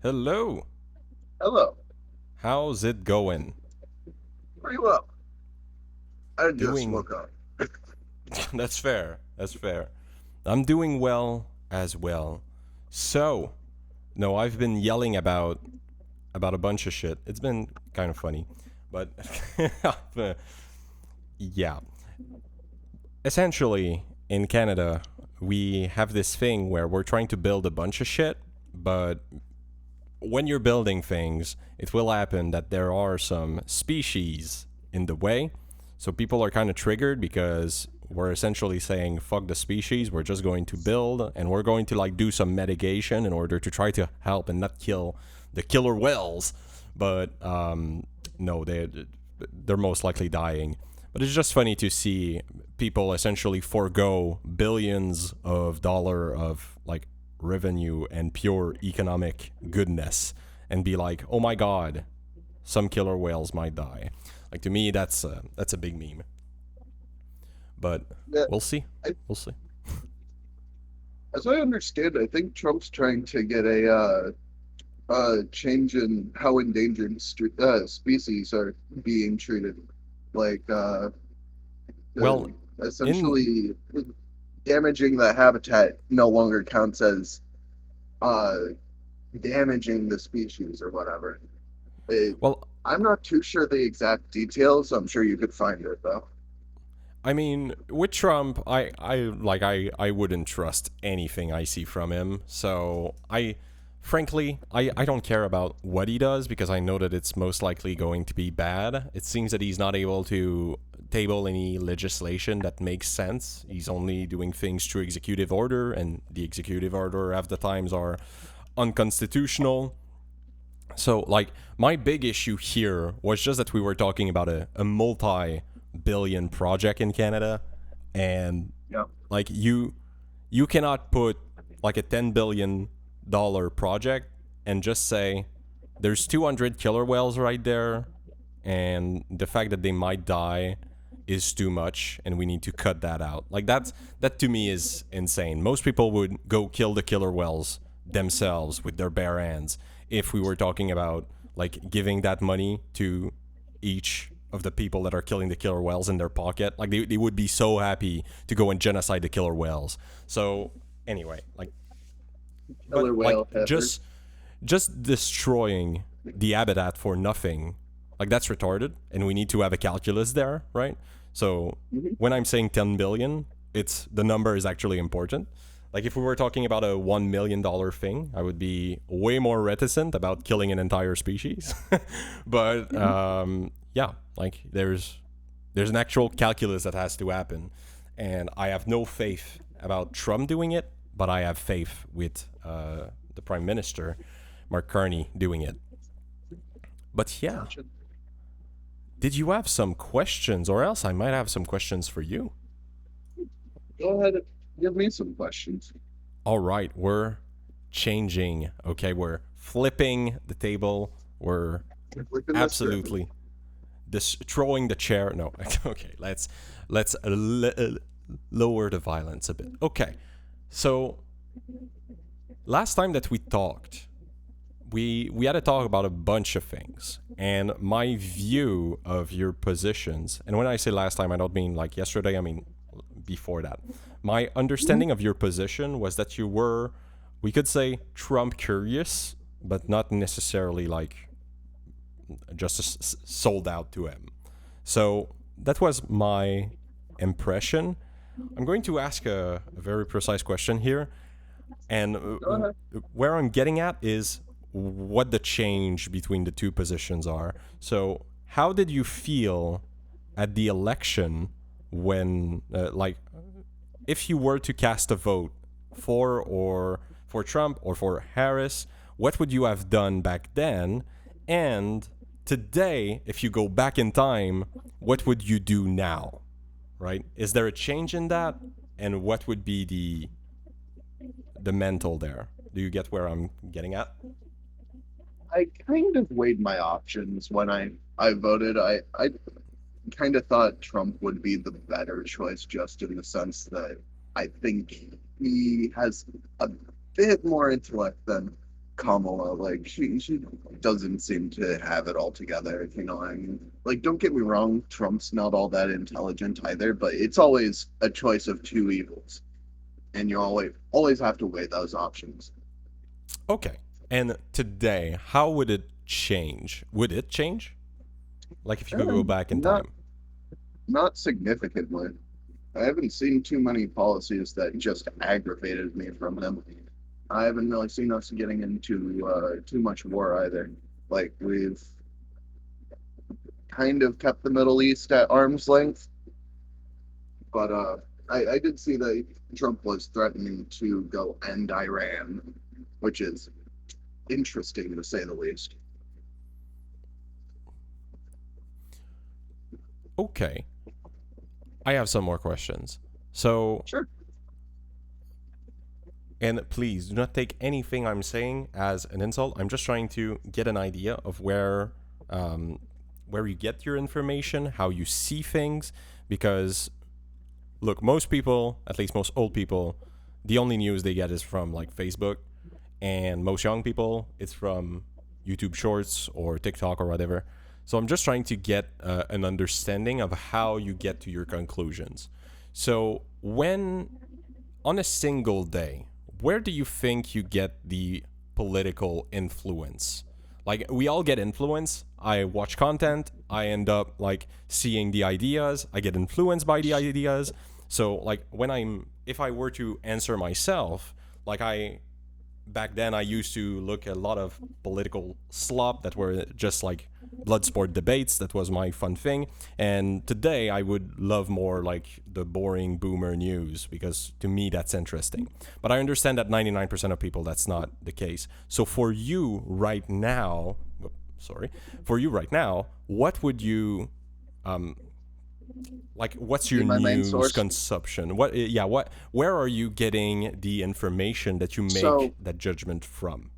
Hello. Hello. How's it going? Pretty well. I just Doing. woke up. That's fair. That's fair. I'm doing well as well. So, no, I've been yelling about a bunch of shit. It's been kind of funny, but yeah. Essentially, in Canada, we have this thing where we're trying to build a bunch of shit, but when you're building things, it will happen that there are some species in the way. So people are kind of triggered because we're essentially saying fuck the species, we're just going to build and we're going to like do some mitigation in order to try to help and not kill the killer whales. But no, they're most likely dying. But it's just funny to see people essentially forego billions of dollar of like revenue and pure economic goodness and be like, oh my god, some killer whales might die. Like to me, that's a big meme. But Yeah, we'll see. I, We'll see. as I understand, I think Trump's trying to get a change in how endangered species are being treated. Like, Well, in essentially, damaging the habitat no longer counts as uh, damaging the species or whatever. It, well, I'm not too sure the exact details. I'm sure you could find it though. I mean, with Trump, I wouldn't trust anything I see from him. So frankly, I don't care about what he does because I know that it's most likely going to be bad. It seems that he's not able to table any legislation that makes sense. He's only doing things through executive order, and the executive order half the times are unconstitutional. So, like, my big issue here was just that we were talking about a multi billion project in Canada, and Yeah. like, you cannot put like a $10 billion project and just say there's 200 killer whales right there, and the fact that they might die is too much and we need to cut that out. Like that to me is insane. Most people would go kill the killer whales themselves with their bare hands if we were talking about like giving that money to each of the people that are killing the killer whales in their pocket. Like they would be so happy to go and genocide the killer whales. So anyway, like but Killer like whale pepper. just destroying the habitat for nothing, like that's retarded, and we need to have a calculus there, right? So Mhm. when I'm saying 10 billion, it's the number is actually important. Like if we were talking about a $1 million thing, I would be way more reticent about killing an entire species. But Mhm. yeah, like there's an actual calculus that has to happen, and I have no faith about Trump doing it, but I have faith with the Prime Minister, Mark Carney, doing it. But yeah, Gotcha. did you have some questions, or else I might have some questions for you? Go ahead and give me some questions. All right, we're changing. Okay, we're flipping the table. We're Flipping the script. absolutely throwing the chair. No, okay, let's lower the violence a bit. Okay, so last time that we talked, we had to talk about a bunch of things, and my view of your positions. And when I say last time, I don't mean like yesterday. I mean before that. My Mhm. understanding of your position was that you were, we could say, Trump curious, but not necessarily like just sold out to him. So that was my impression. I'm going to ask a very precise question here. And Go ahead. where I'm getting at is what the change between the two positions are. So, how did you feel at the election when, like, if you were to cast a vote for Trump or for Harris, what would you have done back then? And today, if you go back in time, what would you do now? Right? Is there a change in that? And what would be the mental there? Do you get where I'm getting at? I kind of weighed my options when I voted. I kind of thought Trump would be the better choice, just in the sense that I think he has a bit more intellect than Kamala. Like she doesn't seem to have it all together, if you know what I mean. Like, don't get me wrong, Trump's not all that intelligent either, but it's always a choice of two evils, and you always have to weigh those options. Okay. And today, how would it change? Would it change? Like if you could go And back in not time. not significantly. I haven't seen too many policies that just aggravated me from him. I haven't really seen us getting into too much war either. Like, we've kind of kept the Middle East at arm's length, but I did see that Trump was threatening to go end Iran, which is interesting to say the least. Okay. I have some more questions. So, Sure. and please do not take anything I'm saying as an insult. I'm just trying to get an idea of where you get your information, how you see things, because look, most people, at least most old people, the only news they get is from like Facebook, and most young people, it's from YouTube Shorts or TikTok or whatever. So I'm just trying to get an understanding of how you get to your conclusions. So when on a single day, where do you think you get the political influence? Like we all get influence. I watch content, I end up like seeing the ideas, I get influenced by the ideas. So like when I'm if I were to answer myself, like I back then I used to look at a lot of political slop that were just like blood sport debates. That was my fun thing. And today I would love more like the boring boomer news because to me that's interesting. But I understand that 99% of people that's not the case. So for you right now, for you right now, what would you um, like what's Be your my main news source. consumption? What where are you getting the information that you make So, that judgment from?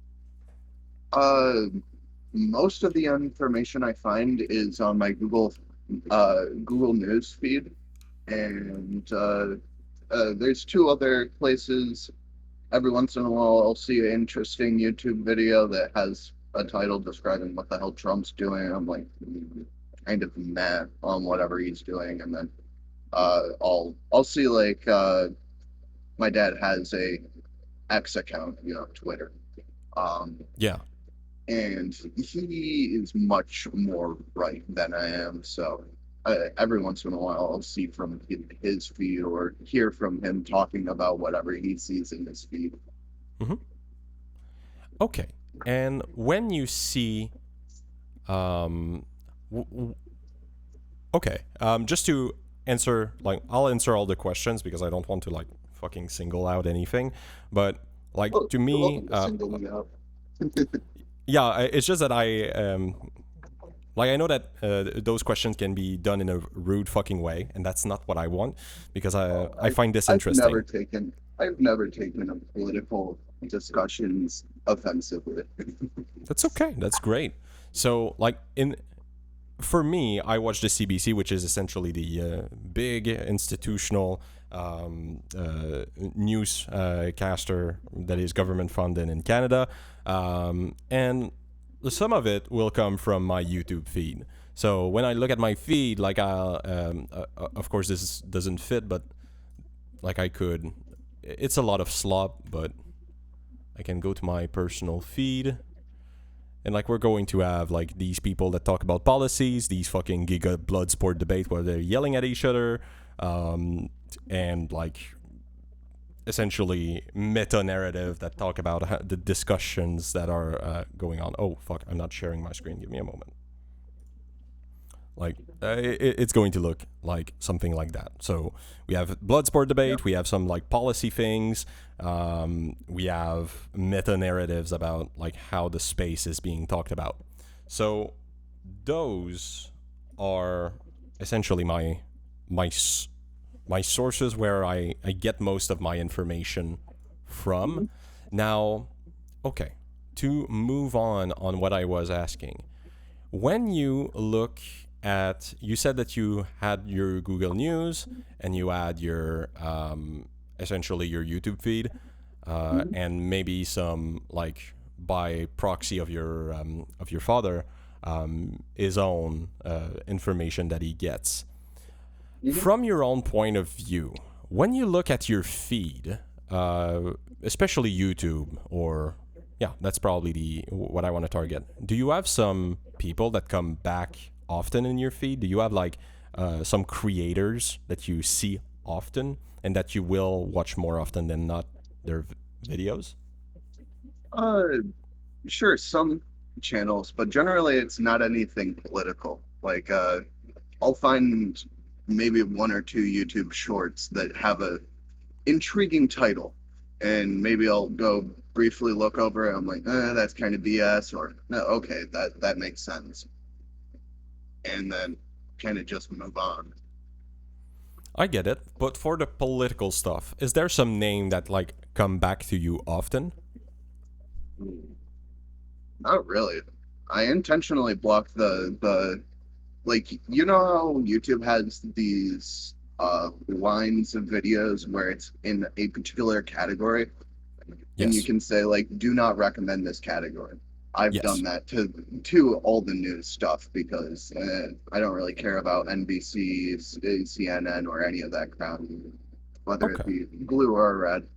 uh, most of the information I find is on my Google News feed, and there's two other places. Every once in a while, I'll see an interesting YouTube video that has a title describing what the hell Trump's doing. I'm like kind of mad on whatever he's doing, and then I'll see like my dad has a X account, Twitter. Um, Yeah. and he is much more right than I am. So every once in a while, I'll see from his feed or hear from him talking about whatever he sees in his feed. Hmm. Okay. And when you see um okay, just to answer like I'll answer all the questions because I don't want to like fucking single out anything, but like Well, to you're me welcome to single me out. yeah, it's just that I like I know that those questions can be done in a rude fucking way, and that's not what I want because Oh, I find this I've never interesting. taken I've never taken a political discussions offensively. That's okay. That's great. So like in for me, I watch the CBC, which is essentially the big institutional news caster that is government funded in Canada, and some of it will come from my YouTube feed. So when I look at my feed, like of course this doesn't fit, but like I could, it's a lot of slop, but I can go to my personal feed and like we're going to have like these people that talk about policies, these fucking giga blood sport debate where they're yelling at each other, um, and like essentially meta narrative that talk about the discussions that are going on. Oh fuck, I'm not sharing my screen. Give me a moment. Like it's going to look like something like that. So we have blood sport Yeah. debate. We have some like policy things. We have meta narratives about like how the space is being talked about. So those are essentially my my sources where I get most of my information from. Mhm. Now, okay, to move on what I was asking, when you look at you said that you had your Google News and you had your essentially your YouTube feed Mhm. and maybe some like by proxy of your father his own information that he gets. Mhm. From your own point of view, when you look at your feed, especially YouTube, or yeah, that's probably the what I want to target. Do you have some people that come back often in your feed? Do you have like some creators that you see often and that you will watch more often than not their videos? Uh, sure, some channels, but generally it's not anything political. Like, I'll find maybe one or two YouTube shorts that have a intriguing title, and maybe I'll go briefly look over it. I'm like, that's kind of BS, or no, okay, that makes sense, and then kind of just move on. I get it, but for the political stuff, is there some name that like come back to you often? Not really. I intentionally blocked the like you know how YouTube has these lines of videos where it's in a particular category and you Yes. can say like do not recommend this category. I've done Yes. that to all the news stuff because I don't really care about NBC, CNN, or any of that crap, whether it Okay. be blue or red.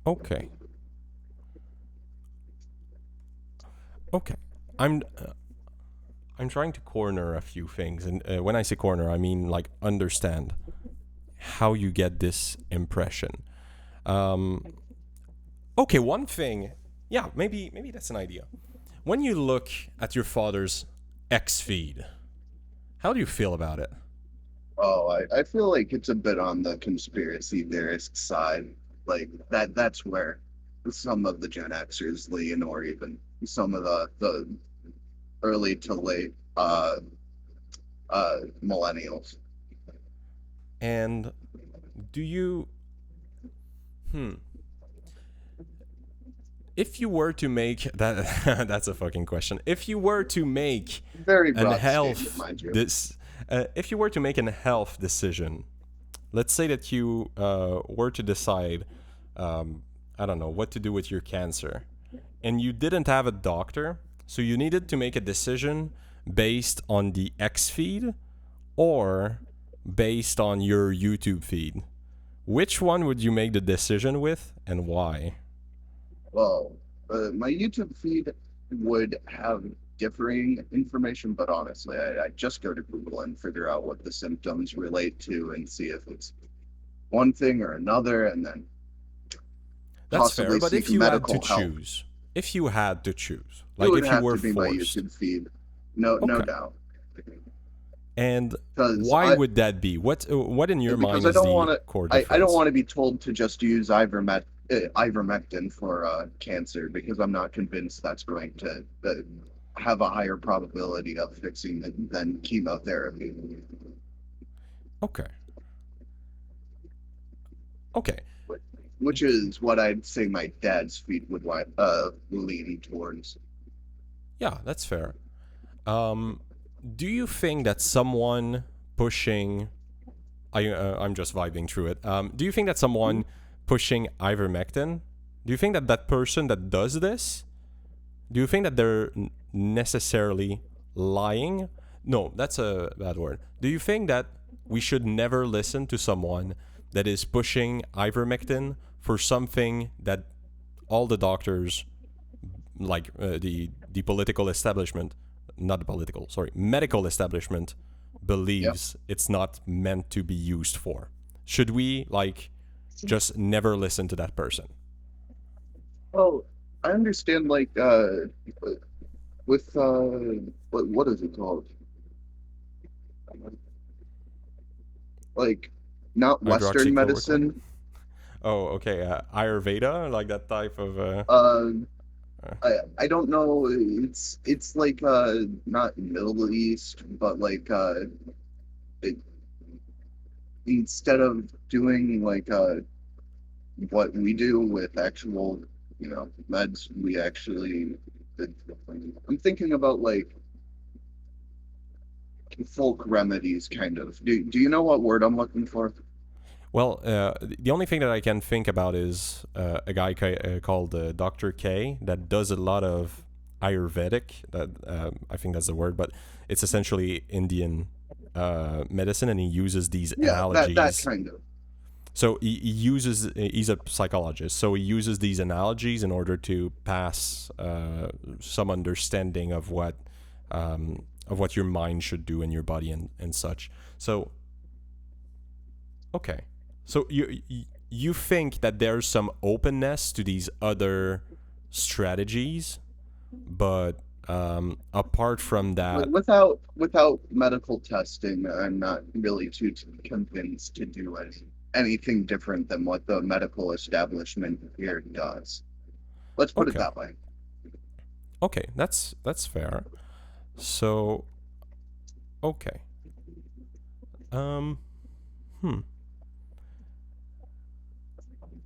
Okay. Okay. I'm I'm trying to corner a few things, and when I say corner, I mean like understand how you get this impression. Um, okay, one thing, yeah, maybe that's an idea. When you look at your father's X feed, how do you feel about it? Oh, I feel like it's a bit on the conspiracy theorist side. Like that's where some of the Gen Xers lean, or even some of the early to late millennials. And do you, hmm, if you were to make that, that's a fucking question. If you were to make Very an broad statement, health mind you. this, if you were to make an health decision, let's say that you were to decide, I don't know, what to do with your cancer, and you didn't have a doctor, so you needed to make a decision based on the X feed or based on your YouTube feed. Which one would you make the decision with, and why? Well, my YouTube feed would have differing information, but honestly, I just go to Google and figure out what the symptoms relate to and see if it's one thing or another, and then That's fair, possibly but seek if you had to medical help. choose, if you had to choose, It like would if you have were to be my forced, YouTube feed, no okay. doubt, And because why would that be? What in your because mind I is don't the want to. core I don't difference? want to be told to just use ivermectin for cancer because I'm not convinced that's going to have a higher probability of fixing than chemotherapy. Okay. Okay. Which is what I'd say my dad's feed would lean towards. Yeah, that's fair. Um, do you think that someone pushing I'm just vibing through it. Do you think that someone pushing ivermectin, do you think that that person that does this, do you think that they're necessarily lying? No, that's a bad word. Do you think that we should never listen to someone that is pushing ivermectin for something that all the doctors, like the political establishment, not the political, sorry, medical establishment, Yeah. believes it's not meant to be used for? Should we like just never listen to that person? Well, I understand like with what is it called? Like not Western Hydroxychloroquine. medicine. Oh, okay. Ayurveda, like that type of. Uh, Uh, I don't know. It's like not Middle East, but like it, instead of doing like what we do with actual meds, we actually. I'm thinking about like folk remedies, kind of. Do you know what word I'm looking for? Well, the only thing that I can think about is a guy called Dr. K that does a lot of Ayurvedic. That I think that's the word, but it's essentially Indian medicine, and he uses these Yeah, that analogies. kind of. So he's a psychologist, so he uses these analogies in order to pass some understanding of what your mind should do in your body and such. So okay, so you think that there's some openness to these other strategies, but apart from that, Without medical testing, I'm not really too convinced to do anything different than what the medical establishment here does. Let's put it okay, that way. okay, that's fair. So okay, um, hmm,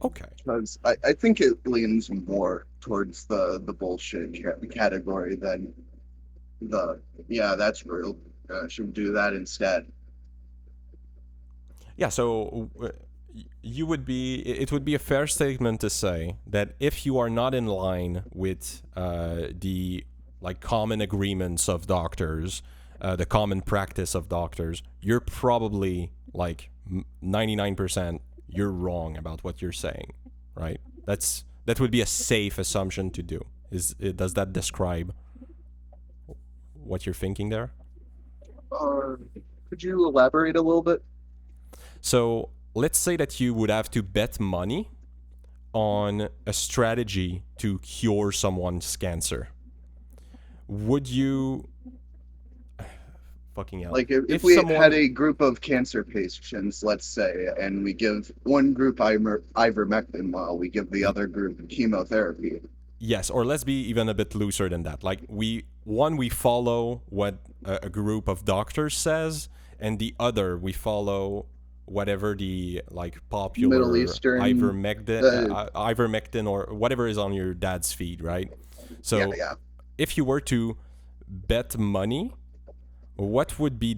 okay. Because I think it leans more towards the bullshit category than the yeah, that's real. Should do that instead. Yeah, so you would be it would be a fair statement to say that if you are not in line with the like common agreements of doctors, the common practice of doctors, you're probably like 99% you're wrong about what you're saying, right? That would be a safe assumption to do. Does that describe what you're thinking there? Uh, could you elaborate a little bit? So let's say that you would have to bet money on a strategy to cure someone's cancer. Would you fucking hell? Like if If we had someone a group of cancer patients, let's say, and we give one group ivermectin while we give the other group chemotherapy. yes, or let's be even a bit looser than that. Like we follow what a group of doctors says, and the other we follow whatever the like Middle popular Eastern, ivermectin or whatever is on your dad's feed, right? yeah, So yeah. if you were to bet money, what would be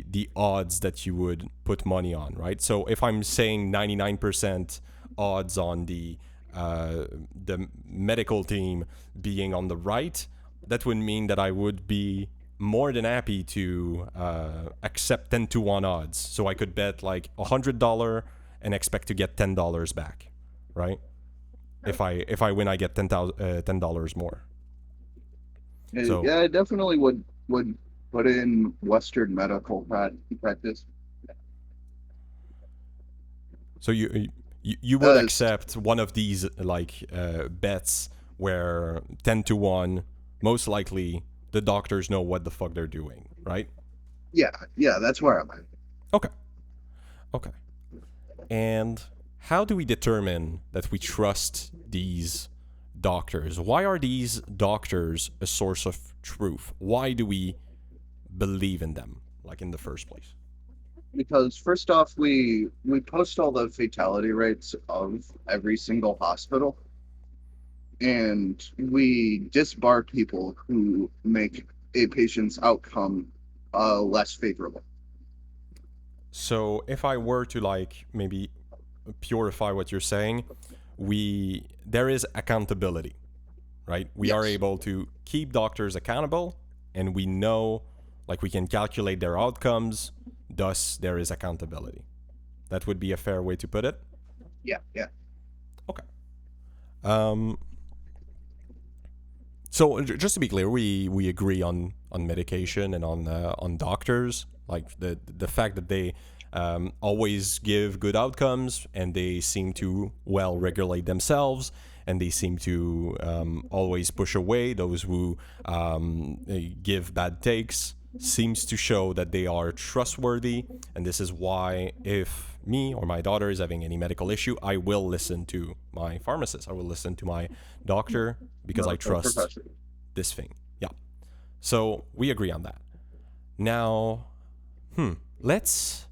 the odds that you would put money on, right? So if I'm saying 99% odds on the medical team being on the right, that would mean that I would be more than happy to accept 10 to 1 odds. So I could bet like $100 and expect to get $10 back, right? If I win, I get $10 more. So Yeah, I definitely would put in Western medical practice. So you would Uh, accept one of these like bets where 10 to 1, most likely the doctors know what the fuck they're doing, right? yeah, yeah, that's where I'm at. Okay, okay. And how do we determine that we trust these doctors? Why are these doctors a source of truth? Why do we believe in them, like in the first place? Because first off, we post all the fatality rates of every single hospital, and we disbar people who make a patient's outcome less favorable. So if I were to like maybe purify what you're saying, there is accountability, right? We are Yes. able to keep doctors accountable, and we know like we can calculate their outcomes, thus there is accountability. That would be a fair way to put it. Yeah, yeah. Okay. Um so just to be clear, we agree on medication and on doctors, like the fact that they always give good outcomes and they seem to well regulate themselves and they seem to always push away those who give bad takes seems to show that they are trustworthy, and this is why if me or my daughter is having any medical issue, I will listen to my pharmacist, I will listen to my doctor because I No trust profession. this thing. Yeah. So we agree on that. Now, let's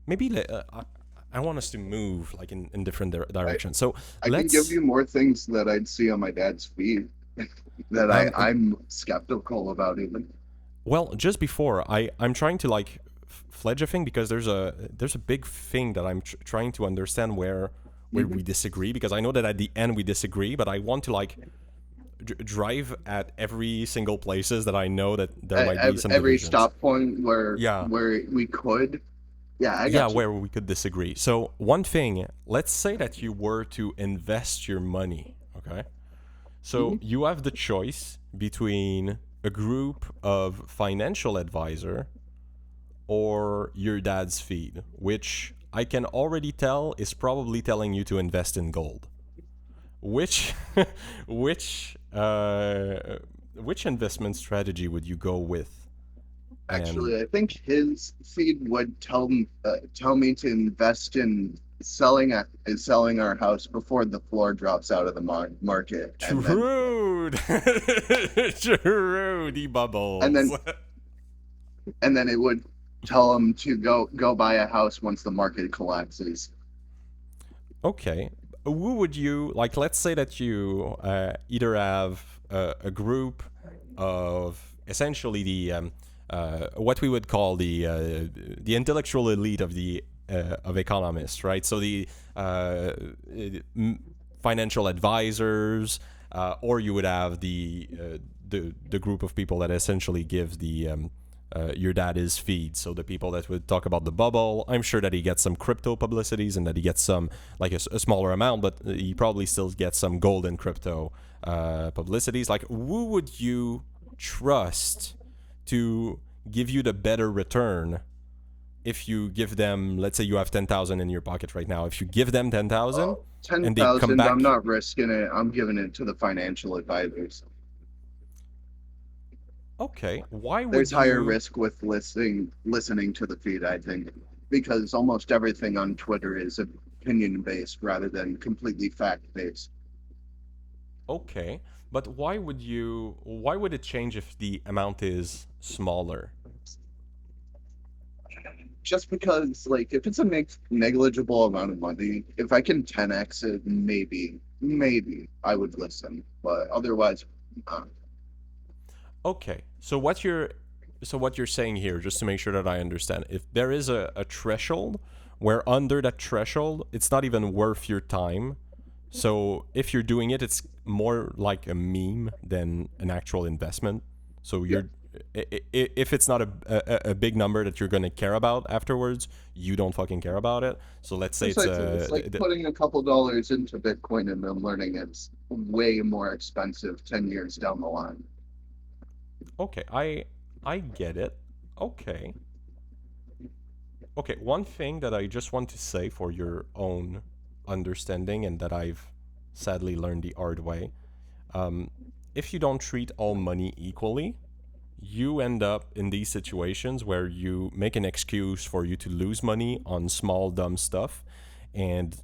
maybe I want us to move like in different I directions. So I can give let's you more things that I'd see on my dad's feed that um I'm skeptical about even. well, just before I'm trying to like fledge a thing, because there's a big thing that I'm trying to understand where we disagree, because I know that at the end we disagree, but I want to like drive at every single places that I know that there might be some Every divisions. stop point where Yeah. we could. Yeah, I Yeah, got you. where we could disagree. So one thing, let's say that you were to invest your money, okay? So you have the choice between a group of financial advisor or your dad's feed, which I can already tell is probably telling you to invest in gold. Which which which investment strategy would you go with? Actually, I think his feed would tell me to invest in selling our house before the floor drops out of the market, and then True, true, the bubbles. and then it would tell him to go buy a house once the market collapses. Okay. Who would you like? Let's say that you either have a group of essentially the what we would call the intellectual elite of economists, right? So the financial advisors, or you would have the group of people that essentially give your dad his feed. So the people that would talk about the bubble, I'm sure that he gets some crypto publicities and that he gets some, like a smaller amount, but he probably still gets some gold and crypto publicities. Like, who would you trust to give you the better return if you give them, let's say you have 10,000 in your pocket right now. If you give them 10,000 and they come 10,000, back, I'm not risking it. I'm giving it to the financial advisors. okay, why would There's higher you... risk with listening to the feed, I think, because almost everything on Twitter is opinion based rather than completely fact based. Okay, but why would it change if the amount is smaller? Just because, like, if it's a negligible amount of money, if I can 10x it, maybe I would listen, but otherwise, Okay, so what you're saying here, just to make sure that I understand, if there is a threshold where under that threshold it's not even worth your time, so if you're doing it, it's more like a meme than an actual investment. So yeah, if it's not a big number that you're going to care about afterwards, you don't fucking care about it. So let's say it's like putting a couple dollars into Bitcoin and then learning it's way more expensive 10 years down the line. okay, I get it. Okay. Okay, one thing that I just want to say for your own understanding, and that I've sadly learned the hard way, if you don't treat all money equally, you end up in these situations where you make an excuse for you to lose money on small dumb stuff, and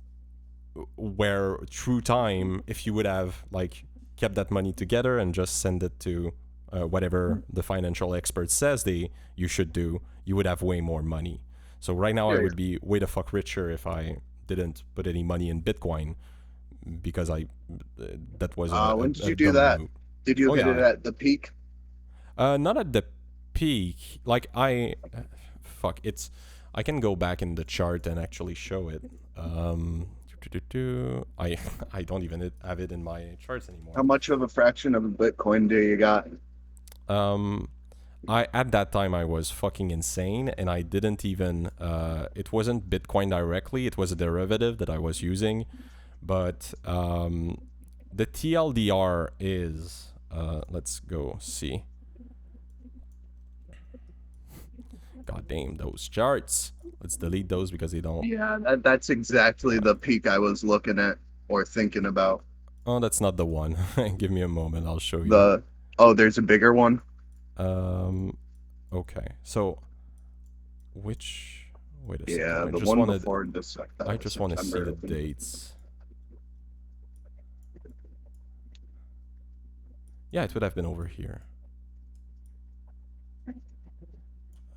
where through time, if you would have like kept that money together and just send it to whatever the financial expert says you should do, you would have way more money. So right now I Yeah, would be way the fuck richer if I didn't put any money in Bitcoin, because that was when did a you do dumb that? move. Did you Oh hit it yeah, at the peak? not at the peak. Like fuck. I can go back in the chart and actually show it. I I don't even have it in my charts anymore. How much of a fraction of a Bitcoin do you got? I at that time I was fucking insane, and I didn't even it wasn't Bitcoin directly, it was a derivative that I was using, but the TLDR is let's go see. God damn those charts. Let's delete those because they don't. Yeah, that's exactly the peak I was looking at or thinking about. Oh, that's not the one. Give me a moment, I'll show you. There's a bigger one. Okay. So which wait a Yeah, second. the one before this. I just want to see the dates. Yeah, it would have been over here.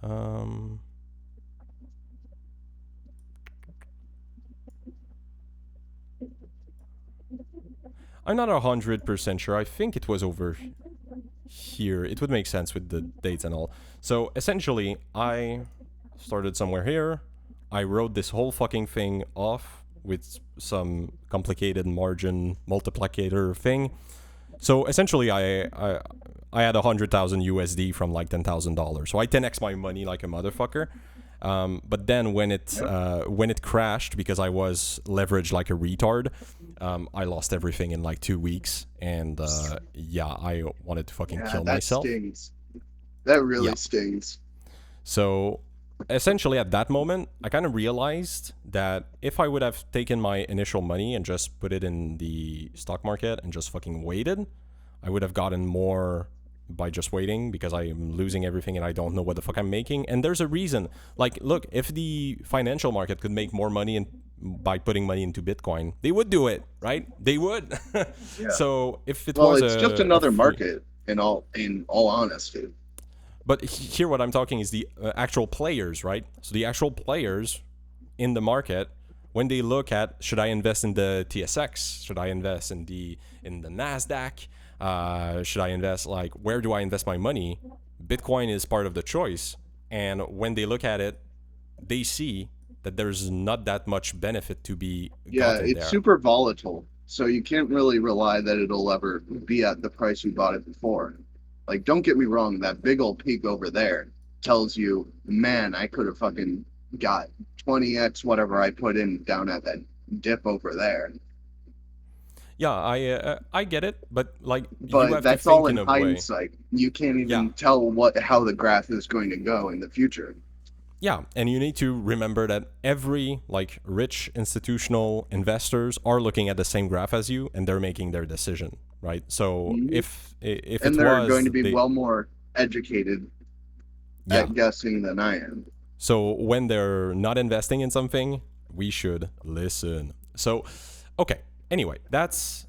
I'm not 100% sure. I think it was over here. It would make sense with the dates and all. So essentially, started somewhere here. I wrote this whole fucking thing off with some complicated margin multiplicator thing. So essentially, I had 100,000 USD from like $10,000. So I 10x my money like a motherfucker. But then when it crashed because I was leveraged like a retard, I lost everything in like 2 weeks, and yeah, I wanted to fucking kill that myself. stings. That really Yeah. stings. So essentially, at that moment, I kind of realized that if I would have taken my initial money and just put it in the stock market and just fucking waited, I would have gotten more by just waiting, because I'm losing everything and I don't know what the fuck I'm making. And there's a reason. Like, look, if the financial market could make more money by putting money into Bitcoin, they would do it, right? They would. Yeah. So if it Well, was it's just another market in all honesty. But here, what I'm talking is the actual players, right? So the actual players in the market, when they look at, should I invest in the TSX? Should I invest in the Nasdaq? Should I invest, like, where do I invest my money? Bitcoin is part of the choice. And when they look at it, they see that there's not that much benefit to be Yeah, gotten it's there. super volatile, so you can't really rely that it'll ever be at the price you bought it before. Like, don't get me wrong, that big old peak over there tells you, man, I could have fucking got 20x whatever I put in down at that dip over there. Yeah, I get it, but like, you But have to that's all think in in a way. hindsight. You can't Yeah. even tell how the graph is going to go in the future. Yeah, and you need to remember that every like rich institutional investors are looking at the same graph as you, and they're making their decision, right? So Mhm. if And it they're was going to be they, well more educated yeah, at guessing than I am. so when they're not investing in something, we should listen. So, okay. Anyway, that's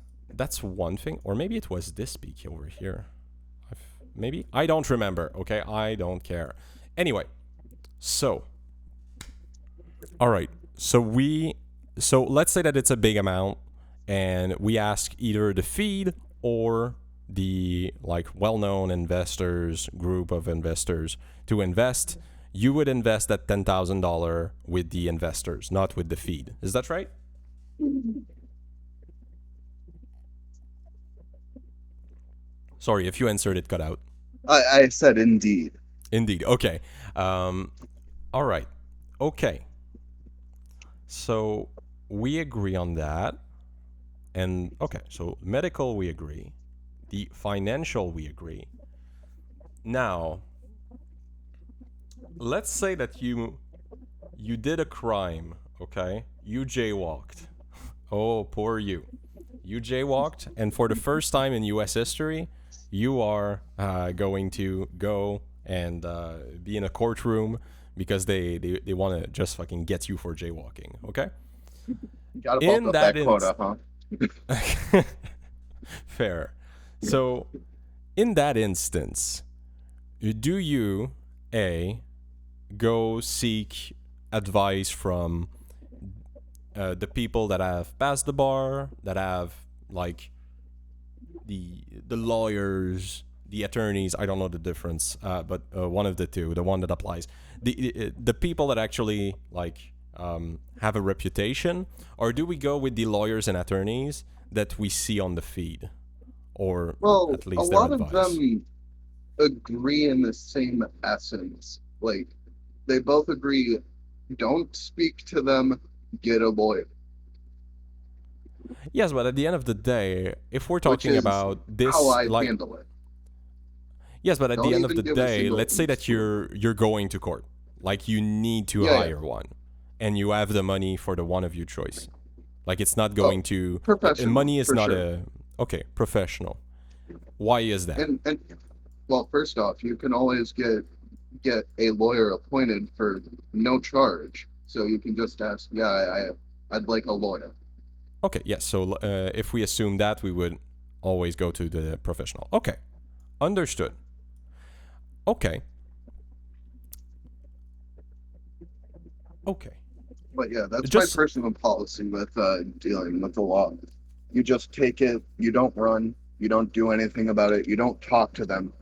one thing, or maybe it was this peak over here. Maybe I don't remember. Okay, I don't care. Anyway, so all right. So let's say that it's a big amount, and we ask either the feed or the like well-known investors group of investors to invest. You would invest that $10,000 with the investors, not with the feed. Is that right? Sorry, if you answered, it cut out. I said indeed. Indeed. Okay. All right. Okay. So we agree on that. And okay, so medical, we agree. The financial, we agree. Now, let's say that you did a crime, okay? You jaywalked. Oh, poor you. You jaywalked, and for the first time in U.S. history, you are going to go and be in a courtroom because they want to just fucking get you for jaywalking, okay? Gotta In bulk up that that quota, huh? Fair. So, in that instance, do you A, go seek advice from the people that have passed the bar, that have like the lawyers, the attorneys? I don't know the difference, but one of the two, the one that applies, the people that actually like have a reputation, or do we go with the lawyers and attorneys that we see on the feed, or Well, at a least their lot of advice? them agree in the same essence. Like, they both agree, don't speak to them, get a lawyer, Yes, but at the end of the day, if we're which talking is about how this, I'd like, handle it. yes, but at the Don't end of even the give a day, single let's say that excuse. you're going to court, like you need to Yeah, yeah. hire one, and you have the money for the one of your choice. Like, it's not Oh, going to professional, money is for not sure. a okay professional. Why is that? And well, first off, you can always get a lawyer appointed for no charge. So you can just ask, yeah, I'd like a lawyer. Okay, yes. So if we assume that, we would always go to the professional. Okay, understood. Okay, okay. But yeah, that's my Just personal policy with dealing with the law. You just take it, you don't run, you don't do anything about it, you don't talk to them.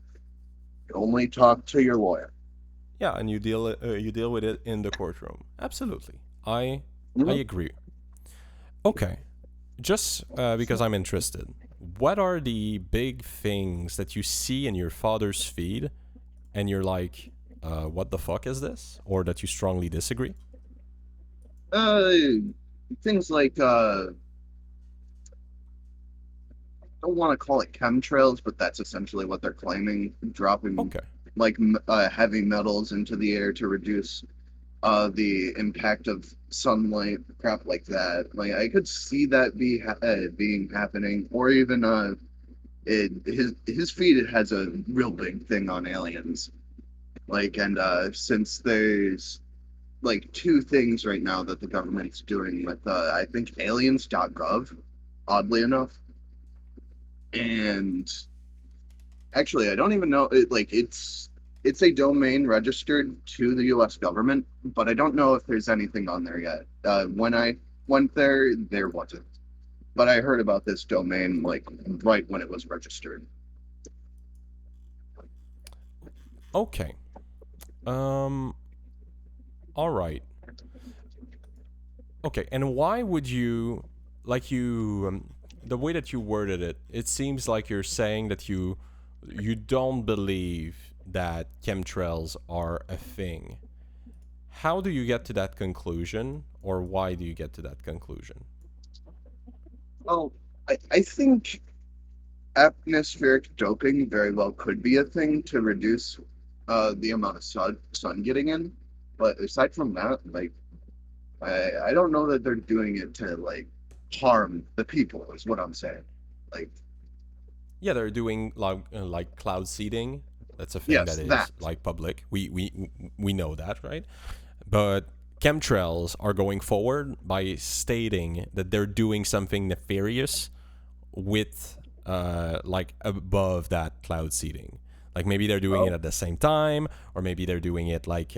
You only talk to your lawyer. Yeah, and you deal with it in the courtroom. Absolutely, I Mhm. agree. Okay, just because I'm interested, what are the big things that you see in your father's feed, and you're like, what the fuck is this, or that you strongly disagree? Uh, things like don't want to call it chemtrails, but that's essentially what they're claiming, dropping Okay. like heavy metals into the air to reduce the impact of sunlight, crap like that. Like I could see that being happening, or even his feed has a real big thing on aliens. Like, and since there's like two things right now that the government's doing with I think aliens.gov, oddly enough, and actually I don't even know it's a domain registered to the US government, but I don't know if there's anything on there yet. When I went there, there wasn't. But I heard about this domain like right when it was registered. Okay. Um. All right. Okay. And why would you, like you, the way that you worded it, it seems like you're saying that you don't believe that chemtrails are a thing. How do you get to that conclusion, or why do you get to that conclusion? Well, I think atmospheric doping very well could be a thing to reduce the amount of sun getting in. But aside from that, like I don't know that they're doing it to like harm the people, is what I'm saying. Like, Yeah, they're doing like cloud seeding. That's a thing yes, that that. is like public. We know that, right? But chemtrails are going forward by stating that they're doing something nefarious with like above that cloud seeding. Like maybe they're doing it Oh, at the same time, or maybe they're doing it like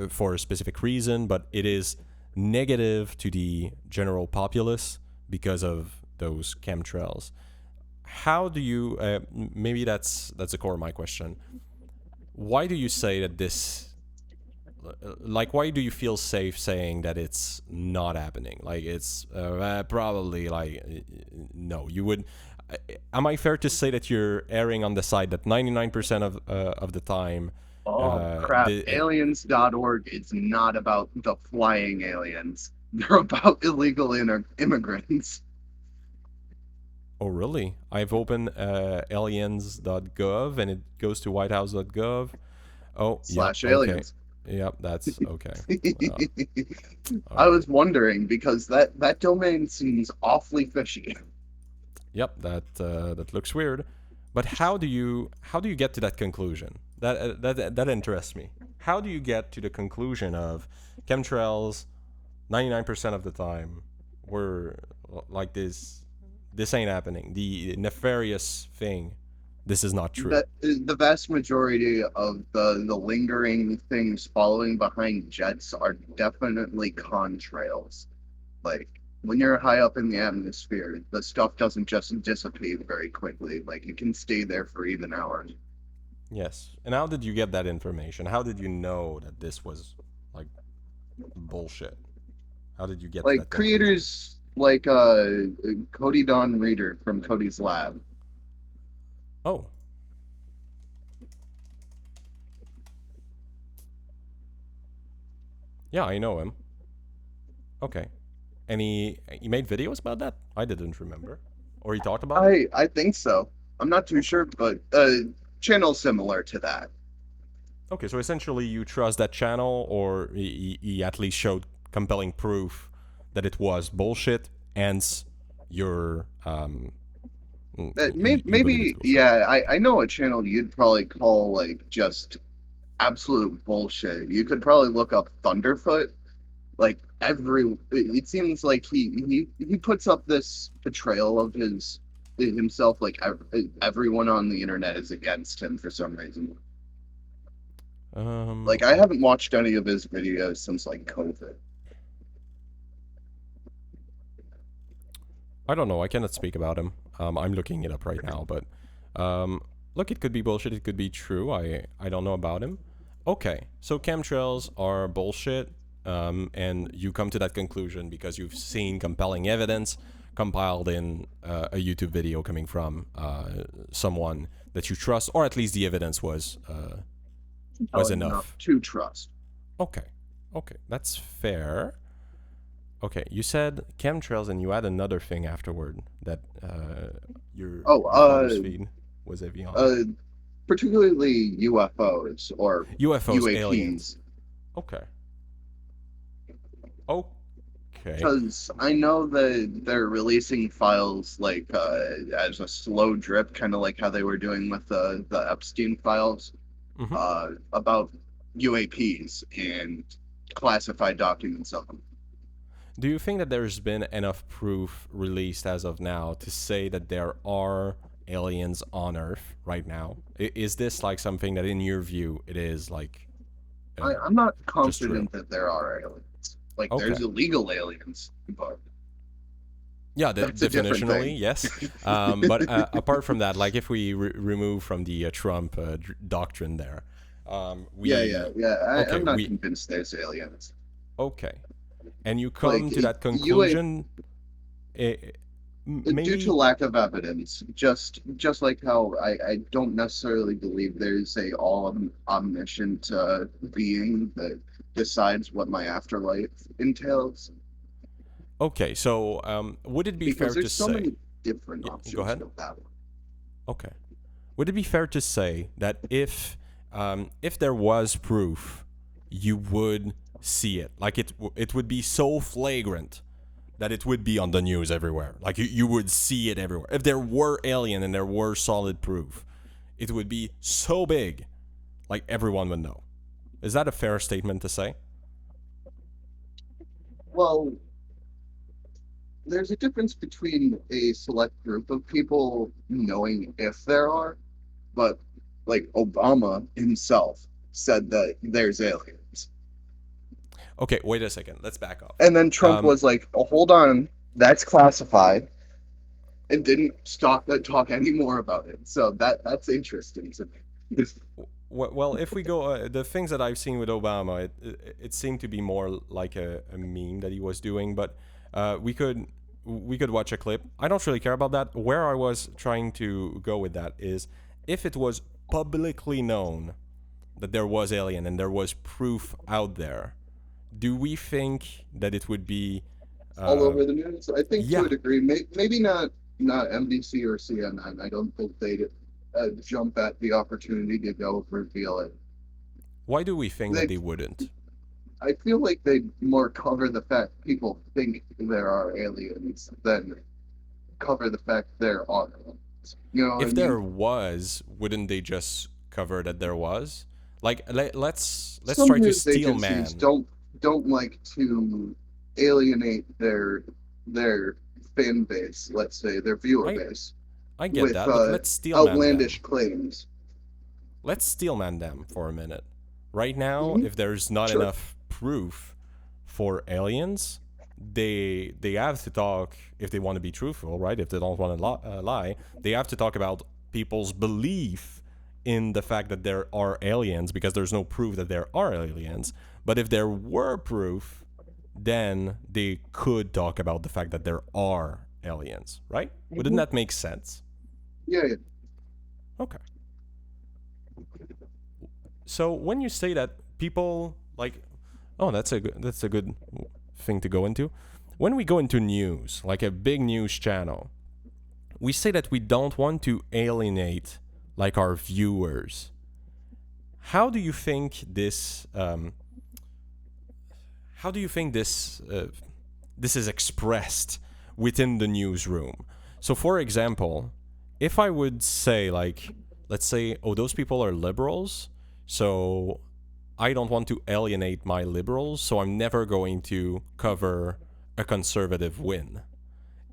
for a specific reason, but it is negative to the general populace because of those chemtrails. How do you? Maybe that's the core of my question. Why do you say that this? Like, why do you feel safe saying that it's not happening? Like, it's probably like no. You would. Am I fair to say that you're erring on the side that 99% of the time, oh crap. the Aliens.org is not about the flying aliens. They're about illegal immigrants oh really? I've opened aliens.gov and it goes to whitehouse.gov. Oh, yep, slash okay. aliens. Yep, that's okay. All I right. was wondering because that domain seems awfully fishy. Yep, that looks weird. But how do you get to that conclusion? That interests me. How do you get to the conclusion of chemtrails 99% of the time were like this? This ain't happening. The nefarious thing. This is not true. That the vast majority of the lingering things following behind jets are definitely contrails. Like when you're high up in the atmosphere, the stuff doesn't just dissipate very quickly. Like it can stay there for even hours. Yes. And how did you get that information? How did you know that this was like bullshit? How did you get to Like that conclusion? creators like Cody Don Reader from Cody's Lab. Oh, yeah, I know him. Okay. And he made videos about that? I didn't remember. Or he talked about it? I think so. I'm not too Okay. sure, but channel similar to that. Okay, so essentially you trust that channel, or he at least showed compelling proof that it was bullshit, and you're you believe it's Maybe, bullshit. yeah, I know a channel you'd probably call like just absolute bullshit. You could probably look up Thunderfoot. Like it seems like he puts up this portrayal of himself like everyone on the internet is against him for some reason. Like I Okay. haven't watched any of his videos since like COVID. I don't know. I cannot speak about him. I'm looking it up right now, but look, it could be bullshit. It could be true. I don't know about him. Okay, so chemtrails are bullshit, and you come to that conclusion because you've seen compelling evidence compiled in a YouTube video coming from someone that you trust, or at least the evidence was Telling enough enough. to trust. Okay, okay, that's fair. Okay, you said chemtrails, and you had another thing afterward that Oh, your father's feed was heavy on. uh, particularly UFOs or UFOs, aliens. UAPs, Okay. Okay. because I know that they're releasing files like as a slow drip, kind of like how they were doing with the Epstein files Mm-hmm. about UAPs and classified documents of them. Do you think that there's been enough proof released as of now to say that there are aliens on Earth right now? Is this like something that, in your view, it is like I'm not just true? confident that there are aliens. Like there's Okay. illegal aliens, but Yeah, that's a different definitionally, thing. yes. But apart from that, like if we remove from the Trump doctrine there, Yeah. okay, I'm not we convinced there's aliens. okay, and you Like come to that UA conclusion, eh, due to maybe. lack of evidence, just like how I don't necessarily believe there's a all omniscient being that decides what my afterlife entails, Okay, so would it be because fair to there's so say? many different Yeah, go options ahead. with that one. Okay. Would it be fair to say that if there was proof, you would see it? Like it would be so flagrant that it would be on the news everywhere. Like you would see it everywhere. If there were alien and there were solid proof, it would be so big, like everyone would know. Is that a fair statement to say? Well, there's a difference between a select group of people knowing if there are, but like Obama himself said that there's aliens. Okay, wait a second. Let's back off. And then Trump Um, was like, oh, hold on, that's classified, and didn't stop that talk anymore about it. So that's interesting to me. well, if we go, the things that I've seen with Obama, it seemed to be more like a meme that he was doing. But we could watch a clip. I don't really care about that. Where I was trying to go with that is if it was publicly known that there was alien and there was proof out there, do we think that it would be, All uh, over the news. I think to yeah? a degree, maybe not NBC or CNN. I don't think they'd jump at the opportunity to go reveal it. Why do we think that They, they wouldn't? I feel like they more cover the fact people think there are aliens than cover the fact there are aliens. You know what I If mean? there was, wouldn't they just cover that there was? Like let's Some try to news steal agencies man. don't like to alienate their fan base, let's say their viewer I base, I get with that, but let's steel man outlandish them. claims. Let's steel man them for a minute. Right now, Hmm. if there's not Sure. enough proof for aliens, they have to talk if they want to be truthful, right? If they don't want to lie, they have to talk about people's belief in the fact that there are aliens because there's no proof that there are aliens. But if there were proof, then they could talk about the fact that there are aliens, right? Wouldn't Hmm. that make sense? Yeah. Okay. So when you say that people like, oh, that's a good thing to go into. When we go into news, like a big news channel, we say that we don't want to alienate like our viewers. How do you think this? How do you think this is expressed within the newsroom? So, for example, if I would say like, let's say, oh, those people are liberals, so I don't want to alienate my liberals, so I'm never going to cover a conservative win.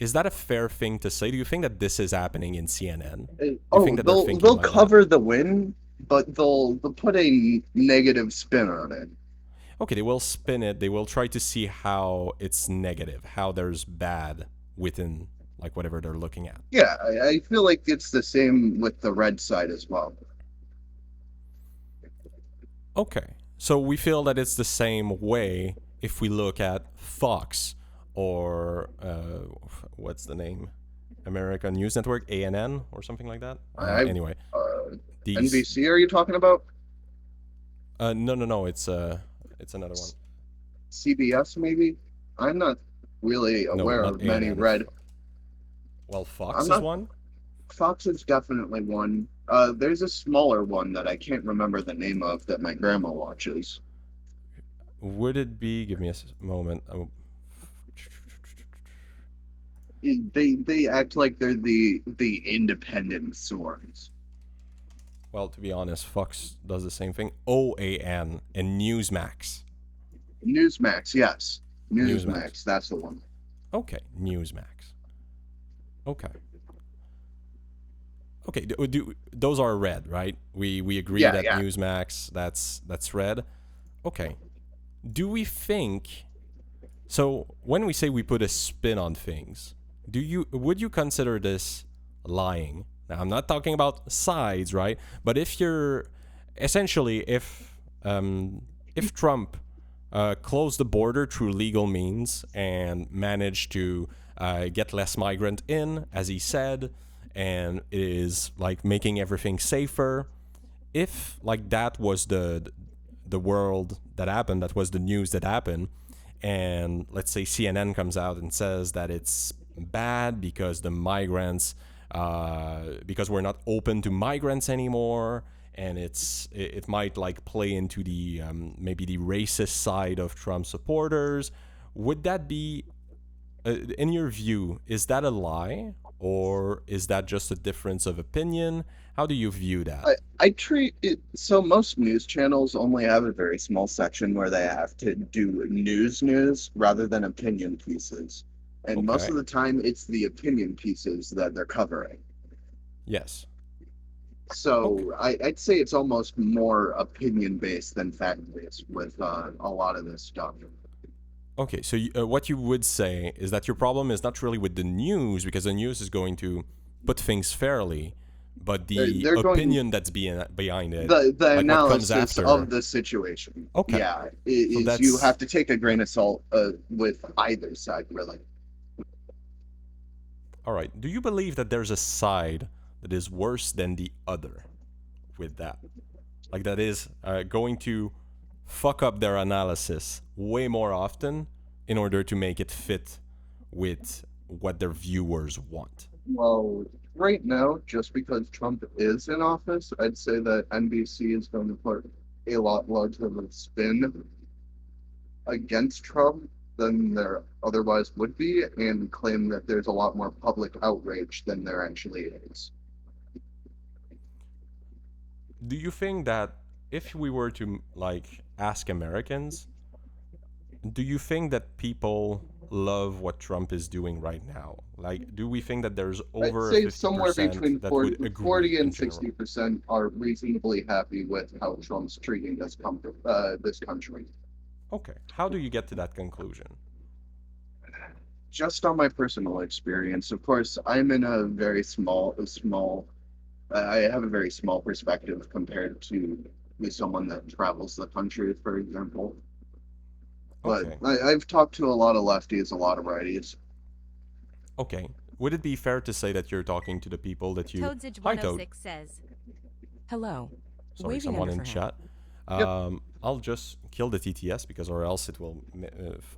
Is that a fair thing to say? Do you think that this is happening in CNN? Do you think Oh, that they're thinking they'll like that? cover the win, but they'll put a negative spin on it. Okay, they will spin it. They will try to see how it's negative, how there's bad within like whatever they're looking at. Yeah, I feel like it's the same with the red side as well. Okay. So we feel that it's the same way if we look at Fox or what's the name? American News Network, ANN or something like that. I Anyway, uh, these. NBC, are you talking about? No, no, no. It's another one. CBS, maybe? I'm not really No, aware not of many ANN. red. Well, I'm Fox is not. one. Fox is definitely one. There's a smaller one that I can't remember the name of that my grandma watches. Would it be? Give me a moment. Oh, They act like they're the independent source. well, to be honest, Fox does the same thing. OAN and Newsmax. Newsmax, yes. Newsmax. Newsmax, that's the one. Okay, Newsmax. Okay. Okay, those are red, right? We agree Yeah, that yeah. Newsmax that's red. Okay. Do we think so when we say we put a spin on things, would you consider this lying? Now I'm not talking about sides, right? But if you're essentially if Trump closed the border through legal means and managed to get less migrant in, as he said, and is like making everything safer. If like that was the world that happened, that was the news that happened, and let's say CNN comes out and says that it's bad because the migrants, because we're not open to migrants anymore, and it might like play into the maybe the racist side of Trump supporters. Would that be, in your view, is that a lie or is that just a difference of opinion? How do you view that? I treat it so most news channels only have a very small section where they have to do news rather than opinion pieces. And most Okay. of the time it's the opinion pieces that they're covering. Yes. Okay. So I'd say it's almost more opinion based than fact based with a lot of this stuff. Okay, so what you would say is that your problem is not really with the news because the news is going to put things fairly, but the They're going opinion that's behind it, the like what comes analysis of after. the situation. Okay, Yeah, so is you that's have to take a grain of salt with either side, really. all right. Do you believe that there's a side that is worse than the other with that? Like that is going to fuck up their analysis way more often in order to make it fit with what their viewers want. Well, right now, just because Trump is in office, I'd say that NBC is going to put a lot larger of a spin against Trump than there otherwise would be, and claim that there's a lot more public outrage than there actually is. Do you think that if we were to like ask Americans, do you think that people love what Trump is doing right now? Like, do we think that there's I'd over a say somewhere 50% between that would agree 40 in and general? 60% are reasonably happy with how Trump's treating this country. Okay. How do you get to that conclusion? Just on my personal experience, of course, I'm in a very small. I have a very small perspective compared to someone that travels the country, for example. But Okay. I've talked to a lot of lefties, a lot of righties. Okay. Would it be fair to say that you're talking to the people that you. Toadsage Hi, Toad. 106 says, hello. Sorry, Waving someone under in for chat. Yep. I'll just kill the TTS because, or else it will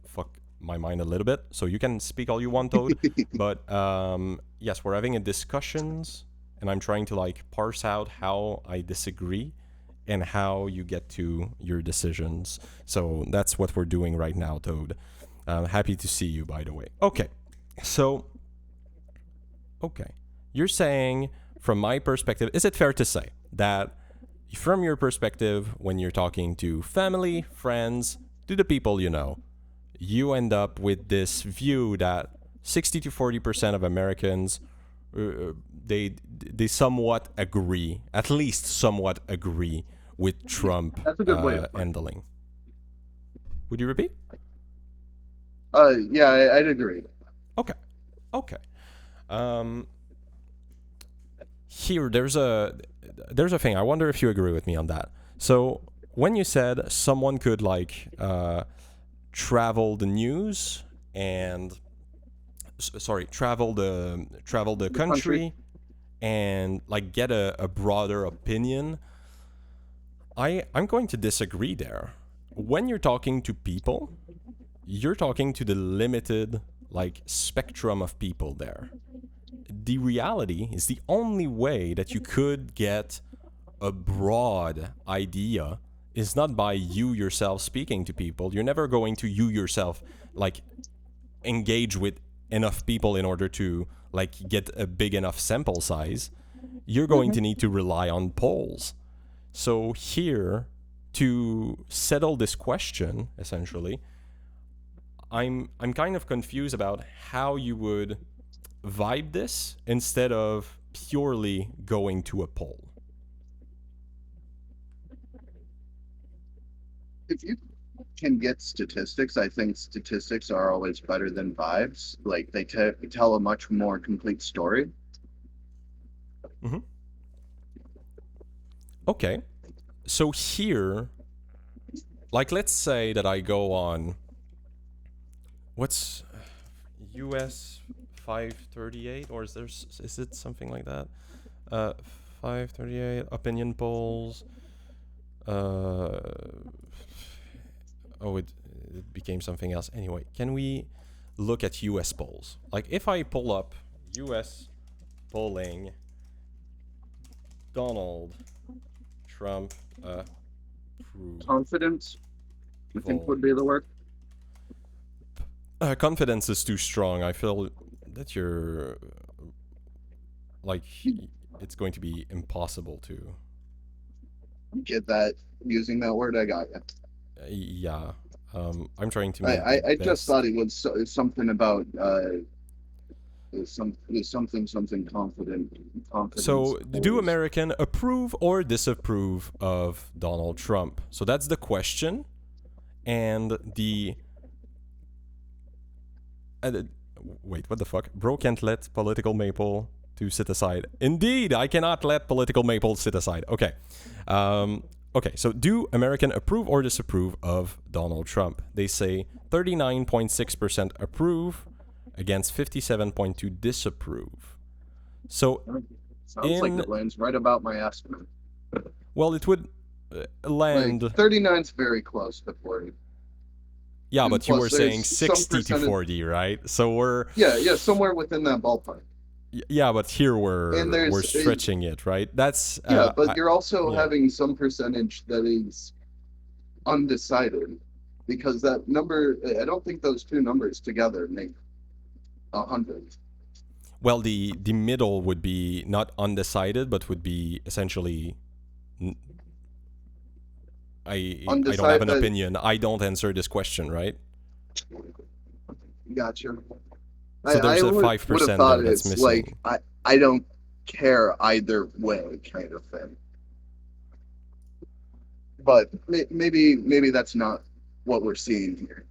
fuck my mind a little bit. So you can speak all you want, Toad. But yes, we're having a discussions, and I'm trying to like parse out how I disagree and how you get to your decisions. So that's what we're doing right now, Toad. Happy to see you, by the way. Okay, so okay, you're saying from my perspective, is it fair to say that from your perspective, when you're talking to family, friends, to the people you know, you end up with this view that 60 to 40% of Americans, they somewhat agree, at least somewhat agree with Trump That's a good way of putting it. handling. Would you repeat? Yeah, I'd agree. Okay. Okay. Here, there's a thing. I wonder if you agree with me on that. So when you said someone could like travel the news and travel the country and like get a broader opinion, I'm going to disagree there. When you're talking to people, you're talking to the limited like spectrum of people there. The reality is the only way that you could get a broad idea is not by you yourself speaking to people. You're never going to you yourself like engage with enough people in order to like get a big enough sample size. You're going to need to rely on polls. So here, to settle this question, essentially, I'm kind of confused about how you would vibe this instead of purely going to a poll. If you can get statistics, I think statistics are always better than vibes. Like they tell a much more complete story. Mm-hmm. Okay. So here, like let's say that I go on, what's US 538, or is it something like that? 538 opinion polls. It became something else. Anyway, can we look at US polls? Like if I pull up US polling, Donald Trump approved. Confidence, I think, would be the word. Confidence is too strong. I feel that you're like it's going to be impossible to Get that using that word. I got you. yeah. I'm trying to make I the just best. thought it was something about something confident. Confidence. So, do polls. American approve or disapprove of Donald Trump? So that's the question, and the wait, what the fuck? Bro can't let political maple to sit aside. Indeed, I cannot let political maple sit aside. Okay. Okay, so do American approve or disapprove of Donald Trump? They say 39.6% approve against 57.2% disapprove. So, Sounds like it lands right about my estimate. well, it would land. Like 39's very close to 40. Yeah, and but you plus were saying there's some 60 to percentage- 40, right? So we're Yeah, somewhere within that ballpark. yeah, but here And we're there's- stretching it, right? That's Yeah, but you're also yeah. having some percentage that is undecided, because that number, I don't think those two numbers together make 100. Well, the middle would be not undecided, but would be essentially. I don't have an Undecided- opinion. I don't answer this question, right? Gotcha. So there's a would- 5% would have thought there that's it's like missing. I don't care either way kind of thing. But maybe that's not what we're seeing here.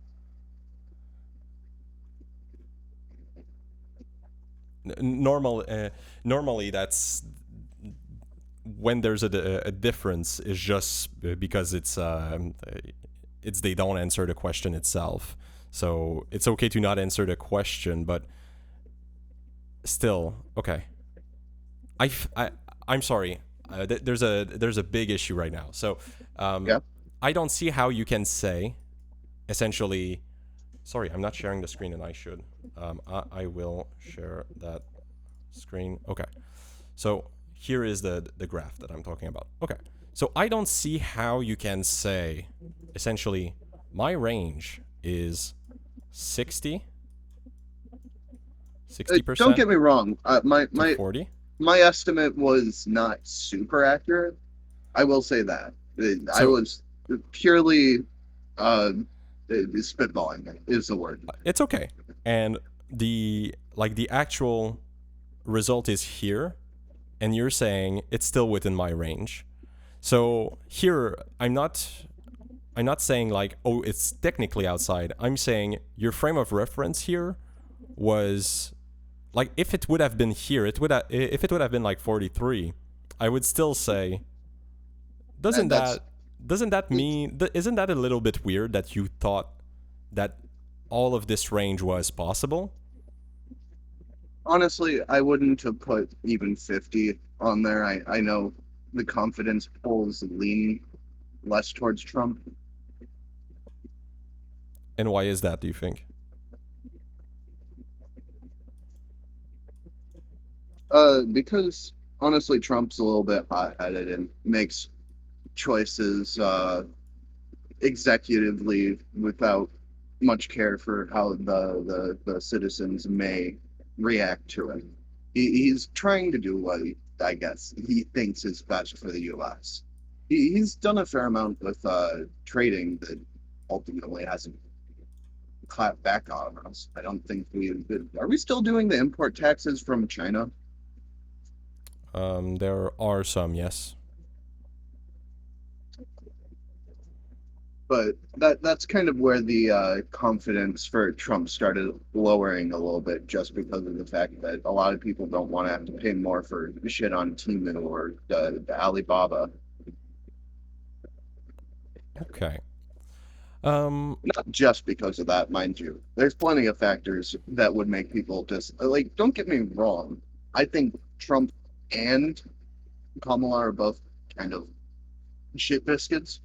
Normally, that's when there's a difference is just because it's they don't answer the question itself. So it's okay to not answer the question, but still okay. I'm sorry. There's a big issue right now. So Yeah. I don't see how you can say essentially. Sorry, I'm not sharing the screen, and I should. I will share that screen. Okay. So here is the graph that I'm talking about. Okay. So I don't see how you can say, essentially, my range is 60%. Don't get me wrong. My 40. my estimate was not super accurate. I will say that. I So- was purely spitballing is the word. It's okay. And the actual result is here, and you're saying it's still within my range. So here I'm not saying like, oh, it's technically outside. I'm saying your frame of reference here was like, if it would have been here, if it would have been like 43, I would still say, doesn't And that's- that doesn't that mean isn't that a little bit weird that you thought that all of this range was possible? Honestly, I wouldn't have put even 50 on there. I know the confidence polls lean less towards Trump. And why is that, do you think? Because honestly, Trump's a little bit hot-headed and makes choices executively without much care for how the citizens may react to it. He's trying to do what I guess he thinks is best for the U.S. He's done a fair amount with trading that ultimately hasn't clapped back on us. I don't think are we still doing the import taxes from China? There are some, yes. But that's kind of where the confidence for Trump started lowering a little bit, just because of the fact that a lot of people don't want to have to pay more for shit on Temu or Alibaba. Okay. Not just because of that, mind you. There's plenty of factors that would make people just like. Don't get me wrong. I think Trump and Kamala are both kind of shit biscuits.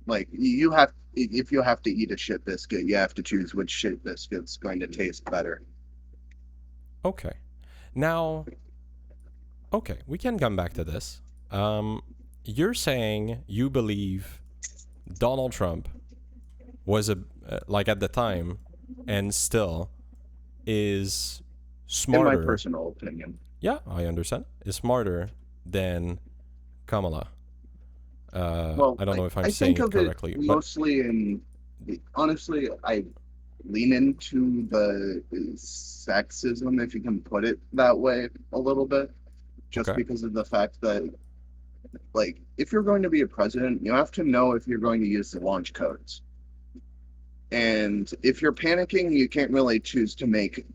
Like you have, if you have to eat a shit biscuit, you have to choose which shit biscuit's going to taste better. Okay. Now, okay, we can come back to this. You're saying you believe Donald Trump was like at the time and still is smarter. In my personal opinion. Yeah, I understand. Is smarter than Kamala. Well, I don't know if I'm I saying think it of correctly. it mostly in. Honestly, I lean into the sexism, if you can put it that way, a little bit, just Okay. because of the fact that, like, if you're going to be a president, you have to know if you're going to use the launch codes. And if you're panicking, you can't really choose to make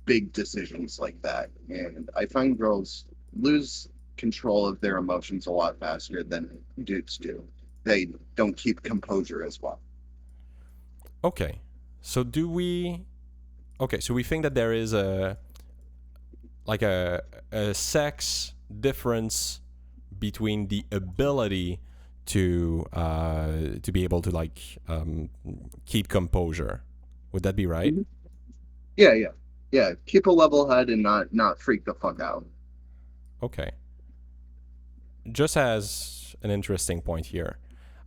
big decisions like that. And I find girls lose control of their emotions a lot faster than dudes do. They don't keep composure as well. Okay. So do we? Okay. So we think that there is a sex difference between the ability to be able to keep composure. Would that be right? Mhm. Yeah. Keep a level head and not freak the fuck out. Okay. Just as an interesting point here,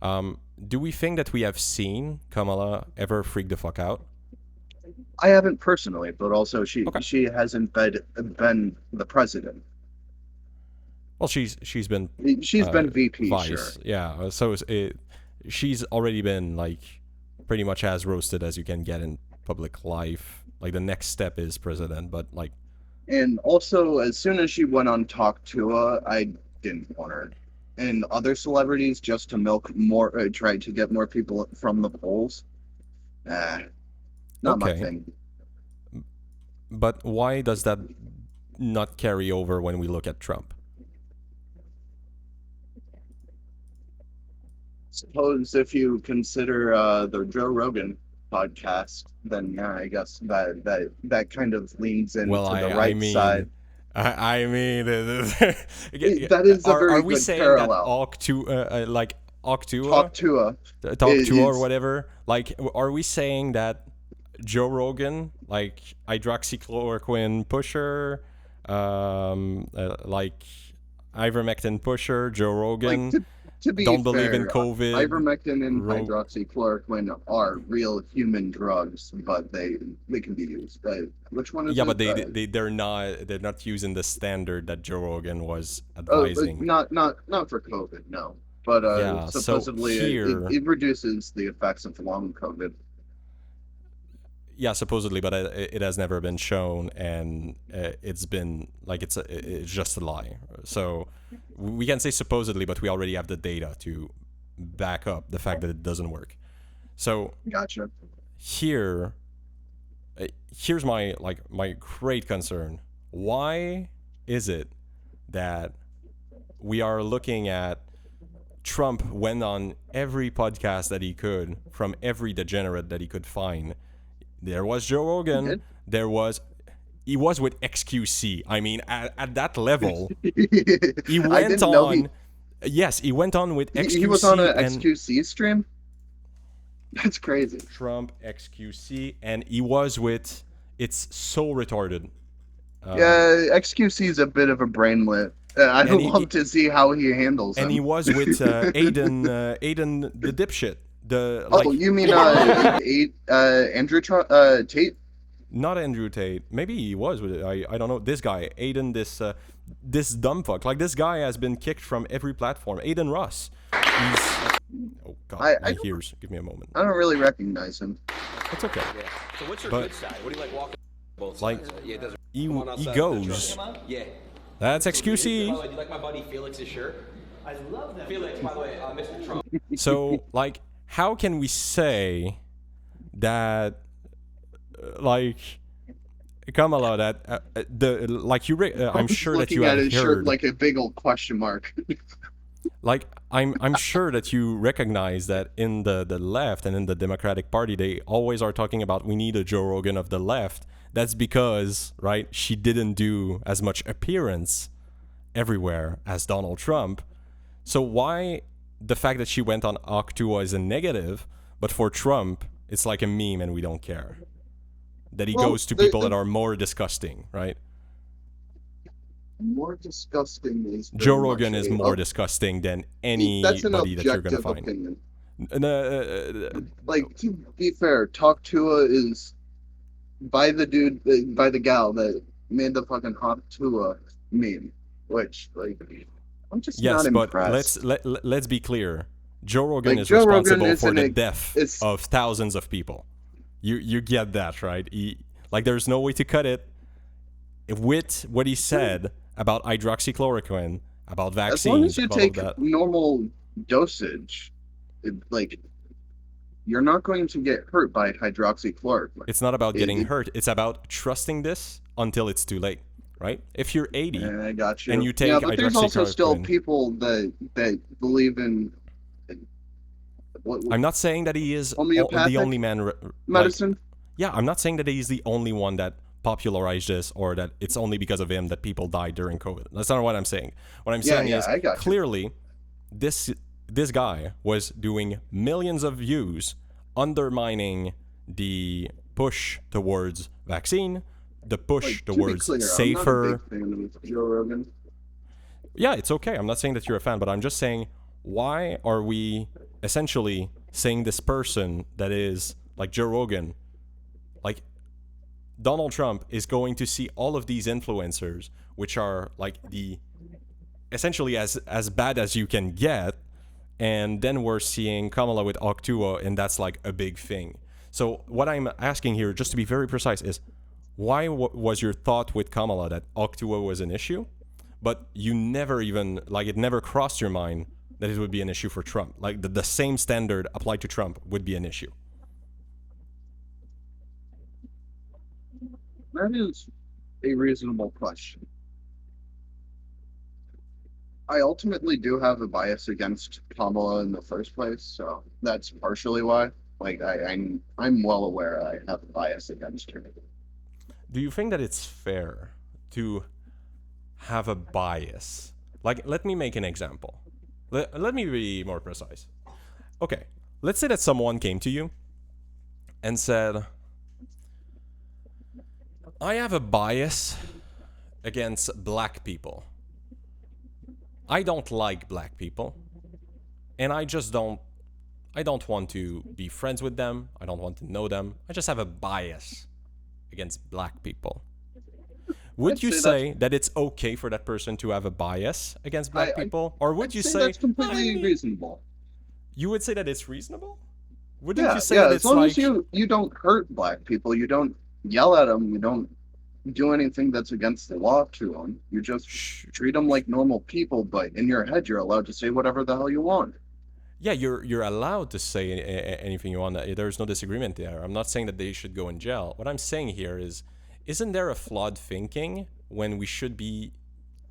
do we think that we have seen Kamala ever freak the fuck out? I haven't personally, but also Okay. she hasn't been the president. Well, she's been She's been VP, vice. sure. Yeah. So she's already been pretty much as roasted as you can get in public life. Like the next step is president, but And also, as soon as she went on Talk Tua, I didn't want her. And other celebrities, just to milk more, try to get more people from the polls. Not my okay. thing. But why does that not carry over when we look at Trump? Suppose if you consider the Joe Rogan podcast, then yeah, I guess that kind of leans into the right side. I mean, That is a very are we good saying parallel. that Octua, Talk Tua. Talk to or whatever? Like, are we saying that Joe Rogan, like hydroxychloroquine pusher, like ivermectin pusher, Joe Rogan, To be don't believe in fair, COVID? ivermectin and hydroxychloroquine are real human drugs, but they can be used. Which one is Yeah, it? but they're not using the standard that Joe Rogan was But advising. not for COVID, no. But Yeah, so supposedly here- it reduces the effects of long COVID. Yeah, supposedly, but it has never been shown, and it's been it's just a lie. So we can say supposedly, but we already have the data to back up the fact that it doesn't work. So Gotcha. here's my great concern. Why is it that we are looking at Trump went on every podcast that he could from every degenerate that he could find. There was Joe Rogan. He was with XQC. I mean, at that level, he went on. Yes, he went on with XQC. He was on an XQC stream? That's crazy. Trump, XQC, and he was with. It's so retarded. Yeah, XQC is a bit of a brainlet. I'd love to see how he handles and him. he was with Aiden the dipshit. You mean Andrew Tate? Not Andrew Tate. Maybe he was with it. I don't know. This guy, Aiden, this dumb fuck. Like, this guy has been kicked from every platform. Aiden Ross. Oh God, my ears. Give me a moment. I don't really recognize him. It's okay. Yeah. So what's your good side? What do you like walking both sides? Yeah, it doesn't. He goes. Yeah. That's XQC. By the way, do you like my buddy Felix's shirt? I love that. Felix, by the way, Mr. Trump. So, like, how can we say that, like, Kamala, that I'm sure that you have looking at his shirt heard, like a big old question mark. like, I'm sure that you recognize that in the left and in the Democratic Party, they always are talking about we need a Joe Rogan of the left. That's because, right, she didn't do as much appearance everywhere as Donald Trump. So why the fact that she went on Octua is a negative, but for Trump, it's like a meme and we don't care? That he goes to people that are more disgusting, right? More disgusting is Joe Rogan is more disgusting than anybody that you're going to find. Opinion. Like, to be fair, Talk Tua is by the gal that made the fucking Hop Tua meme, which, like, I'm just not impressed. But let's be clear. Joe Rogan is responsible for the death of thousands of people. You get that, right? There's no way to cut it with what he said about hydroxychloroquine, about vaccines. As long as you take normal dosage, you're not going to get hurt by hydroxychloroquine. It's not about getting hurt. It's about trusting this until it's too late, right? If you're 80 I got you. and you take but there's also still people that believe in. I'm not saying that he is the only man. Medicine? I'm not saying that he's the only one that popularized this or that it's only because of him that people died during COVID. That's not what I'm saying. What I'm saying is clearly this guy was doing millions of views undermining the push towards vaccine, the push towards safer. I'm not a big fan of Joe Rogan. Yeah, it's okay. I'm not saying that you're a fan, but I'm just saying, why are we essentially saying this person that is like Joe Rogan, like Donald Trump is going to see all of these influencers, which are like essentially as bad as you can get, and then we're seeing Kamala with Octua, and that's like a big thing. So what I'm asking here, just to be very precise, is why was your thought with Kamala that Octua was an issue, but you never even, like, it never crossed your mind that it would be an issue for Trump? Like the same standard applied to Trump would be an issue. That is a reasonable question. I ultimately do have a bias against Kamala in the first place, so that's partially why. Like, I'm well aware I have a bias against her. Do you think that it's fair to have a bias? Like, let me make an example. Let me be more precise. Okay, let's say that someone came to you and said, I have a bias against black people. I don't like black people, and I don't want to be friends with them. I don't want to know them. I just have a bias against black people. Would you say that it's okay for that person to have a bias against black people? Or would you say that's completely reasonable? You would say that it's reasonable? Wouldn't you say that it's as long like... as you don't hurt black people, you don't yell at them, you don't do anything that's against the law to them. You just treat them like normal people, but in your head, you're allowed to say whatever the hell you want. Yeah, you're allowed to say anything you want. There's no disagreement there. I'm not saying that they should go in jail. What I'm saying here is, isn't there a flawed thinking when we should be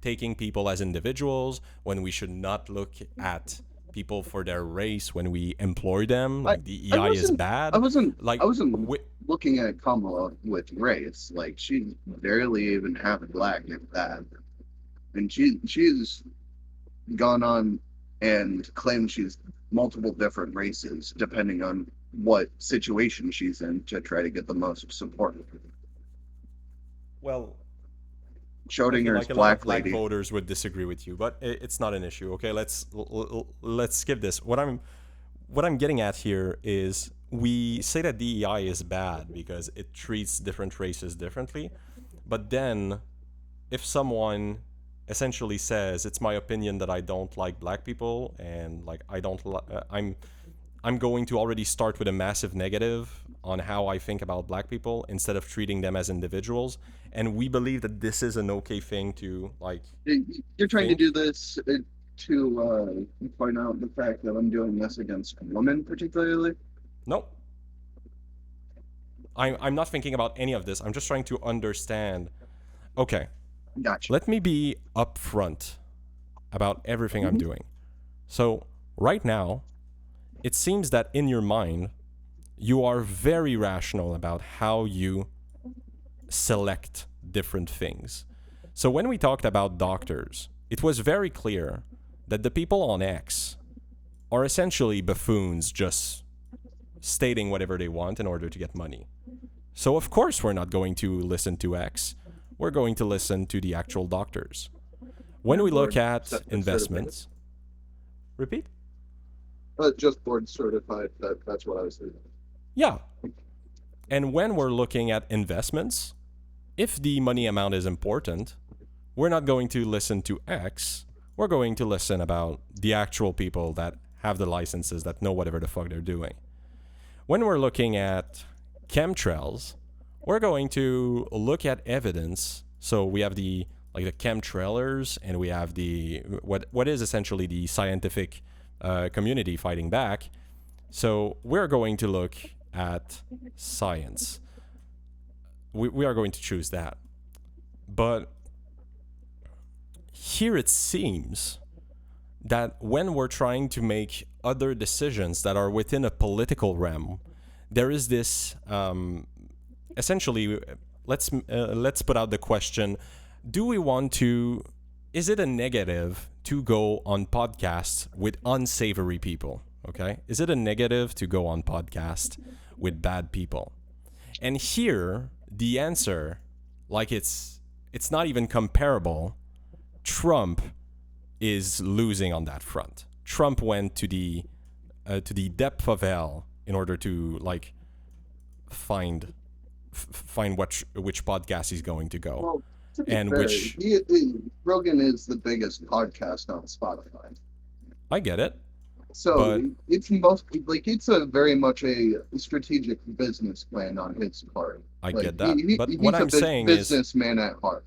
taking people as individuals, when we should not look at people for their race when we employ them. Like I DEI is wasn't- bad. I wasn't Like looking at Kamala with race. Like she barely even half black if that. And she's gone on and claimed she's multiple different races depending on what situation she's in to try to get the most support. well, I feel Schrodinger's like a lot of black black lady. voters would disagree with you, but it's not an issue. Okay, let's skip this. What I'm getting at here is we say that DEI is bad because it treats different races differently, but then if someone essentially says it's my opinion that I don't like black people and like I don't I'm going to already start with a massive negative on how I think about black people instead of treating them as individuals. And we believe that this is an okay thing to like. You're trying to think. do this to point out the fact that I'm doing this against women, particularly. No. I'm not thinking about any of this. I'm just trying to understand. Okay, Gotcha. let me be upfront about everything I'm doing. So, right now, it seems that in your mind, you are very rational about how you select different things. So, when we talked about doctors, it was very clear that the people on X are essentially buffoons just stating whatever they want in order to get money. So, of course, we're not going to listen to X. We're going to listen to the actual doctors. When we look at investments, repeat? Just board certified. That's what I was thinking. Yeah. And when we're looking at investments, if the money amount is important, we're not going to listen to X. We're going to listen about the actual people that have the licenses that know whatever the fuck they're doing. When we're looking at chemtrails, we're going to look at evidence. So we have the chemtrailers, and we have the what is essentially the scientific community fighting back. So we're going to look at science. We are going to choose that. But here it seems that when we're trying to make other decisions that are within a political realm, there is this essentially. Let's put out the question: do we want to? Is it a negative to go on podcasts with unsavory people? Okay, is it a negative to go on podcast with bad people? And here, the answer, like it's not even comparable. Trump is losing on that front. Trump went to the depth of hell in order to like find which podcast he's going to go. Well, to be And fair, which- Rogan is the biggest podcast on Spotify. I get it. So But- it's a very much a strategic business plan on his part. I Like, get that. But he's what a I'm saying is, businessman at heart.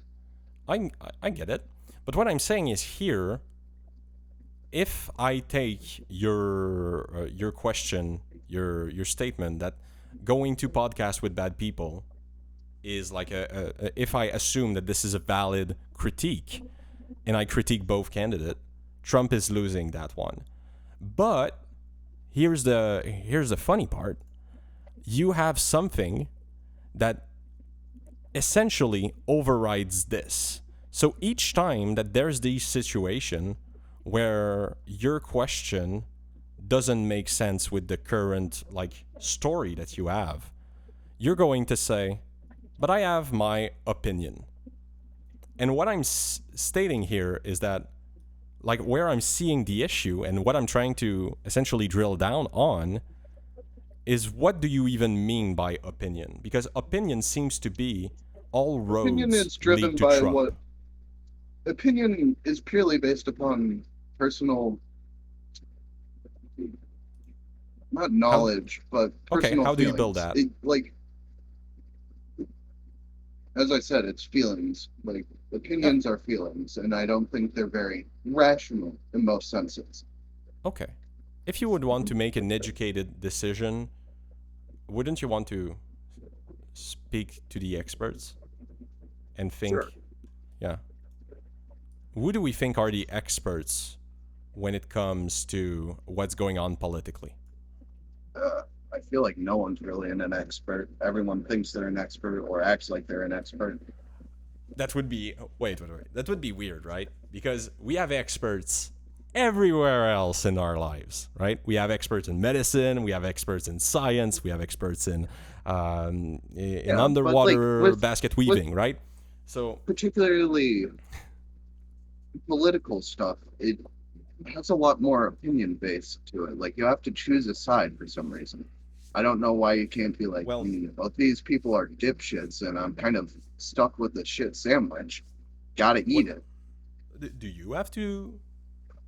I get it. But what I'm saying is here, if I take your question, your statement that going to podcast with bad people is like if I assume that this is a valid critique, and I critique both candidates, Trump is losing that one. But here's the funny part. You have something that essentially overrides this. So each time that there's the situation where your question doesn't make sense with the current like story that you have, you're going to say, but I have my opinion. And what I'm stating here is that like where I'm seeing the issue and what I'm trying to essentially drill down on is, what do you even mean by opinion? Because opinion seems to be all roads Opinion is driven lead to by Trump. what. Opinion is purely based upon personal, not knowledge, but Okay, personal how do you feelings. build that? As I said, it's feelings. Like opinions are feelings, and I don't think they're very rational in most senses. Okay. If you would want to make an educated decision, wouldn't you want to speak to the experts and think, Sure. yeah, who do we think are the experts when it comes to what's going on politically? I feel like no one's really an expert. Everyone thinks they're an expert or acts like they're an expert. That would be wait. That would be weird, right? Because we have experts everywhere else in our lives, right? We have experts in medicine, we have experts in science, we have experts in underwater basket weaving, right? So particularly political stuff, it has a lot more opinion based to it. Like you have to choose a side for some reason. I don't know why you can't be like, Well- these people are dipshits, and I'm kind of stuck with the shit sandwich. Gotta eat it. do you have to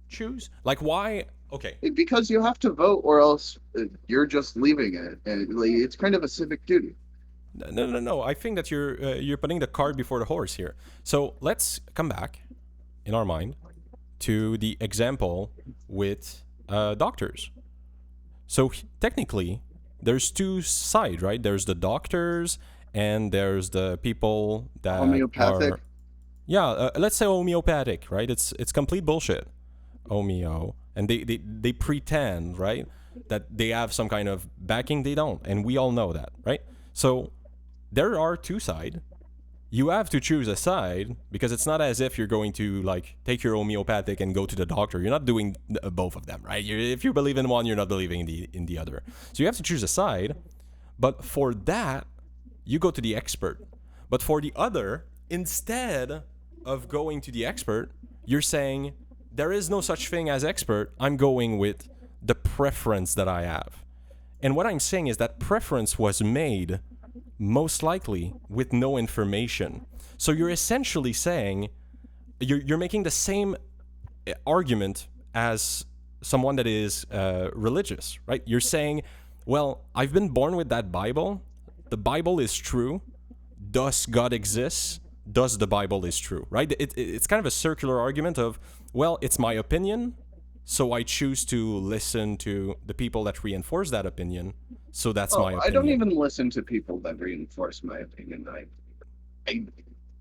choose? Like, why? Okay, Because you have to vote, or else you're just leaving it, and like, it's kind of a civic duty. no. I think that you're putting the cart before the horse here. So let's come back in our mind to the example with doctors. So technically, there's two sides, right? There's the doctors and there's the people that Homeopathic. are, yeah. Let's say homeopathic, right? It's complete bullshit. Homeo, and they pretend, right, that they have some kind of backing. They don't, and we all know that, right? So there are two sides. You have to choose a side because it's not as if you're going to like take your homeopathic and go to the doctor. You're not doing both of them, right? If you believe in one, you're not believing in the other. So you have to choose a side. But for that, you go to the expert. But for the other, instead of going to the expert, you're saying there is no such thing as expert. I'm going with the preference that I have. And what I'm saying is that preference was made most likely with no information. So you're essentially saying you're making the same argument as someone that is religious, right? You're saying, well, I've been born with that Bible. The Bible is true. Thus God exists. Thus the Bible is true, right? It's kind of a circular argument of, well, it's my opinion, so I choose to listen to the people that reinforce that opinion. So that's my opinion. I don't even listen to people that reinforce my opinion. I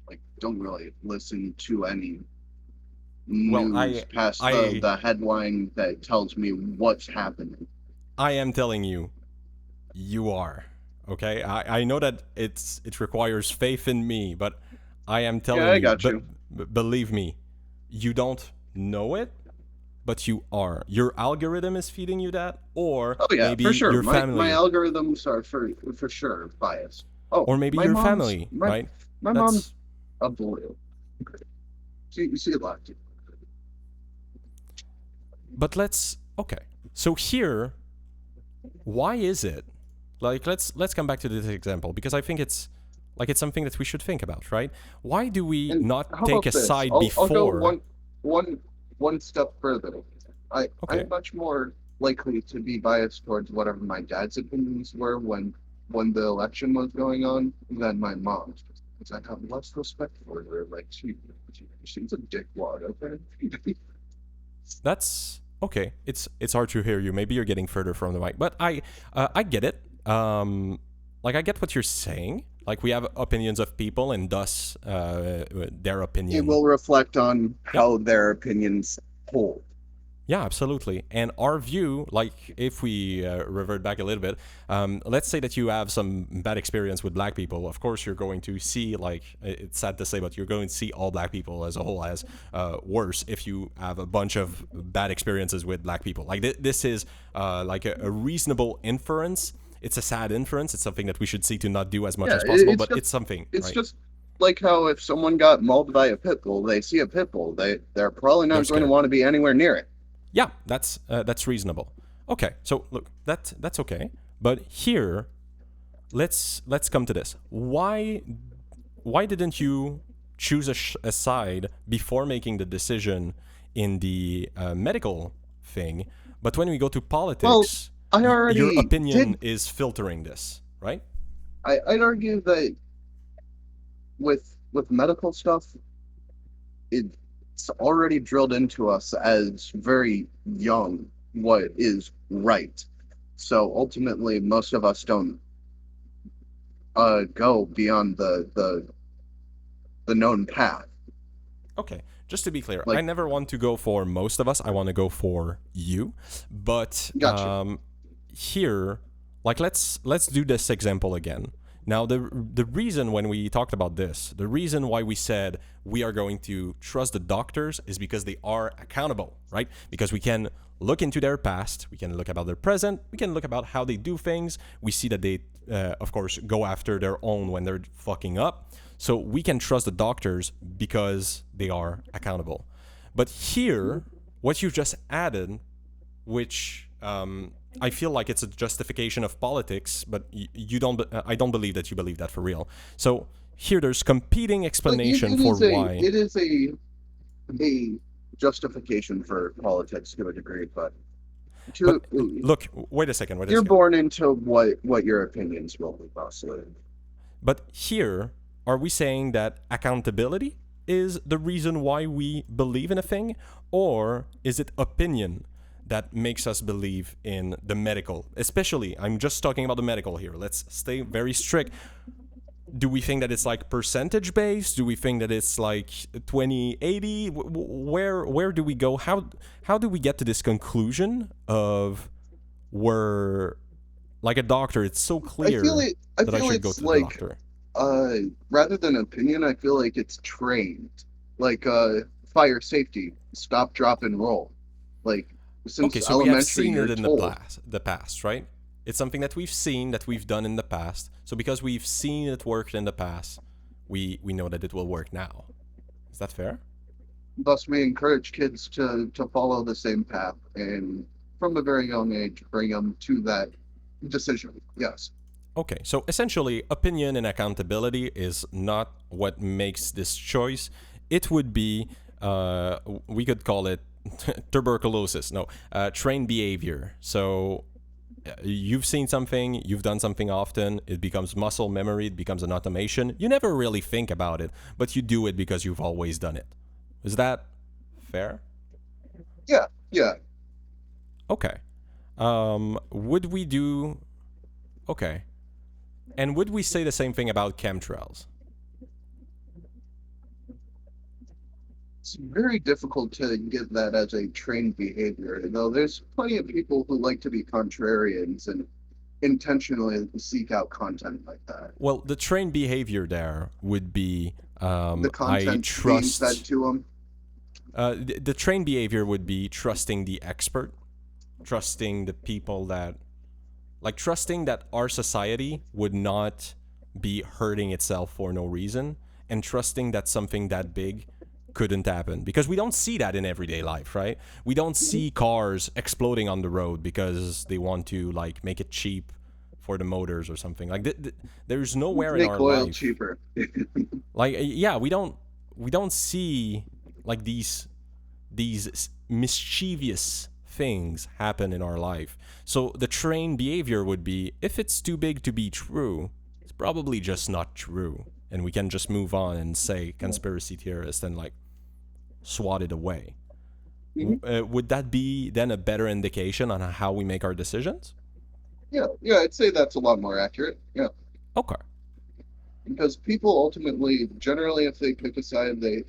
like don't really listen to any news past the headline that tells me what's happening. I am telling you, you are. Okay? I know that it requires faith in me, but I am telling you. I got you. Believe me, you don't know it, but you are. Your algorithm is feeding you that, or maybe for sure. your family. My algorithms are for sure biased. Oh, or maybe your family, right? My mom's a blue. You see a lot. But okay. So here, why is it? Like let's come back to this example because I think it's something that we should think about, right? Why do we not take a side before? I'll go one step further. I'm much more likely to be biased towards whatever my dad's opinions were when the election was going on than my mom's. Because I have less respect for her. Like she's a dickwad, okay? That's okay. It's hard to hear you. Maybe you're getting further from the mic, but I get it. Like I get what you're saying. Like we have opinions of people, and thus their opinion. It will reflect on how their opinions hold. Yeah, absolutely. And our view, like if we revert back a little bit, let's say that you have some bad experience with black people. Of course, you're going to see, like, it's sad to say, but you're going to see all black people as a whole as worse if you have a bunch of bad experiences with black people. Like this is like a reasonable inference. It's a sad inference. It's something that we should see to not do as much as possible, but it's something. It's right? just like how if someone got mauled by a pit bull, they see a pit bull, they're probably not going to want to be anywhere near it. Yeah, that's reasonable. Okay, so look, that's okay. But here, let's come to this. Why didn't you choose a side before making the decision in the medical thing? But when we go to politics, your opinion is filtering this, right? I'd argue that with medical stuff, it's already drilled into us as very young what is right. So ultimately, most of us don't go beyond the known path. Okay. just to be clear, Like- I never want to go for most of us. I want to go for you. But Gotcha. here, like let's do this example again. Now, the reason when we talked about this, the reason why we said we are going to trust the doctors is because they are accountable, right? Because we can look into their past, we can look about their present, we can look about how they do things. We see that they, of course, go after their own when they're fucking up. So we can trust the doctors because they are accountable. But here, what you just added, which I feel like it's a justification of politics, but you don't. I don't believe that you believe that for real. So here, there's competing explanation for why. It is a justification for politics to a degree, but But look, wait a second. you're born into what your opinions will be, mostly. But here, are we saying that accountability is the reason why we believe in a thing, or is it opinion that makes us believe in the medical? Especially, I'm just talking about the medical here. Let's stay very strict. Do we think that it's like percentage based? Do we think that it's like 20-80? Where do we go? How do we get to this conclusion of where, like a doctor, it's so clear I that I feel should go it's to the like doctor? rather than opinion, I feel like it's trained. Like fire safety, stop, drop, and roll. Like since Okay, so we have elementary, seen you're it in told. the past, right? It's something that we've seen, that we've done in the past. So because we've seen it work in the past, we know that it will work now. Is that fair? Thus, we encourage kids to follow the same path, and from a very young age, bring them to that decision. Yes. Okay, so essentially, opinion and accountability is not what makes this choice. It would be, we could call it tuberculosis. No, trained behavior. So you've seen something, you've done something often, it becomes muscle memory, it becomes an automation. You never really think about it, but you do it because you've always done it. Is that fair? Yeah. Yeah. Okay. Would we do... Okay. And would we say the same thing about chemtrails? It's very difficult to get that as a trained behavior, though there's plenty of people who like to be contrarians and intentionally seek out content like that. Well, the trained behavior there would be The I content being trust... fed to them. The trained behavior would be trusting the expert, trusting the people that... Like, trusting that our society would not be hurting itself for no reason, and trusting that something that big couldn't happen. Because we don't see that in everyday life, right? We don't see cars exploding on the road because they want to, like, make it cheap for the motors or something. Like, there's nowhere in Make our oil life... cheaper. Like, yeah, we don't see, like, these mischievous things happen in our life. So the trained behavior would be, if it's too big to be true, it's probably just not true, and we can just move on and say conspiracy theorist and like swat it away. Would that be then a better indication on how we make our decisions? Yeah, I'd say that's a lot more accurate. Yeah, Okay. because people ultimately, generally, if they pick a side, they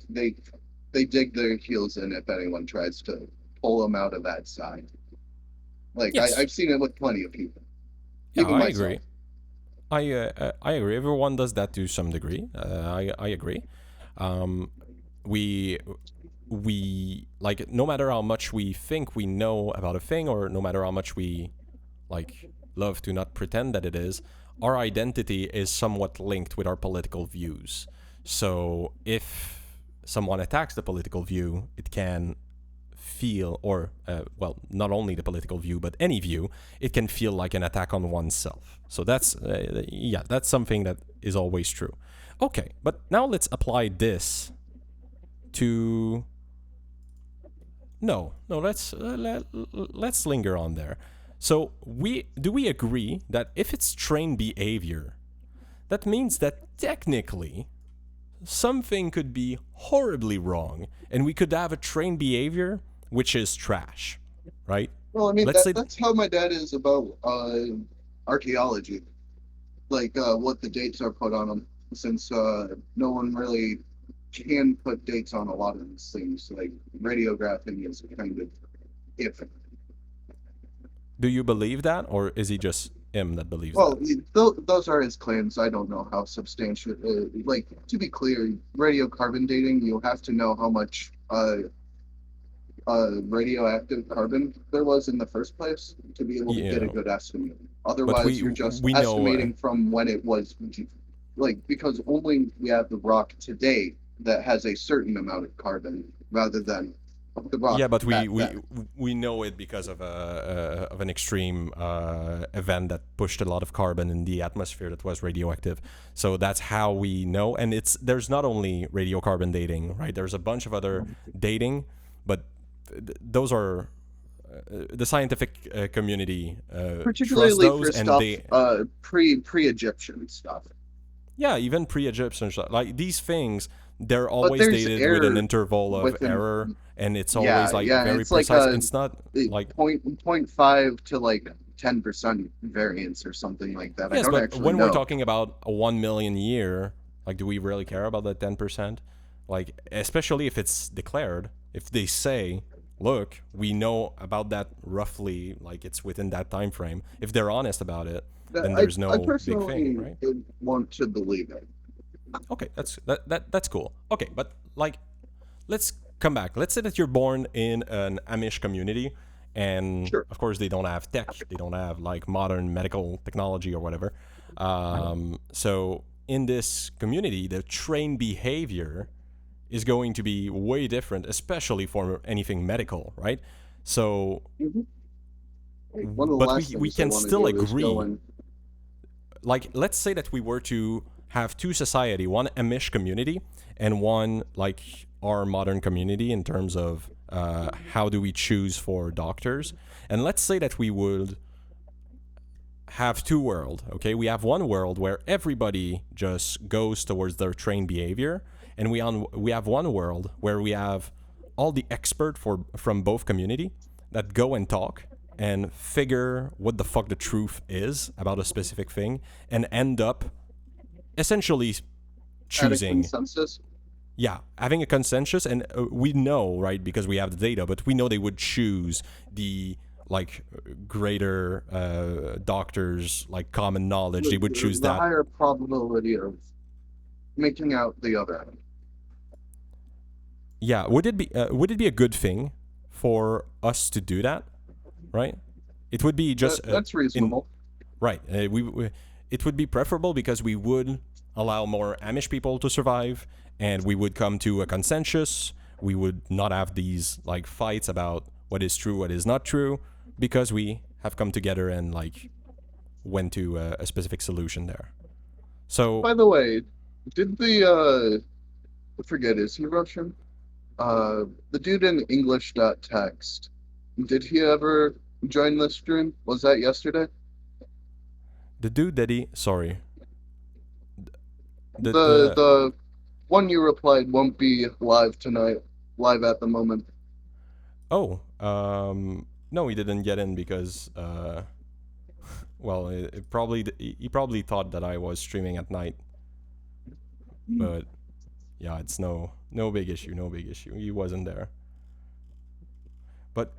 dig their heels in if anyone tries to pull them out of that side. Like Yes. I've seen it with plenty of people. Yeah, Even I myself. agree. I agree. Everyone does that to some degree. I agree. We like, no matter how much we think we know about a thing, or no matter how much we like love to not pretend that it is, our identity is somewhat linked with our political views. So if someone attacks the political view, it can feel, or well, not only the political view, but any view, it can feel like an attack on oneself. So that's yeah, that's something that is always true. Okay, but now let's apply this to... No, let's linger on there. So do we agree that if it's trained behavior, that means that technically something could be horribly wrong, and we could have a trained behavior which is trash, right? Well, I mean, Let's say- that's how my dad is about archaeology, like what the dates are put on them, since no one really can put dates on a lot of these things. Like radiographing is kind of iffy. Do you believe that, or is he just him that believes Well, that? those are his claims. I don't know how substantial. Like to be clear, radiocarbon dating, you have to know how much radioactive carbon there was in the first place to be able to get a Yeah, good estimate. but Otherwise, you're just we know. estimating from when it was, like because only we have the rock today that has a certain amount of carbon rather than the rock Yeah, but back we then. we know it because of an extreme event that pushed a lot of carbon in the atmosphere that was radioactive. So that's how we know. And there's not only radiocarbon dating, right? There's a bunch of other dating, but those are the scientific community trust Particularly those, for and stuff they pre-Egyptian stuff. yeah, even pre-Egyptian stuff like these things. They're But always there's dated with an error interval of within. error, and it's always Yeah, like yeah, very it's like precise. It's not like. point five to like 10% variance or something like that. I Yes, don't but actually when we're know. talking about a 1 million year, like, do we really care about that 10%? Like, especially if it's declared, if they say, look, we know about that roughly, like it's within that time frame. If they're honest about it, then there's I no big thing, personally right? want to believe it. Okay, that's cool. Okay, but like, let's come back. Let's say that you're born in an Amish community, and Sure. of course they don't have tech, they don't have like modern medical technology or whatever. So in this community, the trained behavior is going to be way different, especially for anything medical, right? So, Mhm. One of the but last we things I can want to still do is go agree. and Like, let's say that we were to have two society, one Amish community and one like our modern community in terms of how do we choose for doctors. And let's say that we would have two world. Okay, we have one world where everybody just goes towards their trained behavior, and we have one world where we have all the expert from both community that go and talk and figure what the fuck the truth is about a specific thing, and end up essentially at a choosing, consensus. yeah, having a consensus. And we know, right, because we have the data, but we know they would choose the like greater doctors, like common knowledge, they would choose The that. higher probability of making out the other end. Yeah, would it be a good thing for us to do that, right? It would be just That's in reasonable. right. It would be preferable because we would allow more Amish people to survive, and we would come to a consensus. We would not have these like fights about what is true, what is not true, because we have come together and like went to a specific solution there. So By the way, did I forget, is he Russian? The dude in English.text, did he ever join the stream? Was that yesterday? the dude that he sorry The the the one you replied won't be live tonight, live at the moment. oh no, he didn't get in because well, it probably he probably thought that I was streaming at night, but yeah, it's no big issue, no big issue. He wasn't there. But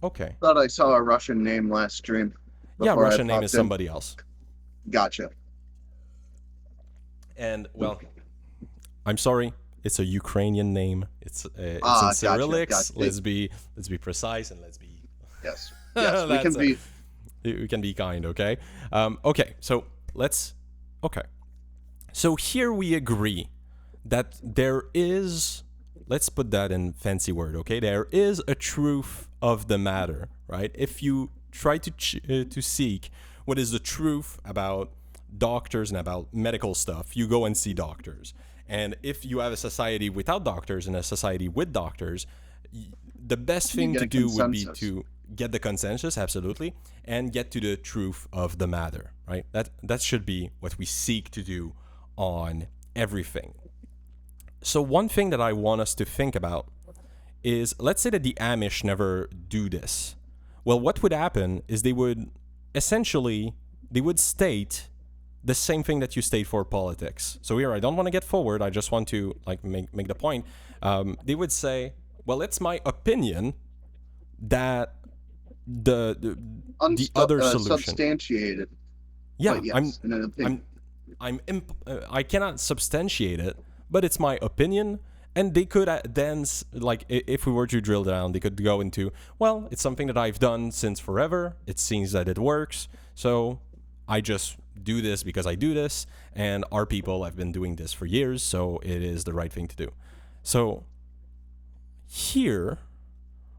okay. Thought I saw a Russian name last stream Yeah, before I Russian name is popped in. somebody else. Gotcha. And well, I'm sorry, it's a Ukrainian name. It's in Gotcha, Cyrillics. gotcha. Let's be precise, and let's be Yes. Yes, we can That's be. we can be kind, okay? Okay, so let's. Okay, so here we agree that there is. Let's put that in fancy word, okay? There is a truth of the matter, right? If you try to seek what is the truth about doctors and about medical stuff, you go and see doctors. And if you have a society without doctors and a society with doctors, the best You thing get to a do would be consensus. to get the consensus, absolutely, and get to the truth of the matter, right? That should be what we seek to do on everything. So one thing that I want us to think about is, let's say that the Amish never do this. Well, what would happen is they would essentially they would state the same thing that you state for politics. So here, I don't want to get forward. I just want to like make the point. They would say, well, it's my opinion that the other solution. Substantiated. Yeah, But yes, in an opinion. I cannot substantiate it, but it's my opinion. And they could then, like, if we were to drill down, they could go into, well, it's something that I've done since forever. It seems that it works. So I just do this because I do this. And our people have been doing this for years. So it is the right thing to do. So here,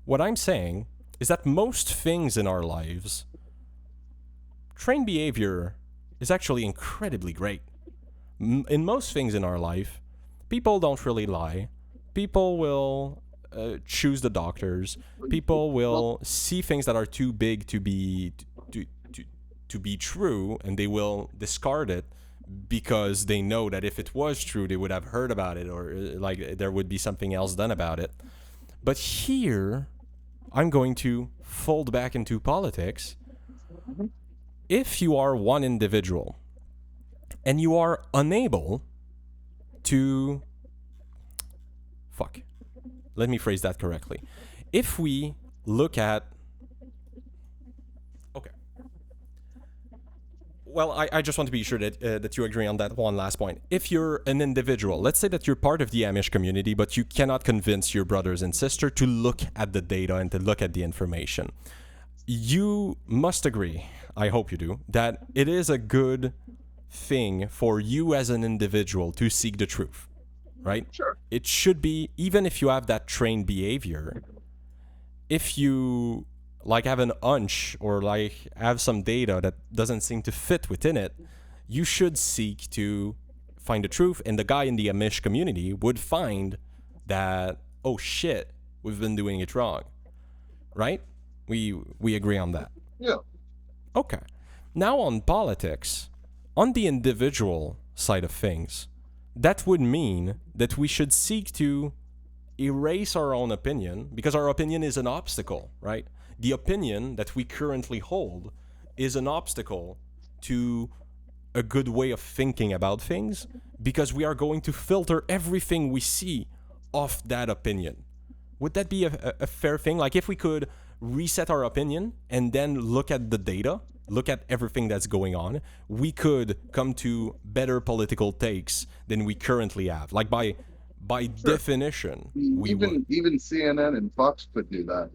what I'm saying is that most things in our lives, trained behavior is actually incredibly great. In most things in our life, people don't really lie. People will choose the doctors. People will see things that are too big to be to be true, and they will discard it because they know that if it was true, they would have heard about it, or like there would be something else done about it. But here, I'm going to fold back into politics. If you are one individual and you are unable to... Fuck. Let me phrase that correctly. If we look at... Okay. Well, I just want to be sure that you agree on that one last point. If you're an individual, let's say that you're part of the Amish community, but you cannot convince your brothers and sister to look at the data and to look at the information. You must agree, I hope you do, that it is a good thing for you as an individual to seek the truth, right? Sure. It should be, even if you have that trained behavior, if you like have an hunch or like have some data that doesn't seem to fit within it, you should seek to find the truth. And the guy in the Amish community would find that, oh shit, we've been doing it wrong, right? We agree on that. Yeah. Okay. Now on politics, on the individual side of things, that would mean that we should seek to erase our own opinion, because our opinion is an obstacle, right? The opinion that we currently hold is an obstacle to a good way of thinking about things, because we are going to filter everything we see off that opinion. Would that be a fair thing? Like if we could reset our opinion and then look at the data, look at everything that's going on, we could come to better political takes than we currently have. Like by definition, we would. Even CNN and Fox could do that.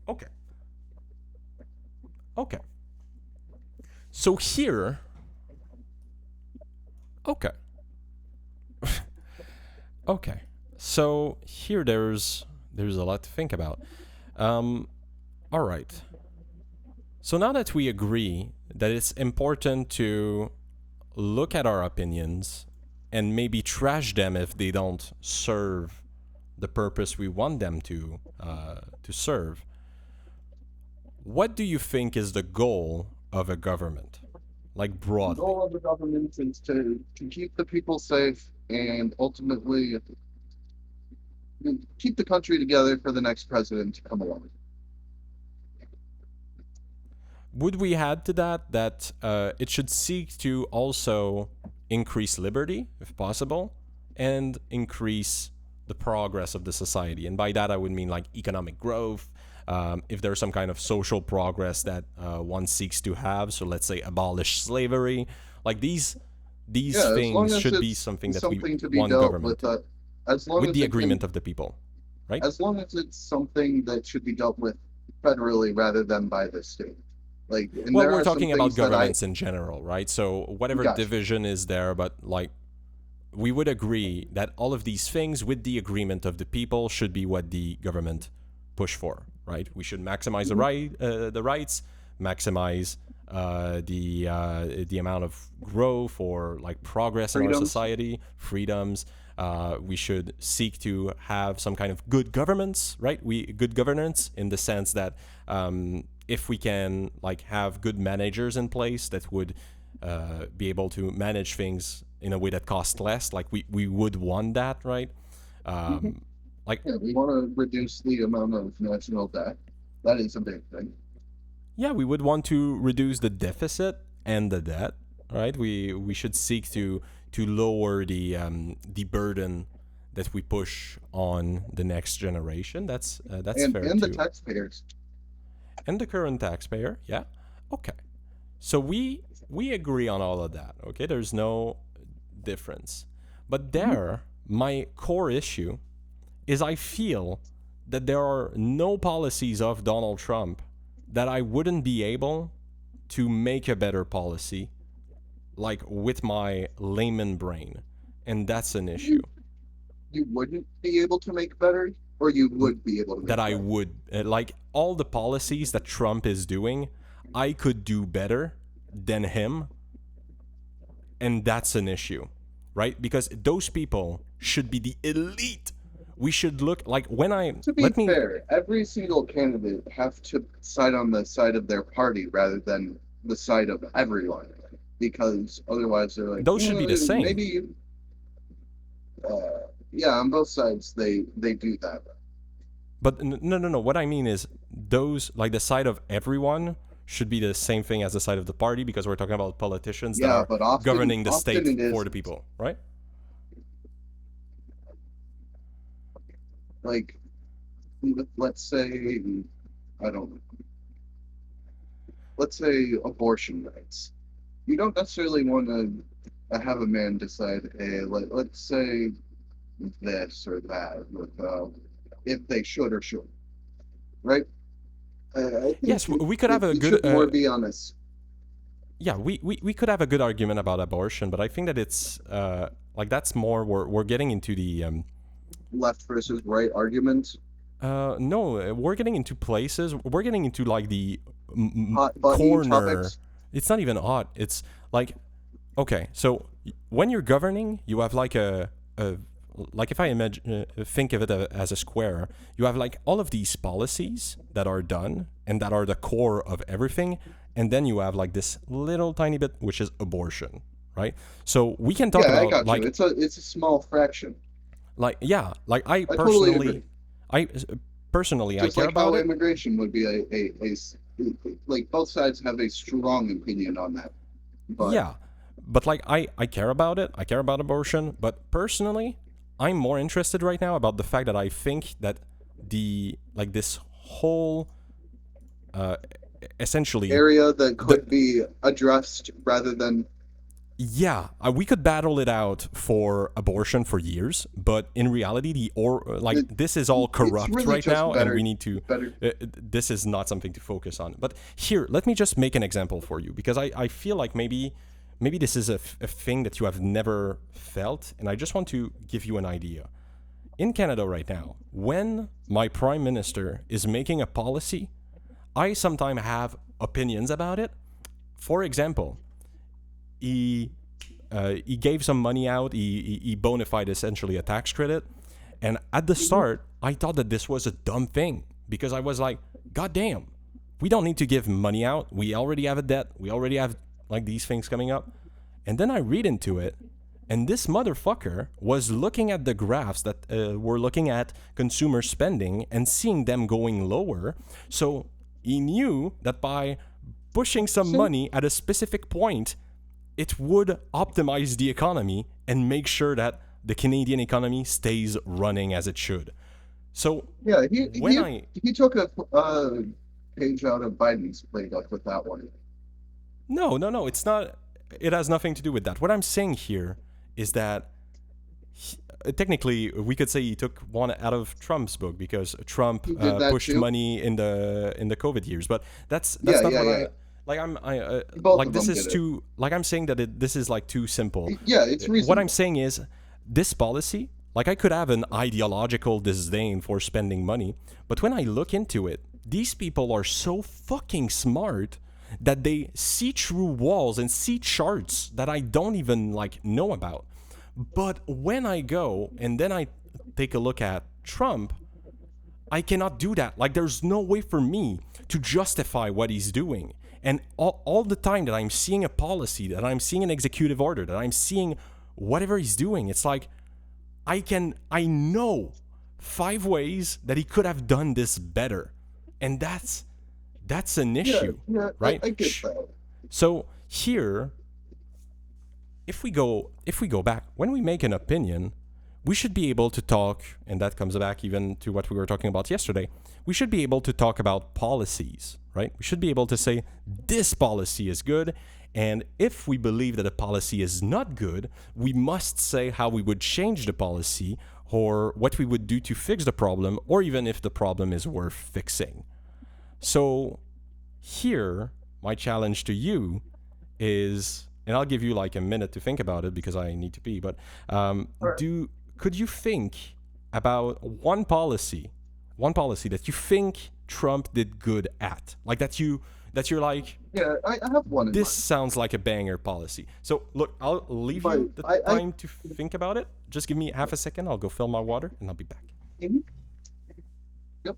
Okay. Okay. So here... Okay. Okay. So here there's a lot to think about. All right. So now that we agree that it's important to look at our opinions and maybe trash them if they don't serve the purpose we want them to serve, what do you think is the goal of a government, like broadly? The goal of the government is to keep the people safe and ultimately keep the country together for the next president to come along. Would we add to that it should seek to also increase liberty, if possible, and increase the progress of the society? And by that, I would mean like economic growth, if there's some kind of social progress that one seeks to have. So let's say abolish slavery. Like these things should be something that we want government with the agreement of the people, right? As long as it's something that should be dealt with federally rather than by the state. Like, well, we're talking about governments in general, right? So whatever division is there, but like we would agree that all of these things with the agreement of the people should be what the government push for, right? We should maximize the rights, maximize the amount of growth or like progress in our society, freedoms. We should seek to have some kind of good governance, right? Good governance in the sense that if we can like have good managers in place that would be able to manage things in a way that costs less, like we would want that, right? Like we want to reduce the amount of national debt. That is a big thing. yeah, we would want to reduce the deficit and the debt, right? We should seek to lower the burden that we push on the next generation. That's fair and the too. taxpayers. And the current taxpayer, yeah. Okay. So we agree on all of that. Okay, there's no difference. But there, my core issue is I feel that there are no policies of Donald Trump that I wouldn't be able to make a better policy, like with my layman brain. And that's an issue You wouldn't be able to make better, or you would be able to make that I better? would, like all the policies that Trump is doing, I could do better than him. And that's an issue, right? Because those people should be the elite. We should look like when I To be let me fair, every single candidate have to side on the side of their party rather than the side of everyone, because otherwise they're like, Those should be the same. Maybe, yeah, on both sides they do that. But no. What I mean is those, like the side of everyone, should be the same thing as the side of the party, because we're talking about politicians that Yeah, are but often governing the often state it for is the people, right? like, let's say, I don't know, let's say abortion rights. You don't necessarily want to have a man decide, hey, let's say this or that, with, if they should or shouldn't, right? I think Yes, we could have a it good should more be honest. yeah, we could have a good argument about abortion, but I think that it's like that's more we're getting into the Left versus right argument. no, we're getting into places. We're getting into like the Hot button corner. topics. It's not even hot. It's like, okay, so when you're governing, you have like a like if I imagine think of it as a square, you have like all of these policies that are done and that are the core of everything, and then you have like this little tiny bit which is abortion, right? So we can talk Yeah, I about got like you. It's a small fraction. yeah, like I totally personally agree. I personally I Just care like how about it. immigration would be like both sides have a strong opinion on that. But Yeah, but like I care about it. I care about abortion, but personally, I'm more interested right now about the fact that I think that the like this whole essentially area that could be addressed rather than yeah, we could battle it out for abortion for years, but in reality this is all it's corrupt really right just now, and better- we need to better. this is not something to focus on. But here, let me just make an example for you, because I feel like maybe this is a thing that you have never felt, and I just want to give you an idea. In Canada right now, when my prime minister is making a policy, I sometimes have opinions about it. For example, he gave some money out. He bona fide essentially a tax credit, and at the start, I thought that this was a dumb thing, because I was like, God damn, we don't need to give money out. We already have a debt. We already have like these things coming up. And then I read into it, and this motherfucker was looking at the graphs that were looking at consumer spending and seeing them going lower. So he knew that by pushing some money at a specific point, it would optimize the economy and make sure that the Canadian economy stays running as it should. So Yeah, when he took a page out of Biden's playbook with that one. No, it's not. It has nothing to do with that. What I'm saying here is that technically we could say he took one out of Trump's book, because Trump He did that pushed too. money in the COVID years. But that's Yeah, not yeah, what yeah. Both like of this them is did it. too like I'm saying that this is like too simple. Yeah, it's reasonable. What I'm saying is this policy, like I could have an ideological disdain for spending money, but when I look into it, these people are so fucking smart that they see through walls and see charts that I don't even like know about. But when I go and then I take a look at Trump, I cannot do that. Like there's no way for me to justify what he's doing. And all the time that I'm seeing a policy, that I'm seeing an executive order, that I'm seeing whatever he's doing, it's like I know 5 ways that he could have done this better. And That's an Yeah, issue, yeah, right? I get that. So here, if we go back, when we make an opinion, we should be able to talk, and that comes back even to what we were talking about yesterday. We should be able to talk about policies, right? We should be able to say this policy is good, and if we believe that a policy is not good, we must say how we would change the policy or what we would do to fix the problem, or even if the problem is worth fixing. So here, my challenge to you is, and I'll give you like a minute to think about it because I need to pee, but could you think about one policy that you think Trump did good at? Like you're like, Yeah, I have one in this mind. sounds like a banger policy. So look, I'll leave But you the time to think about it. Just give me half a second. I'll go fill my water and I'll be back. Mhm. Yep.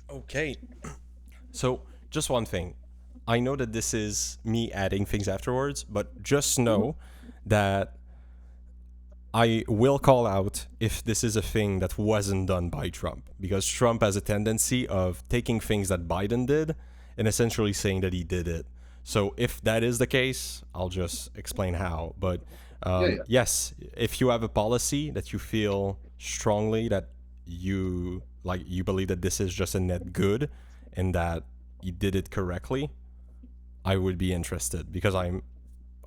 Okay. So, just one thing. I know that this is me adding things afterwards, but just know that I will call out if this is a thing that wasn't done by Trump, because Trump has a tendency of taking things that Biden did and essentially saying that he did it. So if that is the case, I'll just explain how. But Yeah. yes, if you have a policy that you feel strongly that you believe that this is just a net good and that you did it correctly, I would be interested because I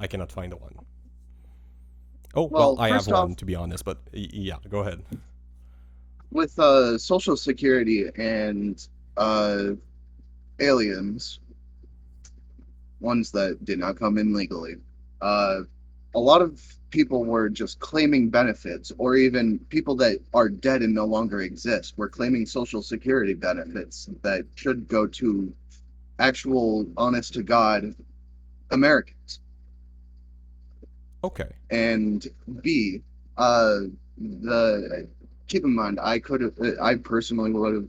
cannot find one. Oh, well, Well, I have first off, one to be honest, but yeah, go ahead. with Social Security and aliens, ones that did not come in legally, uh, a lot of people were just claiming benefits, or even people that are dead and no longer exist were claiming Social Security benefits that should go to actual, honest to God Americans. Okay. And B, the keep in mind, I personally would have,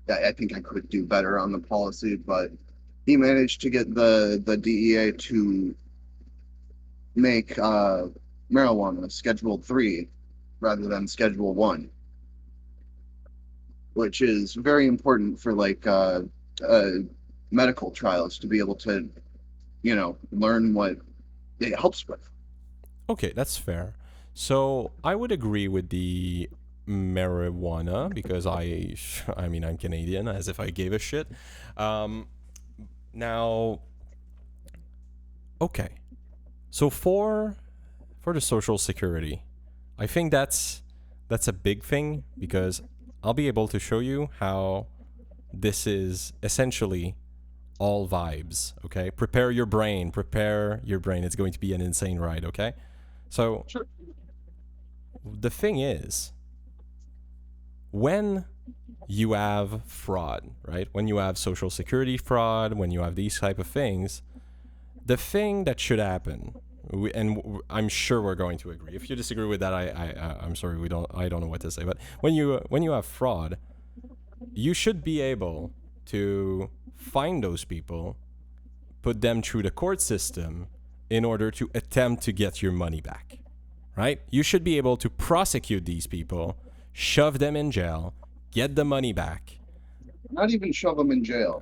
I think I could do better on the policy, but he managed to get the DEA to make marijuana Schedule 3 rather than Schedule 1, which is very important for uh, medical trials to be able to, learn what it helps with. Okay, that's fair. So I would agree with the marijuana because I mean, I'm Canadian, as if I gave a shit. Um, now, okay. So for the social security, I think that's a big thing because I'll be able to show you how this is essentially all vibes, okay? Prepare your brain, prepare your brain. It's going to be an insane ride, okay? So Sure. the thing is, when you have fraud, right? When you have social security fraud, when you have these type of things, the thing that should happen, I'm sure we're going to agree. If you disagree with that, I'm sorry, I don't know what to say. But when you have fraud, you should be able to find those people, put them through the court system in order to attempt to get your money back, right? You should be able to prosecute these people, shove them in jail, get the money back. Not even shove them in jail.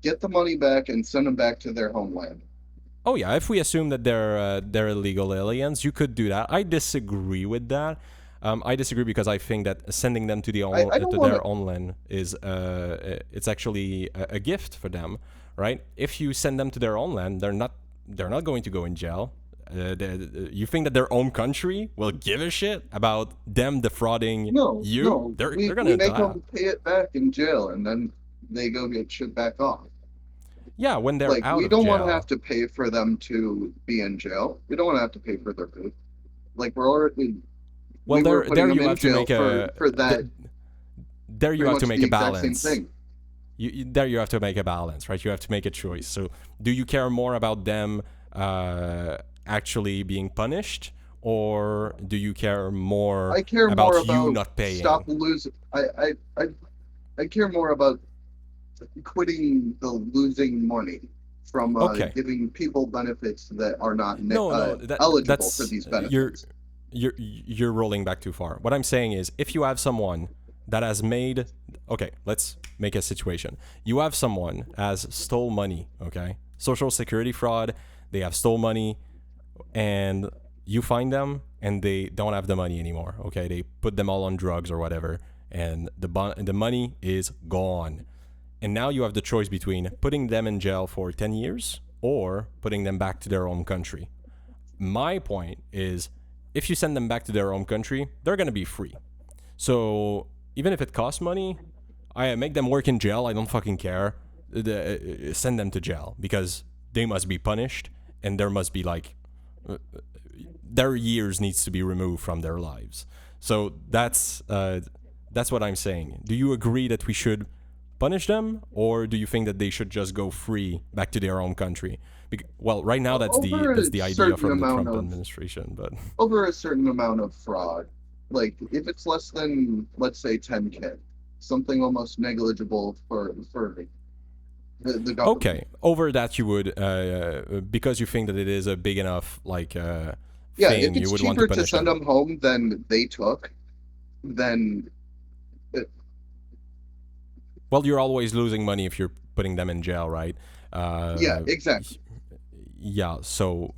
Get the money back and send them back to their homeland. Oh yeah, if we assume that they're illegal aliens, you could do that. I disagree with that. I disagree because I think that sending them to their homeland is it's actually a gift for them, right? If you send them to their homeland, they're not going to go in jail. You think that their own country will give a shit about them defrauding you? No, They're we gonna make die. them pay it back in jail, and then they go get shit back off. Yeah, when they're Like, out we of don't jail. want to have to pay for them to be in jail. We don't want to have to pay for their food. Like, we're already. Well, we were there putting you them in have to jail make a for that. there you pretty have to much make the a exact same balance. thing. There you have to make a balance, right? You have to make a choice. So, do you care more about them actually being punished, or do you care more I care about more you about not paying? stop losing. I care more about quitting the losing money from Okay. giving people benefits that are not that's eligible for these benefits. you're rolling back too far. What I'm saying is, if you have someone that has made, okay, let's make a situation. You have someone has stole money, okay, social security fraud. They have stole money, and you find them, and they don't have the money anymore. Okay, they put them all on drugs or whatever, and the money is gone. And now you have the choice between putting them in jail for 10 years or putting them back to their home country. My point is, if you send them back to their home country, they're going to be free. So even if it costs money, I make them work in jail. I don't fucking care. Send them to jail because they must be punished, and there must be like their years needs to be removed from their lives. So that's what I'm saying. Do you agree that we should punish them, or do you think that they should just go free back to their home country? Well, right now that's the idea from the Trump administration, but over a certain amount of fraud, like if it's less than, let's say, 10K, something almost negligible for the government. okay, over that you would because you think that it is a big enough like Yeah, thing, if you it's would want cheaper to to punish send them. them home than they took, then Well, you're always losing money if you're putting them in jail, right? yeah, exactly. Yeah, so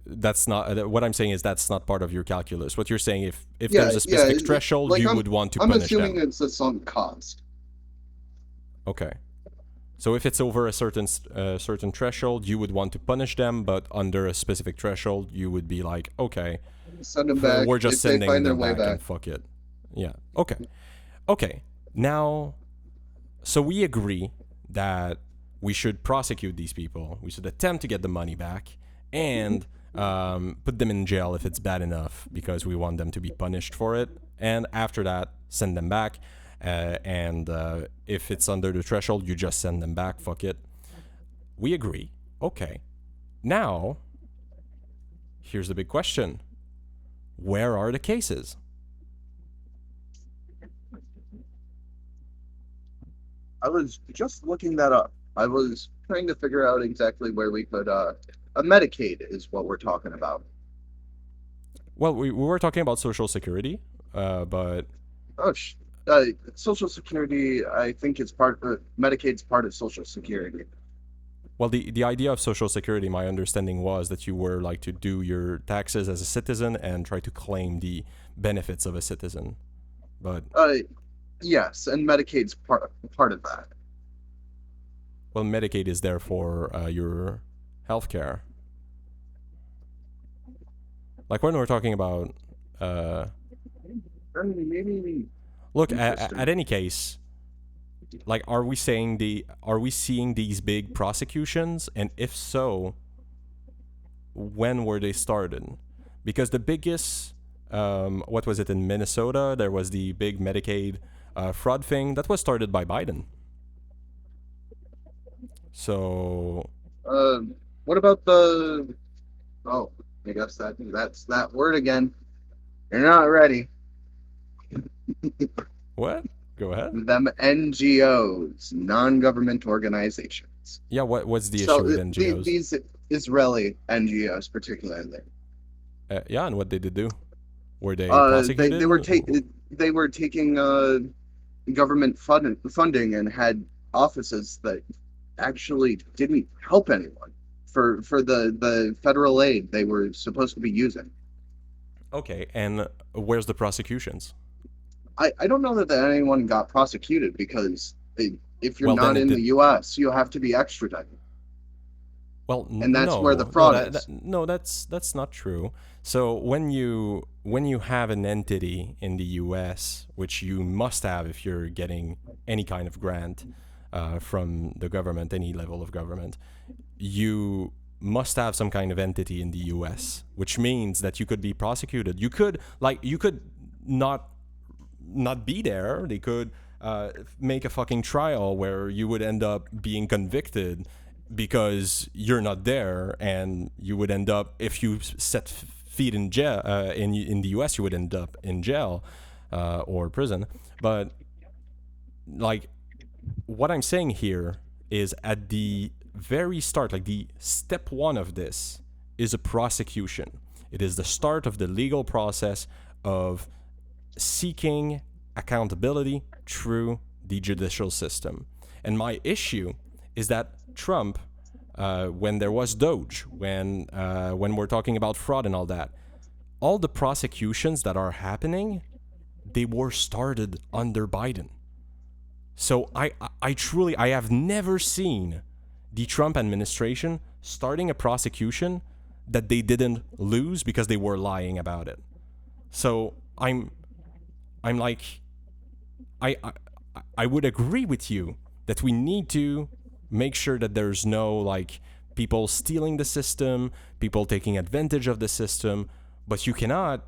that's not what I'm saying is that's not part of your calculus. What you're saying, if Yeah, there's a specific yeah, threshold, like, you I'm- would want to I'm punish assuming them. it's a sunk cost. Okay. So if it's over a certain threshold, you would want to punish them, but under a specific threshold, you would be like, okay, Send them back. we're just if they sending find their them way back and fuck it. Yeah. Okay. Okay. Now, so we agree that we should prosecute these people. We should attempt to get the money back and put them in jail if it's bad enough because we want them to be punished for it. And after that, send them back. And if it's under the threshold, you just send them back. Fuck it. We agree. Okay. Now, here's the big question. Where are the cases? I was just looking that up. I was trying to figure out exactly where we could. A Medicaid is what we're talking about. Well, we were talking about Social Security, but Oh, Social Security. I think it's Medicaid's part of Social Security. well, the idea of Social Security, my understanding was that you were like to do your taxes as a citizen and try to claim the benefits of a citizen. But Yes, and Medicaid's part of that. well, Medicaid is there for your healthcare. Like when we're talking about, Maybe. look Interesting. at any case, like are we seeing these big prosecutions, and if so, when were they started? Because the biggest, what was it in Minnesota? There was the big Medicaid fraud thing that was started by Biden. So What about the? Oh, I guess that's that word again. You're not ready. what? Go ahead. Them NGOs, non-government organizations. Yeah, what's the So issue with NGOs? these Israeli NGOs, particularly. Yeah, and what did they do? Were they They prosecuted? they were taking government funding and had offices that actually didn't help anyone for the federal aid they were supposed to be using. Okay, and where's the prosecutions? I don't know that anyone got prosecuted because if you're Well, then not it in did. the U.S., you have to be extradited. Well, And that's no, where the fraud is. no, that's not true. So when you have an entity in the U.S., which you must have if you're getting any kind of grant from the government, any level of government, you must have some kind of entity in the U.S., which means that you could be prosecuted. You could not be there. They could make a fucking trial where you would end up being convicted because you're not there, and you would end up, if you set feet in jail in the U.S., you would end up in jail or prison. But like, what I'm saying here is at the very start, like the step one of this is a prosecution. It is the start of the legal process of seeking accountability through the judicial system. And my issue is that Trump, when there was Doge, when we're talking about fraud and all the prosecutions that are happening, they were started under Biden. So I truly, I have never seen the Trump administration starting a prosecution that they didn't lose because they were lying about it. So I'm like, I would agree with you that we need to make sure that there's no like people stealing the system, people taking advantage of the system, but you cannot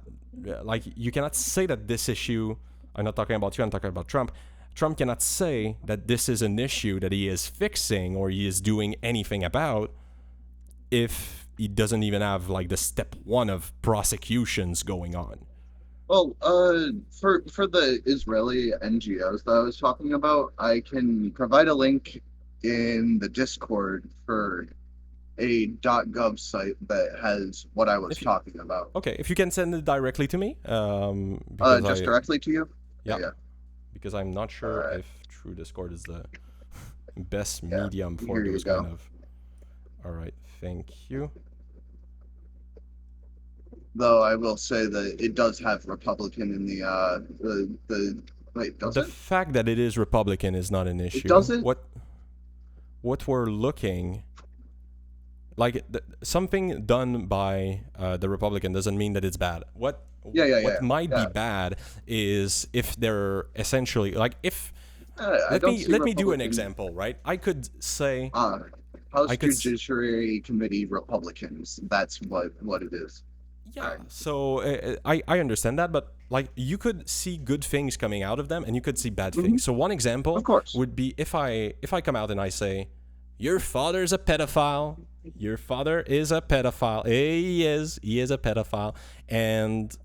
say that this issue, I'm not talking about you, I'm talking about Trump. Trump cannot say that this is an issue that he is fixing or he is doing anything about if he doesn't even have like the step one of prosecutions going on. Well, for the Israeli NGOs that I was talking about, I can provide a link in the Discord for a .gov site that has what I was talking about. Okay, if you can send it directly to me, because Just directly to you? Yeah. Because I'm not sure Alright. if True Discord is the best Yeah, medium for here you those go. kind of. All right, thank you. Though I will say that it does have Republican in the wait, does The it? fact that it is Republican is not an issue. doesn't? What we're looking like something done by the Republican doesn't mean that it's bad. What Yeah. might Yeah. be bad is if they're essentially like if I don't see let me do an Republican- example, right? I could say House I could Judiciary Committee Republicans. That's what it is. yeah. So I understand that, but like you could see good things coming out of them, and you could see bad things. So one example Of course. would be if I come out and I say, "Your father's a pedophile. Your father is a pedophile. He is a pedophile," and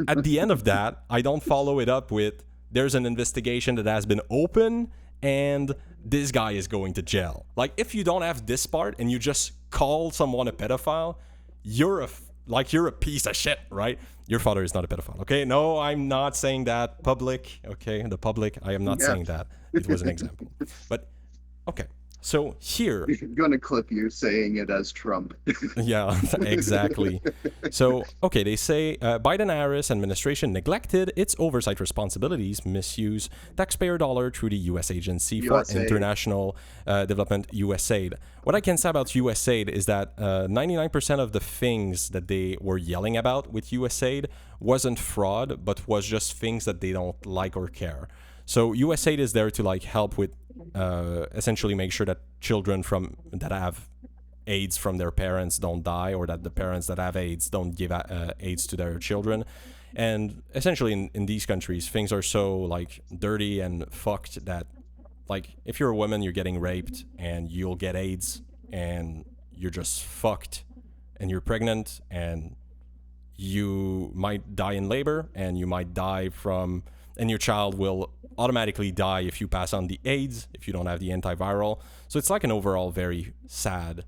at the end of that, I don't follow it up with, "There's an investigation that has been open, and this guy is going to jail." Like if you don't have this part and you just call someone a pedophile, you're a piece of shit, right? Your father is not a pedophile, okay? No, I'm not saying that. Public, okay? The public, I am not Yeah. saying that. It was an example. But, okay. So here, I'm gonna clip you saying it as Trump. yeah, exactly. So, okay, they say Biden-Harris administration neglected its oversight responsibilities, misuse taxpayer dollar through the U.S. Agency for USAID. International Development, USAID. What I can say about USAID is that 99% of the things that they were yelling about with USAID wasn't fraud, but was just things that they don't like or care. So USAID is there to like help with essentially make sure that children that have AIDS from their parents don't die, or that the parents that have AIDS don't give AIDS to their children. And essentially in these countries, things are so like dirty and fucked that like if you're a woman, you're getting raped and you'll get AIDS and you're just fucked, and you're pregnant and you might die in labor, and you might die from, and your child will automatically die if you pass on the AIDS, if you don't have the antiviral. So it's like an overall very sad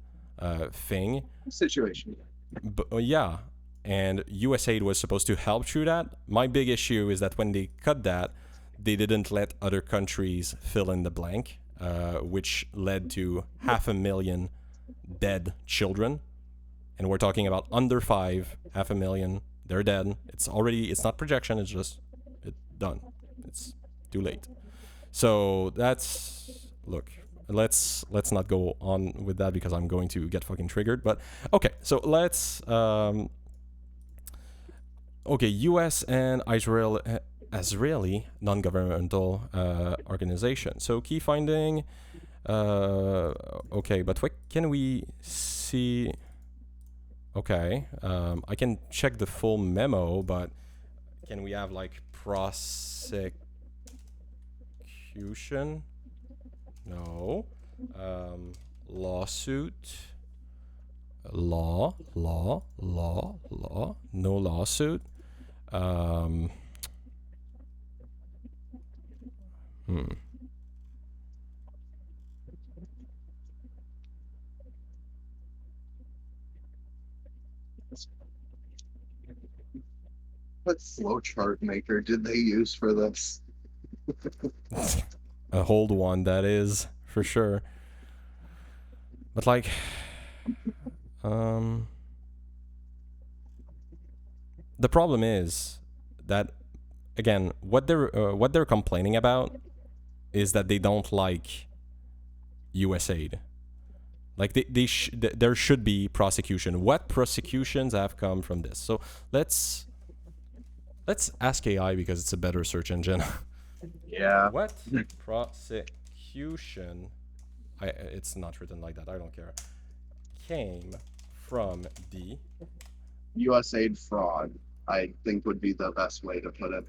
thing. Situation. But yeah, and USAID was supposed to help through that. My big issue is that when they cut that, they didn't let other countries fill in the blank, which led to 500,000 dead children. And we're talking about under 5, 500,000. They're dead. It's not projection. It's just done. It's too late. So that's, look, let's not go on with that because I'm going to get fucking triggered. But okay, so let's okay, US and Israeli non-governmental organization. So key finding, okay, but what can we see? Okay, I can check the full memo, but can we have like prosecution? No. Lawsuit. Law. No lawsuit. What flowchart maker did they use for this? A hold one, that is, for sure. But like, the problem is that, again, what they're complaining about is that they don't like USAID. Like there should be prosecution. What prosecutions have come from this? So let's ask AI because it's a better search engine. Yeah. What prosecution? It's not written like that. I don't care. Came from the USAID fraud, I think would be the best way to put it.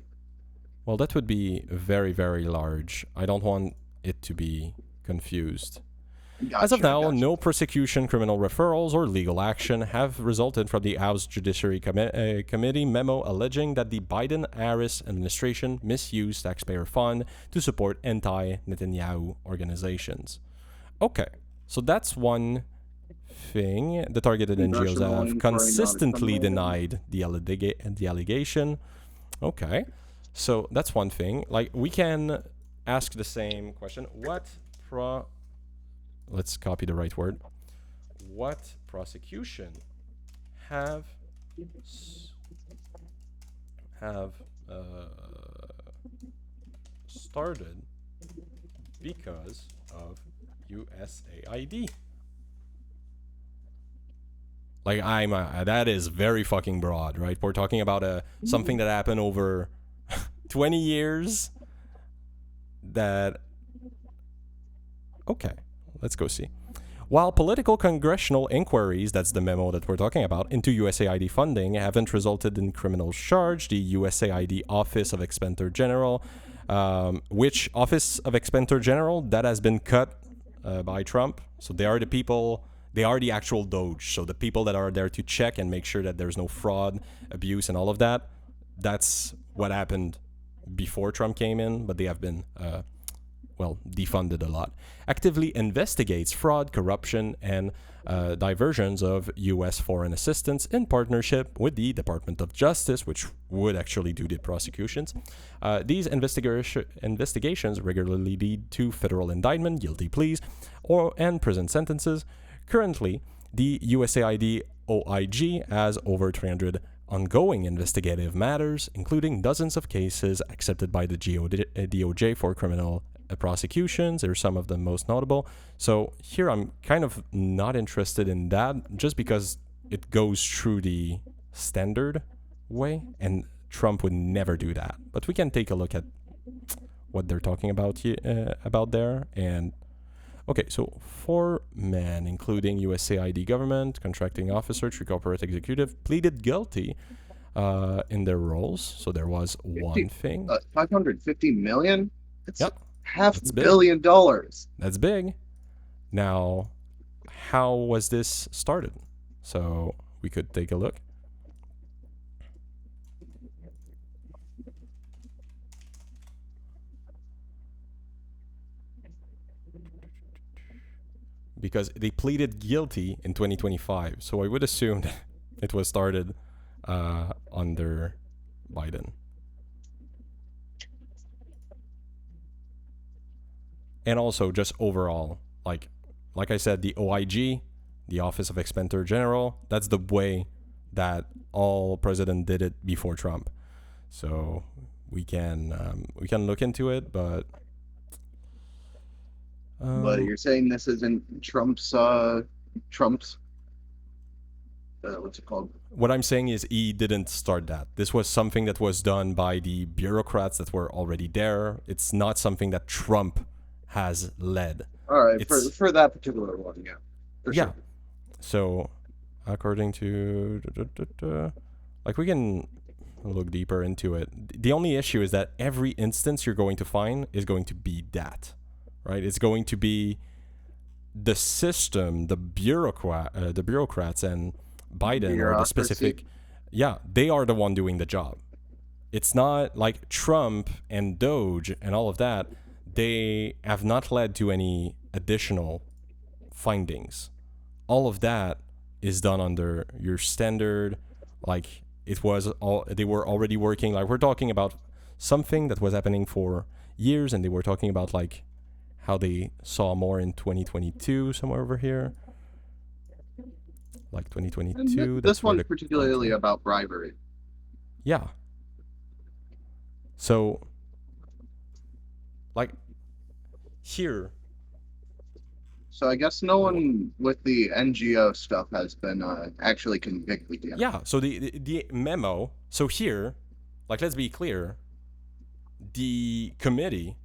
Well, that would be very, very large. I don't want it to be confused. As of now, no prosecution, criminal referrals, or legal action have resulted from the House Judiciary Committee memo alleging that the Biden-Harris administration misused taxpayer fund to support anti-Netanyahu organizations. Okay, so that's one thing. The targeted NGOs have consistently denied the allegation. Okay, so that's one thing. Like, we can ask the same question. Let's copy the right word. What prosecution have started because of USAID? Like, that is very fucking broad, right? We're talking about something that happened over 20 years. Okay. Let's go see. While political congressional inquiries, that's the memo that we're talking about, into USAID funding haven't resulted in criminal charge, the USAID Office of Inspector General, which Office of Inspector General, that has been cut by Trump. So they are the actual Doge. So the people that are there to check and make sure that there's no fraud, abuse, and all of that. That's what happened before Trump came in, but they have been defunded a lot. Actively investigates fraud, corruption, and diversions of U.S. foreign assistance in partnership with the Department of Justice, which would actually do the prosecutions. These investigations regularly lead to federal indictment, guilty pleas, and prison sentences. Currently, the USAID OIG has over 300 ongoing investigative matters, including dozens of cases accepted by the DOJ for criminal prosecutions. Are some of the most notable. So here I'm kind of not interested in that, just because it goes through the standard way, and Trump would never do that. But we can take a look at what they're talking about there. And okay, so 4 men, including USAID government, contracting officer, 3 corporate executive, pleaded guilty in their roles. So there was one thing. 550 million? Yep. $500 million. That's big. Now, how was this started? So we could take a look. Because they pleaded guilty in 2025. So I would assume that it was started under Biden. And also just overall, like I said, the OIG, the Office of Inspector General, that's the way that all president did it before Trump. So we can look into it, but But you're saying this isn't Trump's what's it called? what I'm saying is he didn't start that. This was something that was done by the bureaucrats that were already there. It's not something that Trump has led. All right, It's- for that particular one, yeah. For Yeah. sure. So, according to, like, we can look deeper into it. The only issue is that every instance you're going to find is going to be that, right? It's going to be the system, the bureaucrats, and Biden or the Bureaucracy. specific. Yeah, they are the one doing the job. It's not like Trump and Doge and all of that. They have not led to any additional findings. All of that is done under your standard, like it was all they were already working. Like we're talking about something that was happening for years, and they were talking about like how they saw more in 2022 somewhere over here, like 2022. And that's this where one's the- particularly about bribery. Yeah. So, like, here, So I guess no one with the NGO stuff has been actually convicted yet. yeah. So the memo. So here, like, let's be clear. The committee.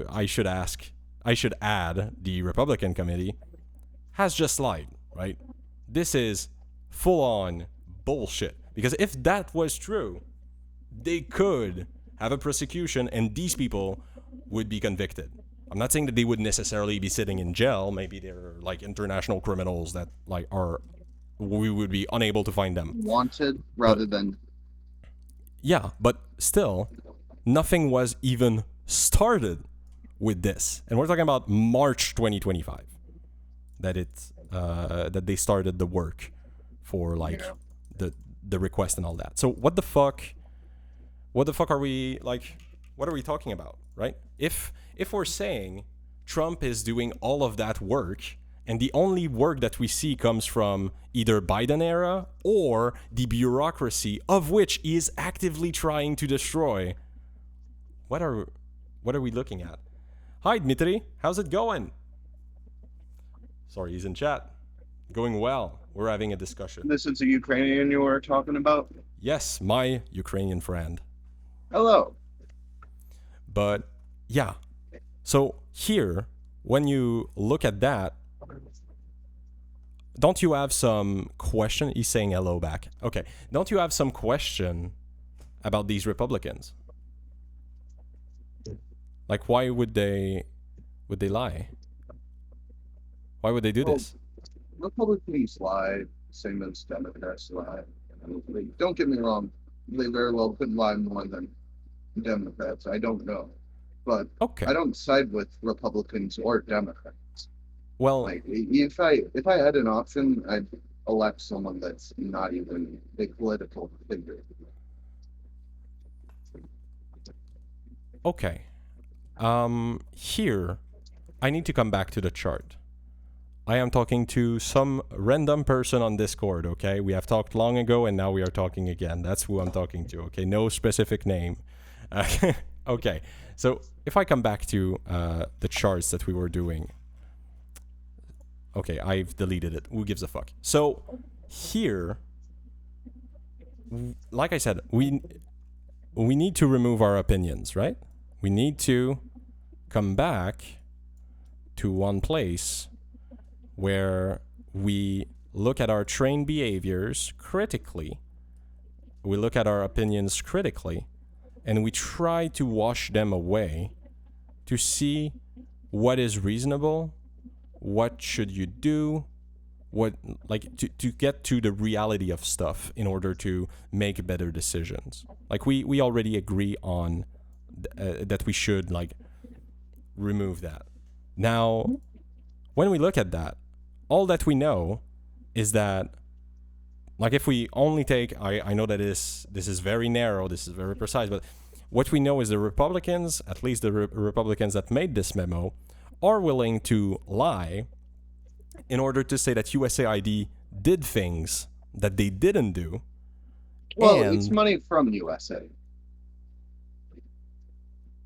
I should add the Republican committee has just lied, right? This is full on bullshit. Because if that was true, they could have a prosecution and these people would be convicted. I'm not saying that they would necessarily be sitting in jail. Maybe they're like international criminals that like we would be unable to find them. Wanted rather than Yeah, but still, nothing was even started with this. And we're talking about March 2025 that they started the work for like the request and all that. So what the fuck are we like what are we talking about, right? If we're saying Trump is doing all of that work and the only work that we see comes from either Biden era or the bureaucracy of which he is actively trying to destroy, what are we looking at? Hi Dmitry, how's it going? Sorry, he's in chat. Going well. We're having a discussion. this is a Ukrainian you were talking about. Yes, my Ukrainian friend. Hello. But yeah. So here, when you look at that, don't you have some question? He's saying hello back. Okay. Don't you have some question about these Republicans? Like, why would they lie? Why would they do Well, this? Republicans lie, same as Democrats lie. Don't get me wrong, they very well could lie more than Democrats. I don't know, but Okay. I don't side with Republicans or Democrats. Well, Like if I had an option, I'd elect someone that's not even a political figure. okay. Here, I need to come back to the chart. I am talking to some random person on Discord, okay? We have talked long ago and now we are talking again. That's who I'm talking to, okay? No specific name. Okay, so if I come back to the charts that we were doing. Okay, I've deleted it. Who gives a fuck? So here, like I said, we need to remove our opinions, right? We need to come back to one place where we look at our trained behaviors critically, we look at our opinions critically, and we try to wash them away to see what is reasonable, what should you do, what like to get to the reality of stuff in order to make better decisions. Like we already agree on that we should like remove that. Now, when we look at that, all that we know is that like if we only take, I know that this is very narrow, this is very precise, but what we know is the Republicans, at least the Republicans that made this memo, are willing to lie in order to say that USAID did things that they didn't do. Well, and, it's money from USA.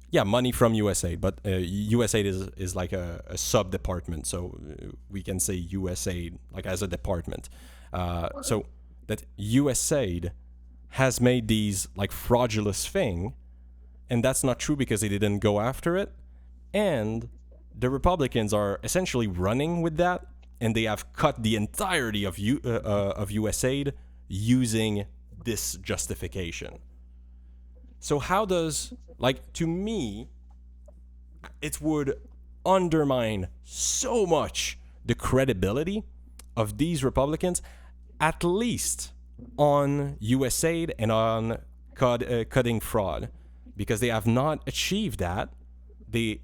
yeah, money from USAID, but USAID is like a sub department, so we can say USAID like as a department. So that USAID has made these like fraudulent thing, and that's not true because they didn't go after it, and the Republicans are essentially running with that, and they have cut the entirety of USAID using this justification. So how does, like, to me, it would undermine so much the credibility of these Republicans, at least on USAID and on cutting fraud, because they have not achieved that. They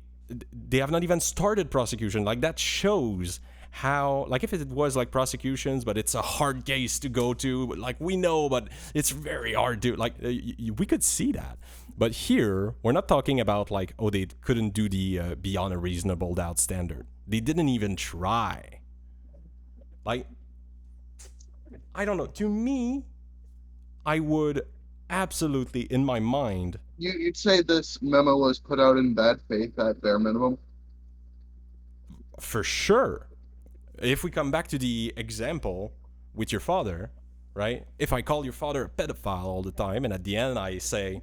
have not even started prosecution. Like, that shows how, like, if it was like prosecutions, but it's a hard case to go to, like, we know, but it's very hard to, like, we could see that. But here, we're not talking about like, oh, they couldn't do the beyond a reasonable doubt standard. They didn't even try. Like, I don't know. To me, I would absolutely, in my mind, You'd say this memo was put out in bad faith at bare minimum? for sure. If we come back to the example with your father, right? If I call your father a pedophile all the time, and at the end I say,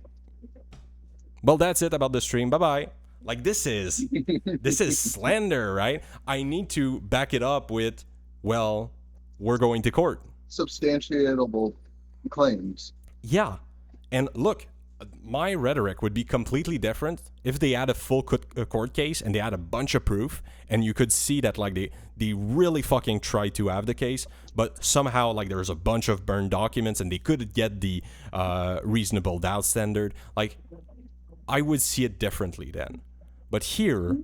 well, that's it about the stream, bye-bye. Like, this is slander, right? I need to back it up with, well, we're going to court. Substantiatable claims. Yeah. And look, my rhetoric would be completely different if they had a full court case and they had a bunch of proof, and you could see that, like, they really fucking tried to have the case, but somehow, like, there's a bunch of burned documents and they couldn't get the reasonable doubt standard. Like, I would see it differently then. But here,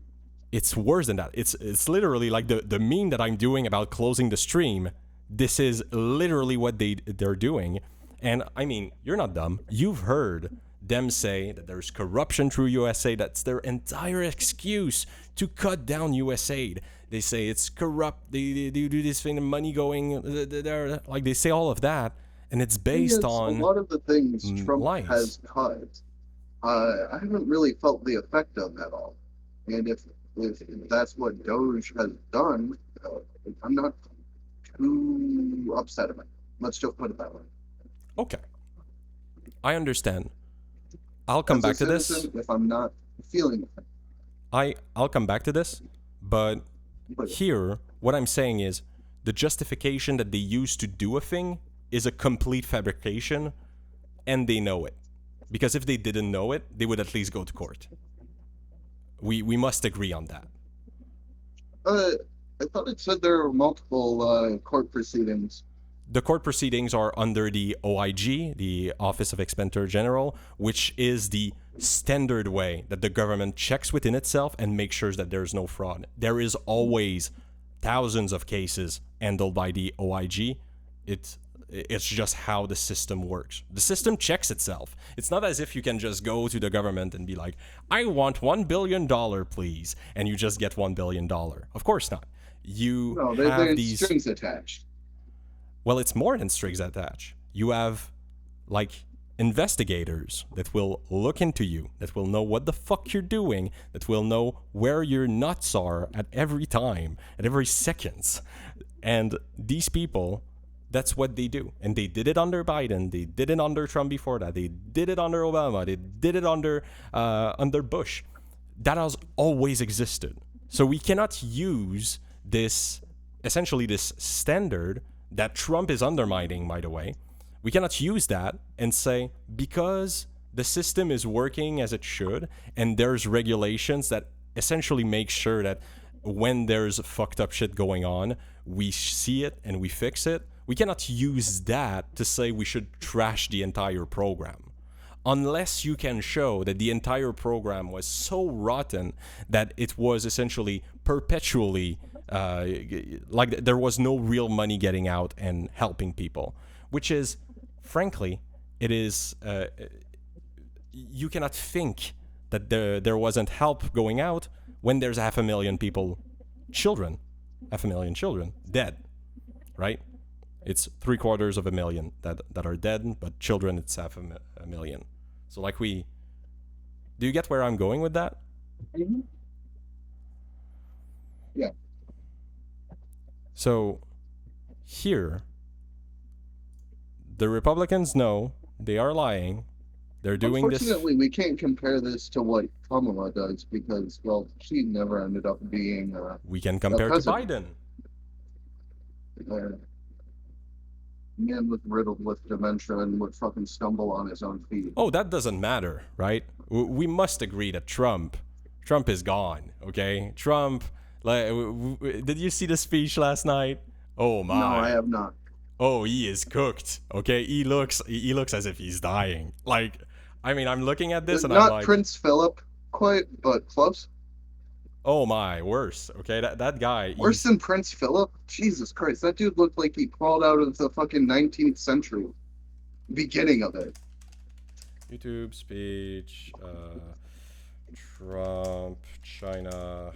it's worse than that. It's literally like the meme that I'm doing about closing the stream. This is literally what they're doing. And I mean, you're not dumb. You've heard them say that there's corruption through USAID. That's their entire excuse to cut down USAID. They say it's corrupt. They do this thing, the money going, like, they say all of that, and it's based on a lot of the things Trump lies. has cut. I haven't really felt the effect of at all. And if that's what Doge has done, I'm not too upset about it. Let's just put it that way. Okay. I understand. I'll come As a back to this. citizen, if I'm not feeling it. I'll come back to this, but But here, what I'm saying is the justification that they use to do a thing is a complete fabrication, and they know it. Because if they didn't know it, they would at least go to court. We must agree on that. I thought it said there were multiple court proceedings. The court proceedings are under the OIG, the Office of Inspector General, which is the standard way that the government checks within itself and makes sure that there's no fraud. There is always thousands of cases handled by the OIG. It's just how the system works. The system checks itself. It's not as if you can just go to the government and be like, I want $1 billion, please, and you just get $1 billion. Of course not. No, Have there's these strings attached. Well, it's more than strings attached. You have, like, investigators that will look into you, that will know what the fuck you're doing, that will know where your nuts are at every time, at every second. And these people, that's what they do. And they did it under Biden. They did it under Trump before that. They did it under Obama. They did it under Bush. That has always existed. So we cannot use this, essentially this standard that Trump is undermining, by the way. We cannot use that and say, because the system is working as it should, and there's regulations that essentially make sure that when there's fucked up shit going on, we see it and we fix it. We cannot use that to say we should trash the entire program. Unless you can show that the entire program was so rotten that it was essentially perpetually like there was no real money getting out and helping people. which is, frankly, it is. You cannot think that there wasn't help going out when there's 500,000 people, children, 500,000 children dead, right? It's 750,000 that are dead, but children it's 500,000. So like do you get where I'm going with that? Mhm. Yeah. So here, the Republicans know they are lying. They're doing this. Unfortunately, we can't compare this to what Kamala does because, well, she never ended up being We can compare to president. Biden. a man with riddled with dementia and would fucking stumble on his own feet. Oh, that doesn't matter, right? We must agree that Trump is gone, okay? Trump, like, did you see the speech last night? Oh my! No, I have not. Oh, he is cooked, okay? He looks as if he's dying. Like, I mean, I'm looking at this and Not I'm like, Prince Philip, quite, but close. oh my, worse. Okay, that guy. Worse than Prince Philip? Jesus Christ, that dude looked like he crawled out of the fucking 19th century. Beginning of it. YouTube speech, Trump, China,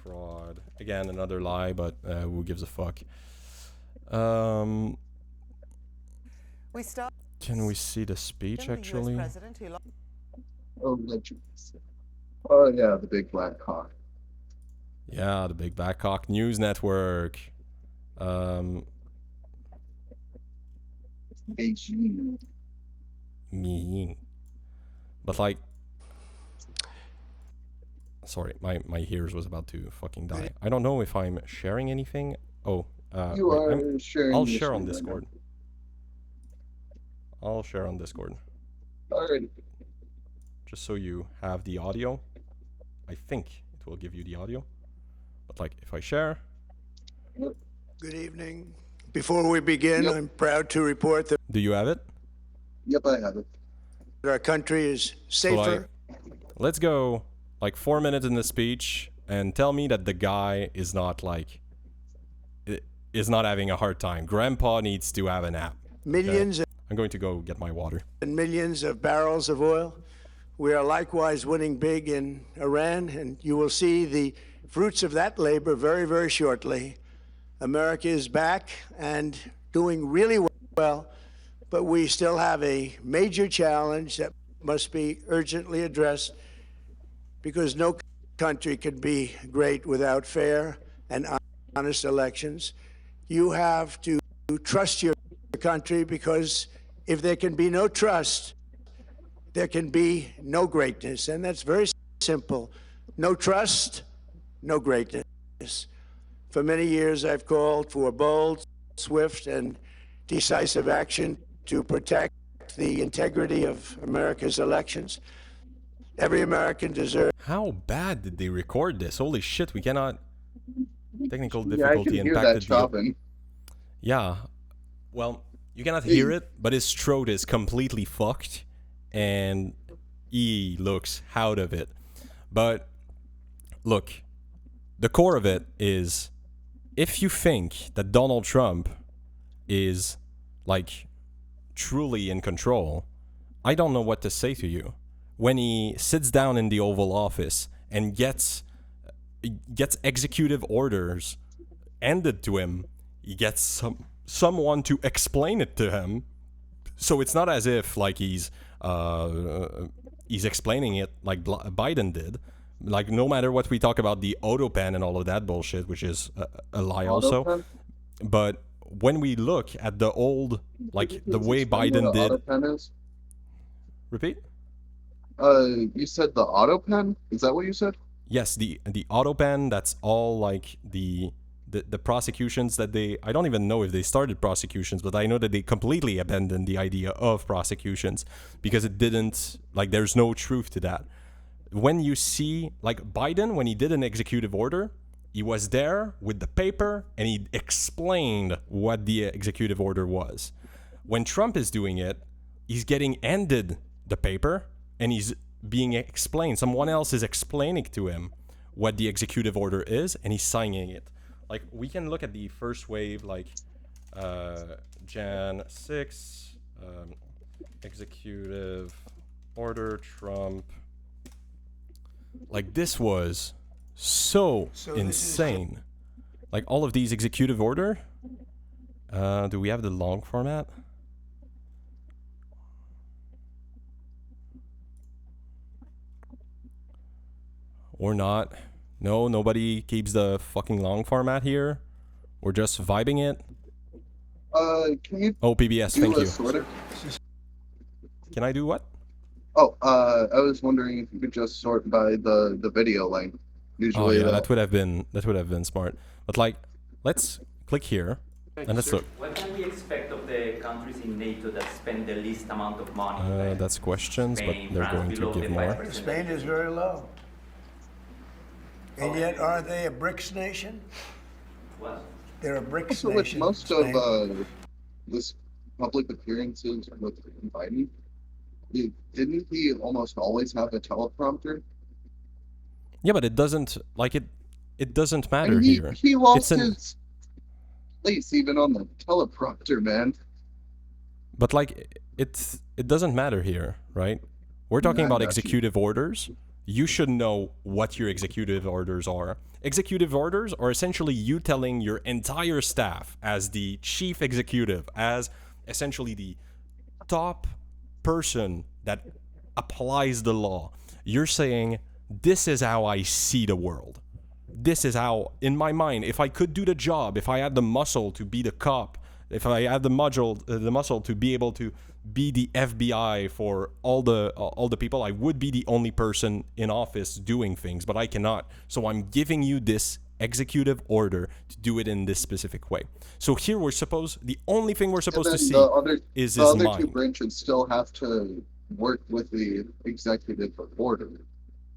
fraud. Again, another lie, but who gives a fuck? We start Can we see the speech the US actually? president who lost Oh, legends. Oh, yeah, the big black cock. Yeah, the Big Black Cock News Network. Beijing. Me. But like, sorry, my ears was about to fucking die. I don't know if I'm sharing anything. Oh, You wait, are sharing. I'll your share on screen right Discord. I'll share on Discord. now. Alright. Just so you have the audio. I think it will give you the audio. But like, if I share, Good evening. Before we begin, Yep. I'm proud to report that do you have it? Yep, I have it. our country is So safer. let's go like 4 minutes in the speech and tell me that the guy is not like is not having a hard time. Grandpa needs to have a nap. Millions I'm going to go get my water. and millions of barrels of oil. We are likewise winning big in Iran, and you will see the fruits of that labor very, very shortly. America is back and doing really well, but we still have a major challenge that must be urgently addressed because no country can be great without fair and honest elections. You have to trust your country because if there can be no trust, there can be no greatness. And that's very simple. No trust, no greatness. For many years, I've called for bold, swift, and decisive action to protect the integrity of America's elections. Every American deserves. How bad did they record this? Holy shit, we cannot. Technical Yeah, I can difficulty hear that impacted the. chopping. Yeah. Well, you cannot hear it, but his throat is completely fucked and he looks out of it. But look, the core of it is if you think that Donald Trump is like truly in control, I don't know what to say to you. When he sits down in the Oval Office and gets executive orders handed to him, he gets someone to explain it to him. So it's not as if like he's explaining it like Biden did. Like no matter what we talk about the AutoPen and all of that bullshit, which is a lie also. AutoPen? But when we look at the old, like the way Explain what Biden an did. AutoPen is? Repeat. You said the AutoPen? Is that what you said? Yes, the AutoPen. That's all like the prosecutions that I don't even know if they started prosecutions, but I know that they completely abandoned the idea of prosecutions because it didn't, like, there's no truth to that. When you see, like, Biden, when he did an executive order, he was there with the paper and he explained what the executive order was. When Trump is doing it, he's getting handed the paper and he's being explained. Someone else is explaining to him what the executive order is and he's signing it. Like, we can look at the first wave, like, Jan 6, executive order, Trump. Like, this was so So this is- insane. Like, all of these executive order. Do we have the long format? Or not? No, nobody keeps the fucking long format here. We're just vibing it. Can you Oh, PBS, do thank a you. sort of? Can I do what? Oh, I was wondering if you could just sort by the video length. Oh Usually, yeah, that would have been smart. But like, let's click here and let's look. What can we expect of the countries in NATO that spend the least amount of money? That's questions, but Spain, they're France, going to below give the more. 5%. Spain is very low. And yet, aren't they a BRICS nation? What? They're a BRICS also with nation. most Spain. of this public appearances with Biden, didn't he almost always have a teleprompter? Yeah, but it doesn't like it. It doesn't matter And here. he lost an- his place even on the teleprompter, man. But like, it doesn't matter here, right? We're talking I about got you. executive orders. You should know what your executive orders are. Executive orders are essentially you telling your entire staff, as the chief executive, as essentially the top person that applies the law. You're saying, this is how I see the world. This is how, in my mind, if I could do the job, if I had the muscle to be the cop, if I had the muscle to be able to be the FBI for all the people, I would be the only person in office doing things, but I cannot. So I'm giving you this executive order to do it in this specific way. So here the only thing we're And supposed to then see is the his other two mind. branches still have to work with the executive order.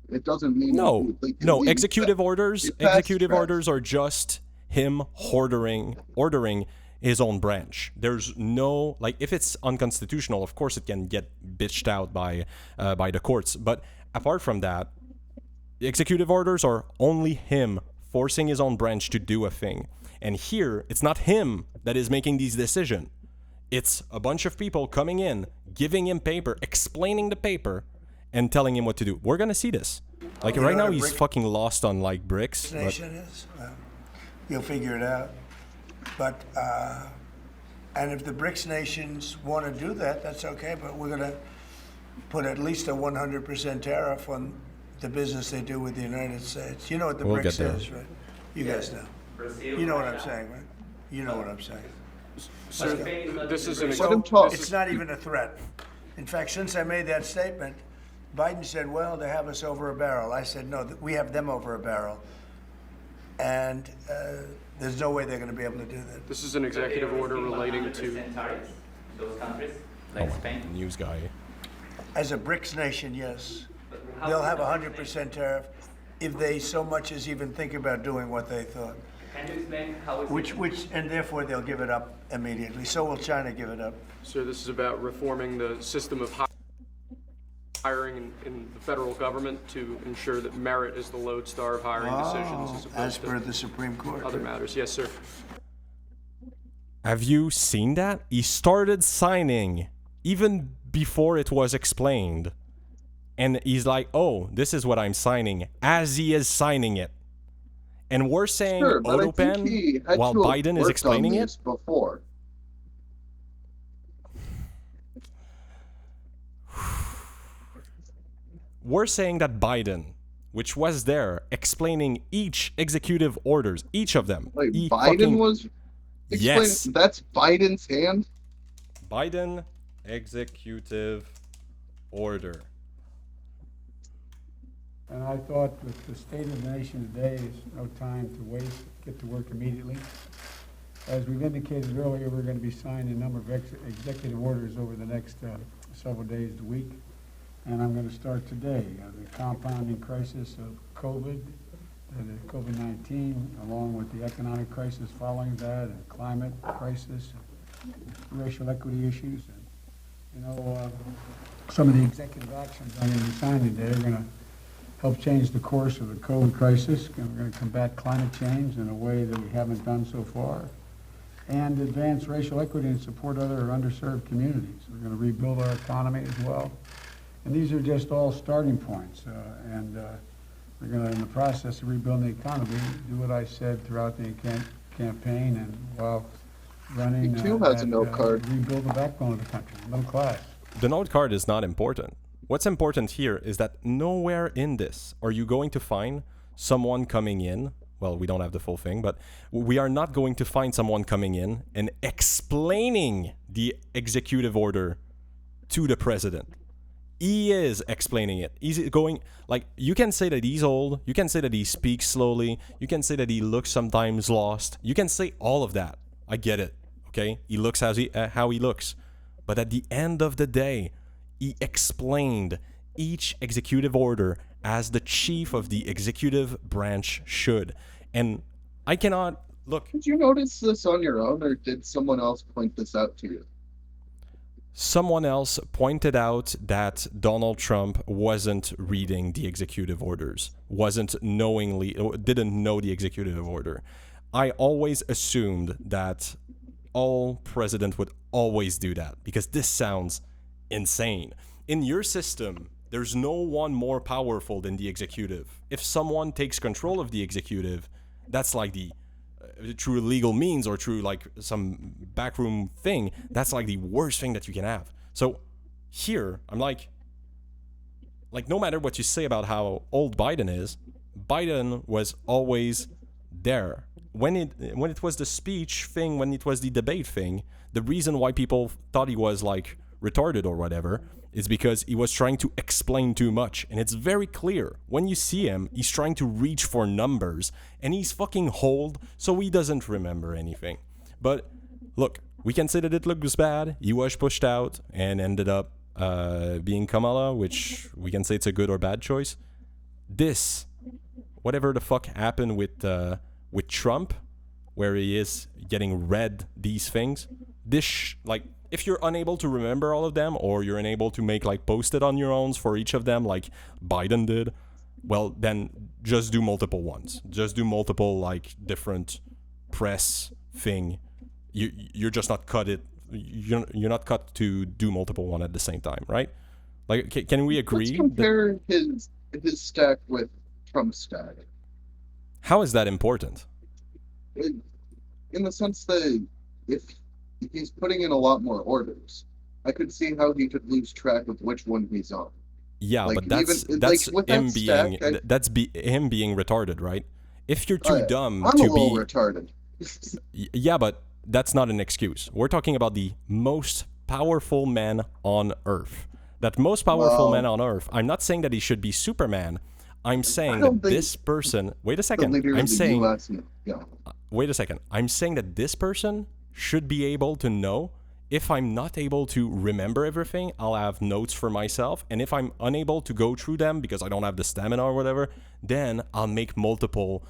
It doesn't mean No, they can no. leave Executive that. orders. You fast Executive track. orders are just him ordering his own branch. There's no like, if it's unconstitutional, of course it can get bitched out by the courts. But apart from that, the executive orders are only him forcing his own branch to do a thing. And here, it's not him that is making these decisions. It's a bunch of people coming in, giving him paper, explaining the paper, and telling him what to do. We're gonna see this. Like You right know now, what a he's brick fucking lost on like bricks. But nation is. You'll figure it out. But and if the BRICS nations want to do that, that's okay. But we're going to put at least a 100% tariff on the business they do with the United States. You know what the We'll get BRICS there. is, right? You guys know. Brazil, You know what I'm Russia. saying, right? You know what I'm saying. But Spain is not This in is the an BRICS. Let him talk. It's not even a threat. In fact, since I made that statement, Biden said, well, they have us over a barrel. I said, no, we have them over a barrel. And there's no way they're going to be able to do that. This is an executive order relating to 100% tariffs, those countries, like Spain. news guy. As a BRICS nation, yes. But how They'll is have a that 100% tariff if they so much as even think about doing what they thought. Can you explain how is Which, and therefore they'll give it up immediately. So will China give it up. So this is about reforming the system of hiring in the federal government to ensure that merit is the lodestar of hiring decisions as As opposed per to the Supreme Court. other matters. Yes, sir. Have you seen that? He started signing even before it was explained. And he's like, oh, this is what I'm signing, as he is signing it. And we're saying Sure, but I think he AutoPen had while to have Biden is worked explaining on it. these before. We're saying that Biden, which was there explaining each executive orders, each of them. Like he Biden fucking- was explaining. Yes. That's Biden's hand. Biden executive order. And I thought with the state of the nation today, is no time to waste, get to work immediately. As we've indicated earlier, we're going to be signing a number of executive orders over the next several days to week. And I'm going to start today. The compounding crisis of COVID, the COVID-19, along with the economic crisis following that, and climate crisis, and racial equity issues. And, some of the executive actions I'm going to be signing today are going to help change the course of the COVID crisis. And we're going to combat climate change in a way that we haven't done so far. and advance racial equity and support other underserved communities. We're going to rebuild our economy as well. And these are just all starting points. We're going to, in the process of rebuilding the economy, do what I said throughout the campaign and while running. He too has a note card. Rebuild the backbone of the country, middle class. The note card is not important. What's important here is that nowhere in this are you going to find someone coming in. Well, we don't have the full thing, but we are not going to find someone coming in and explaining the executive order to the president. He is explaining it. He's going, like, you can say that he's old. You can say that he speaks slowly. You can say that he looks sometimes lost. You can say all of that. I get it, okay? He looks how he looks. But at the end of the day, he explained each executive order as the chief of the executive branch should. And I cannot, look. Did you notice this on your own, or did someone else point this out to you? Someone else pointed out that Donald Trump wasn't reading the executive orders, didn't know the executive order. I always assumed that all president would always do that because this sounds insane. In your system, there's no one more powerful than the executive. If someone takes control of the executive, that's like the through legal means or through like some backroom thing, that's like the worst thing that you can have. So here, I'm like no matter what you say about how old Biden is, Biden was always there. When it was the speech thing, when it was the debate thing, the reason why people thought he was like retarded or whatever is because he was trying to explain too much. And it's very clear. When you see him, he's trying to reach for numbers and he's fucking old, so he doesn't remember anything. But look, we can say that it looks bad. He was pushed out and ended up being Kamala, which we can say it's a good or bad choice. This, whatever the fuck happened with Trump, where he is getting read these things, this like, if you're unable to remember all of them, or you're unable to make like post-it on your own for each of them, like Biden did, well, then just do multiple ones. Just do multiple like different press thing. You're just not cut it. You're not cut to do multiple one at the same time, right? Like, can we agree? Let's compare his stack with Trump's stack. How is that important? In the sense that if he's putting in a lot more orders, I could see how he could lose track of which one he's on. Yeah, like, but that's like, him that being him being retarded, right? If you're too dumb I'm to a little be retarded. Yeah, but that's not an excuse. We're talking about the most powerful man on earth. That most powerful man on earth. I'm not saying that he should be Superman. I'm saying that this person. Wait a second. I'm saying. Wait a second. I'm saying that this person should be able to know. If I'm not able to remember everything, I'll have notes for myself. And if I'm unable to go through them because I don't have the stamina or whatever, then I'll make multiple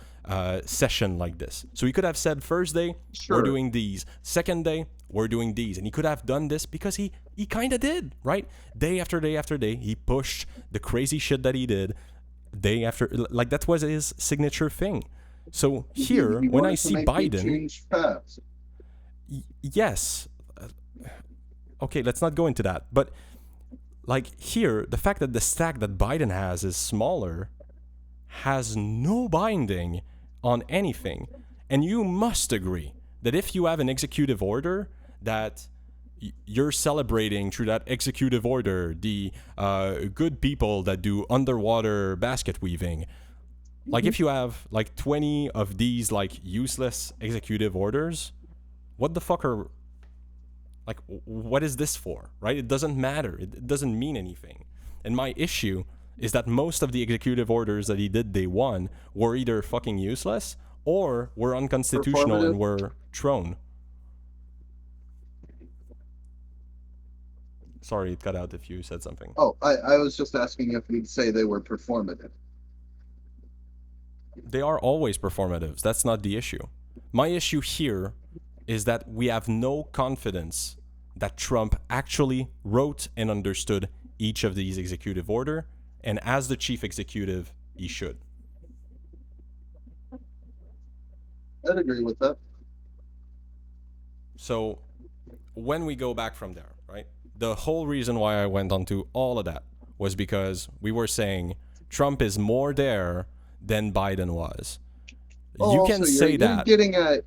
session like this. So he could have said first day, we're doing these. Second day, we're doing these. And he could have done this because he kind of did, right? Day after day after day, he pushed the crazy shit that he did. Day after, like that was his signature thing. So here, when I see Biden, yes. Okay, let's not go into that. But like here, the fact that the stack that Biden has is smaller has no binding on anything. And you must agree that if you have an executive order that you're celebrating through that executive order the good people that do underwater basket weaving, like if you have like 20 of these like useless executive orders, what the fuck are, like, what is this for, right? It doesn't matter. It doesn't mean anything. And my issue is that most of the executive orders that he did day one were either fucking useless or were unconstitutional and were thrown. Sorry, it cut out if you said something. Oh, I was just asking if you'd say they were performative. They are always performatives. That's not the issue. My issue here is that we have no confidence that Trump actually wrote and understood each of these executive order, and as the chief executive, he should. I'd agree with that. So when we go back from there, right? The whole reason why I went on to all of that was because we were saying Trump is more there than Biden was. Oh, You also, can say you're that. getting at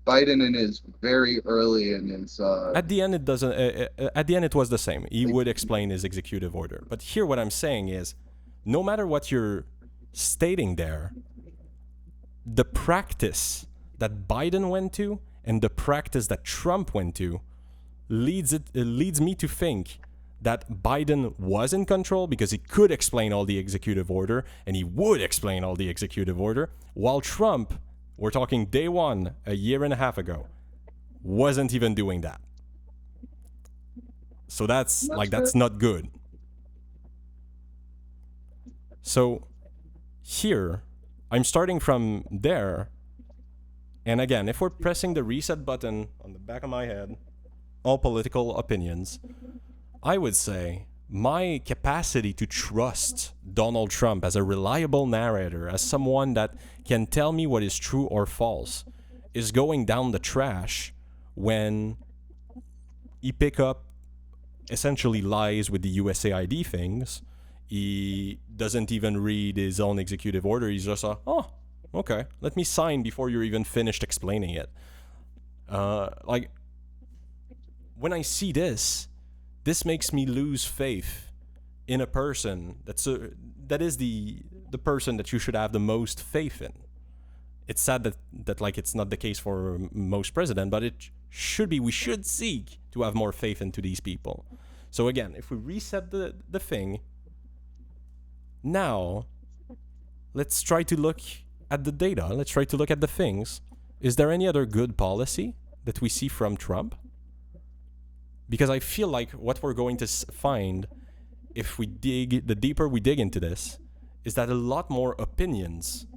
Biden in his very early in his At the end, it doesn't. At the end, it was the same. He would explain his executive order. But here, what I'm saying is, no matter what you're stating there, the practice that Biden went to and the practice that Trump went to leads me to think that Biden was in control because he could explain all the executive order and he would explain all the executive order, while Trump, we're talking day one, a year and a half ago, wasn't even doing that. So that's not good. So here, I'm starting from there. And again, if we're pressing the reset button on the back of my head, all political opinions, I would say my capacity to trust Donald Trump as a reliable narrator, as someone that can tell me what is true or false, is going down the trash when he pick up essentially lies with the USAID things. He doesn't even read his own executive order. He's just oh, okay, let me sign before you're even finished explaining it. Like, when I see this makes me lose faith in a person that is the person that you should have the most faith in. It's sad that like it's not the case for most president, but it should be. We should seek to have more faith into these people. So again, if we reset the thing, now let's try to look at the data. Let's try to look at the things. Is there any other good policy that we see from Trump? Because I feel like what we're going to find, if the deeper we dig into this, is that a lot more opinions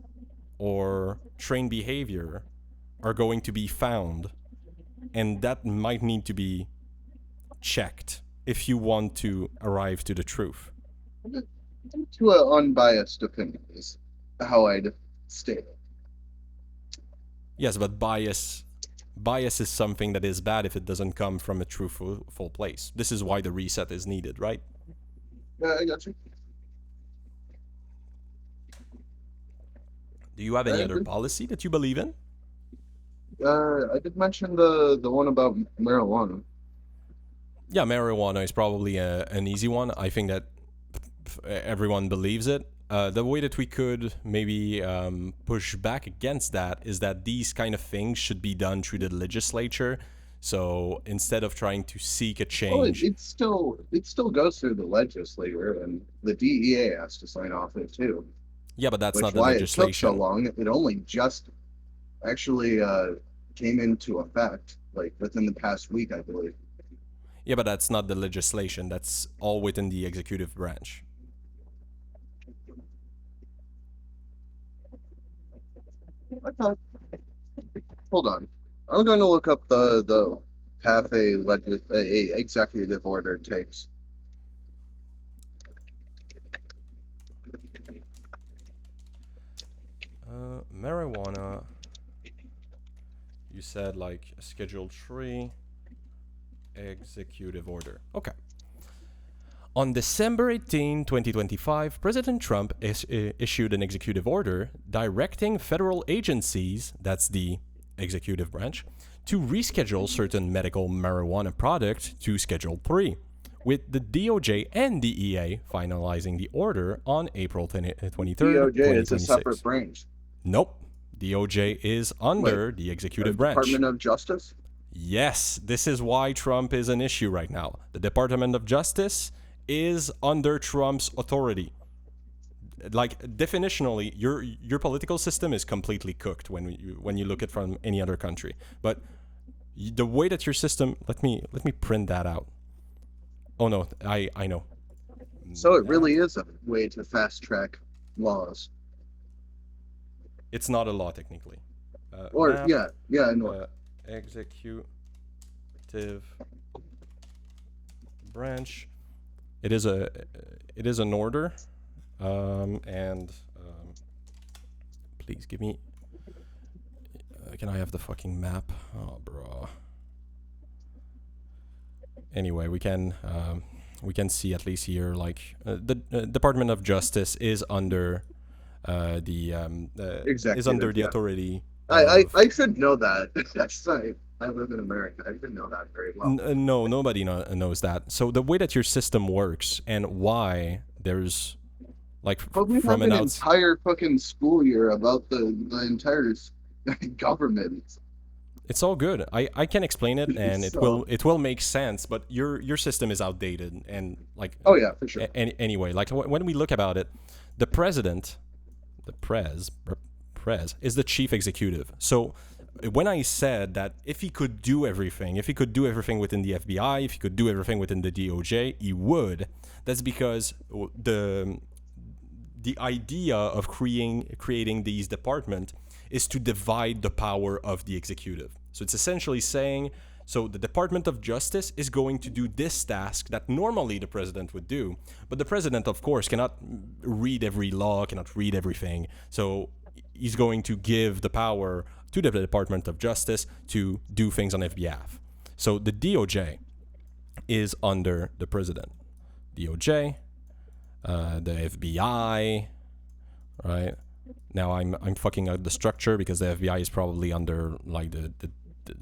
or trained behavior are going to be found, and that might need to be checked if you want to arrive to the truth. To an unbiased opinion is how I'd state it. Yes, but bias is something that is bad if it doesn't come from a truthful place. This is why the reset is needed, right? Yeah, I got you. Do you have any other policy that you believe in? I did mention the one about marijuana. Yeah, marijuana is probably an easy one. I think that everyone believes it. The way that we could maybe push back against that is that these kind of things should be done through the legislature. So instead of trying to seek a change, it still goes through the legislature, and the DEA has to sign off it too. yeah, but that's Which not the why it took so legislation. long. It only just actually came into effect like within the past week, I believe. Yeah, but that's not the legislation. That's all within the executive branch. Okay. Hold on. I'm going to look up the path a executive order takes. Marijuana. You said like Schedule 3 executive order. Okay. On December 18, 2025, President Trump issued an executive order directing federal agencies, that's the executive branch, to reschedule certain medical marijuana products to Schedule 3, with the DOJ and DEA finalizing the order on April 23rd, DOJ 2026. is a separate branch. Nope. DOJ is under the executive branch. Department of Justice? Yes, this is why Trump is an issue right now. The Department of Justice is under Trump's authority. Like, definitionally, your political system is completely cooked when you look at it from any other country. But the way that your system, let me print that out. Oh no, I know. So it really is a way to fast track laws. It's not a law technically. Or Map, yeah, I know. Executive branch. It is an order, and please give me. Can I have the fucking map? Oh, bro. anyway, we can see at least here, like the Department of Justice is under is under the yeah. authority. I should know that. That's I live in America. I should know that very well. No, nobody knows that. So the way that your system works and why there's like But we have from an an outs entire fucking school year about the entire government. It's all good. I can explain it and So- it will make sense, but your system is outdated and like Oh yeah, for sure. anyway, like when we look about it, the president, the prez is the chief executive. So when I said that if he could do everything, within the FBI, if he could do everything within the DOJ, he would. That's because the idea of creating these departments is to divide the power of the executive. So it's essentially saying, so the Department of Justice is going to do this task that normally the president would do, but the president, of course, cannot read every law, cannot read everything. So he's going to give the power to the Department of Justice to do things on his behalf. So the DOJ is under the president. DOJ, the FBI, right? Now I'm fucking up the structure because the FBI is probably under like the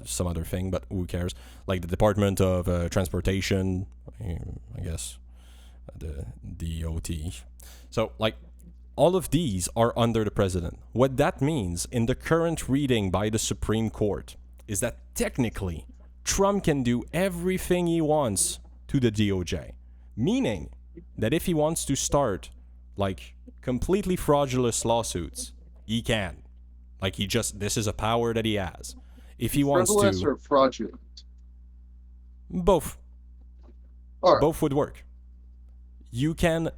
some other thing, but who cares? Like the Department of Transportation, I guess, the DOT. So like all of these are under the president. What that means in the current reading by the Supreme Court is that technically Trump can do everything he wants to the DOJ, meaning that if he wants to start like completely fraudulent lawsuits, he can. Like this is a power that he has. If he wants Frivolous to, or fraudulent? both All right. would work. You can,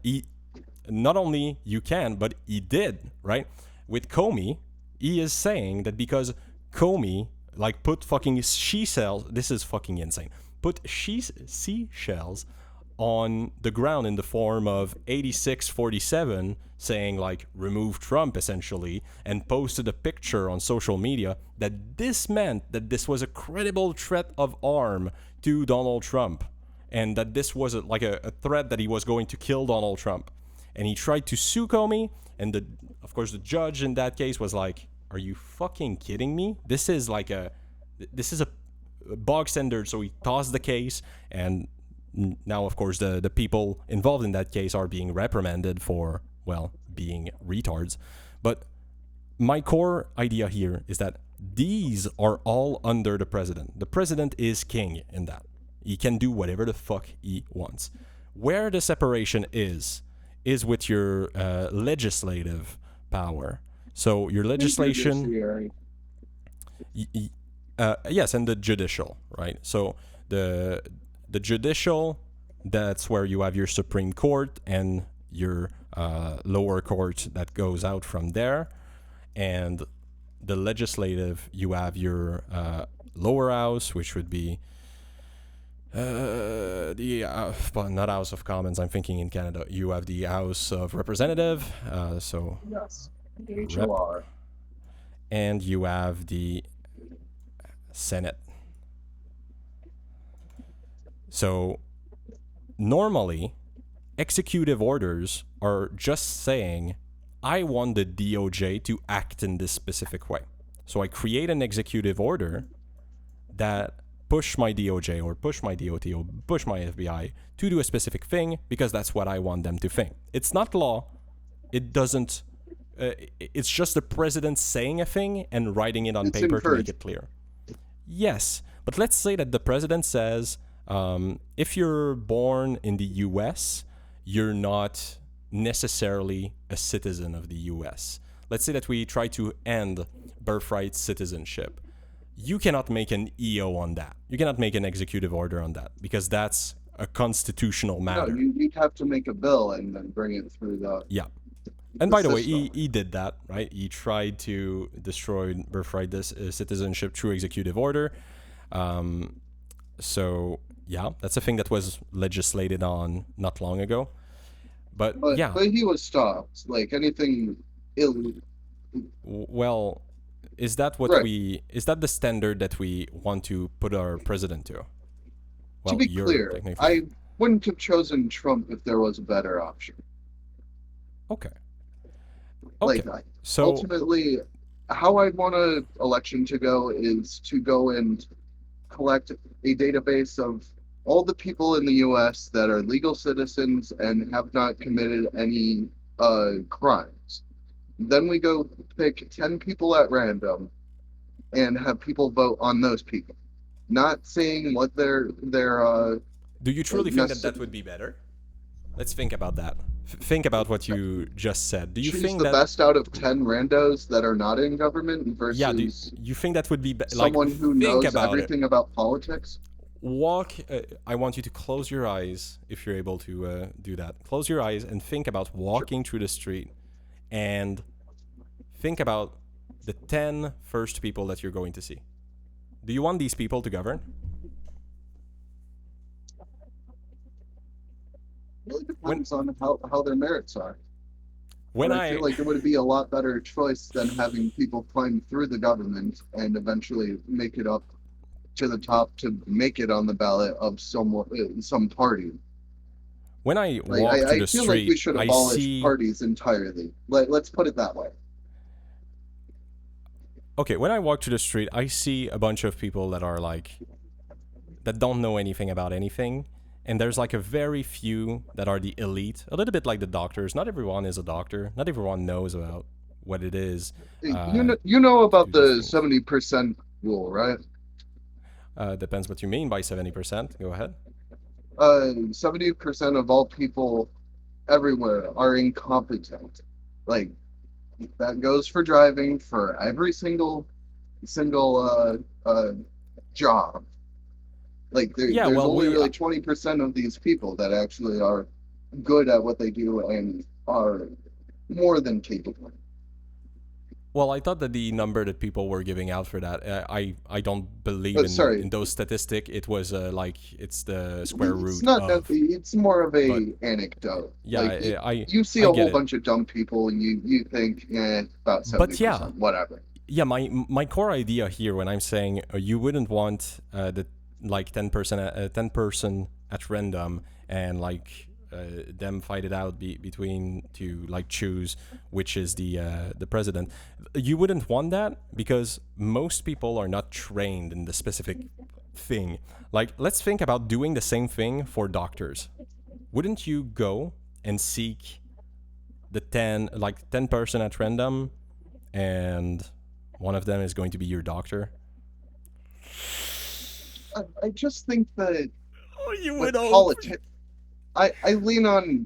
not only you can, but he did, right? With Comey, he is saying that because Comey like put fucking seashells, this is fucking insane, put seashells on the ground in the form of 8647 saying like remove Trump essentially, and posted a picture on social media, that this meant that this was a credible threat of harm to Donald Trump, and that this was a threat that he was going to kill Donald Trump. And he tried to sue Comey, and of course the judge in that case was like, are you fucking kidding me? This is a bog standard. So he tossed the case, and now of course the people involved in that case are being reprimanded for, well, being retards. But my core idea here is that these are all under the president. The president is king in that. He can do whatever the fuck he wants. Where the separation is with your legislative power. So your legislation, Judiciary. yes, and the judicial, right? So the judicial, that's where you have your Supreme Court and your lower court that goes out from there. And the legislative, you have your lower house, which would be not House of Commons. I'm thinking in Canada, you have the House of Representative, so Yes. HOR. and you have the Senate. So normally, executive orders are just saying, I want the DOJ to act in this specific way. So I create an executive order that push my DOJ or push my DOT or push my FBI to do a specific thing because that's what I want them to think. It's not law. It doesn't. It's just the president saying a thing and writing it on It's paper to make encouraged. it clear. Yes, but let's say that the president says, if you're born in the U.S., you're not necessarily a citizen of the U.S. Let's say that we try to end birthright citizenship. You cannot make an EO on that. You cannot make an executive order on that because that's a constitutional No, matter. you'd have to make a bill and then bring it through the. Yeah. And by the way, system. he did that, right? He tried to destroy birthright citizenship through executive order. So, yeah, that's a thing that was legislated on not long ago. But yeah, But he was stopped. Like anything illegal. well, is that what Right. is that the standard that we want to put our president to? Well, to be you're clear, technically- I wouldn't have chosen Trump if there was a better option. Okay. Okay. Like, So ultimately, how I want an election to go is to go and collect a database of all the people in the U.S. that are legal citizens and have not committed any crimes. Then we go pick 10 people at random and have people vote on those people, not saying what their do you truly think that necess- that would be better? Let's think about that. Think about what you just said. Do you choose think the that best out of 10 randos that are not in government versus yeah, you think that would be like someone who think knows about everything about politics? Walk I want you to close your eyes if you're able to do that. Close your eyes and think about walking through the street and think about the 10 first people that you're going to see. Do you want these people to govern? It really depends on how their merits are. When But I feel like it would be a lot better choice than having people climb through the government and eventually make it up to the top to make it on the ballot of some party. when I Like, walk to I the feel street, like we should I abolish see parties entirely. Let's put it that way. okay, when I walk to the street, I see a bunch of people that are like that don't know anything about anything, and there's like a very few that are the elite, a little bit like the doctors. Not everyone is a doctor. Not everyone knows about what it is. You know about do the these 70% rule, right? Depends what you mean by 70%. Go ahead. 70% of all people everywhere are incompetent. Like, that goes for driving, for every single job. Like, Yeah, there's well, only we- really 20% of these people that actually are good at what they do and are more than capable. Well, I thought that the number that people were giving out for that, I don't believe Oh, sorry. in those statistics. It was like it's the square root It's not of. it's more of a but- anecdote. Yeah, Like, I you see a get whole it. bunch of dumb people and you think, about 70%, But yeah. whatever. Yeah, my core idea here when I'm saying you wouldn't want the like 10% at random and like them fight it out between to like choose which is the president. You wouldn't want that because most people are not trained in the specific thing. Like, let's think about doing the same thing for doctors. Wouldn't you go and seek the 10% at random and one of them is going to be your doctor? I just think that Oh, you with I lean on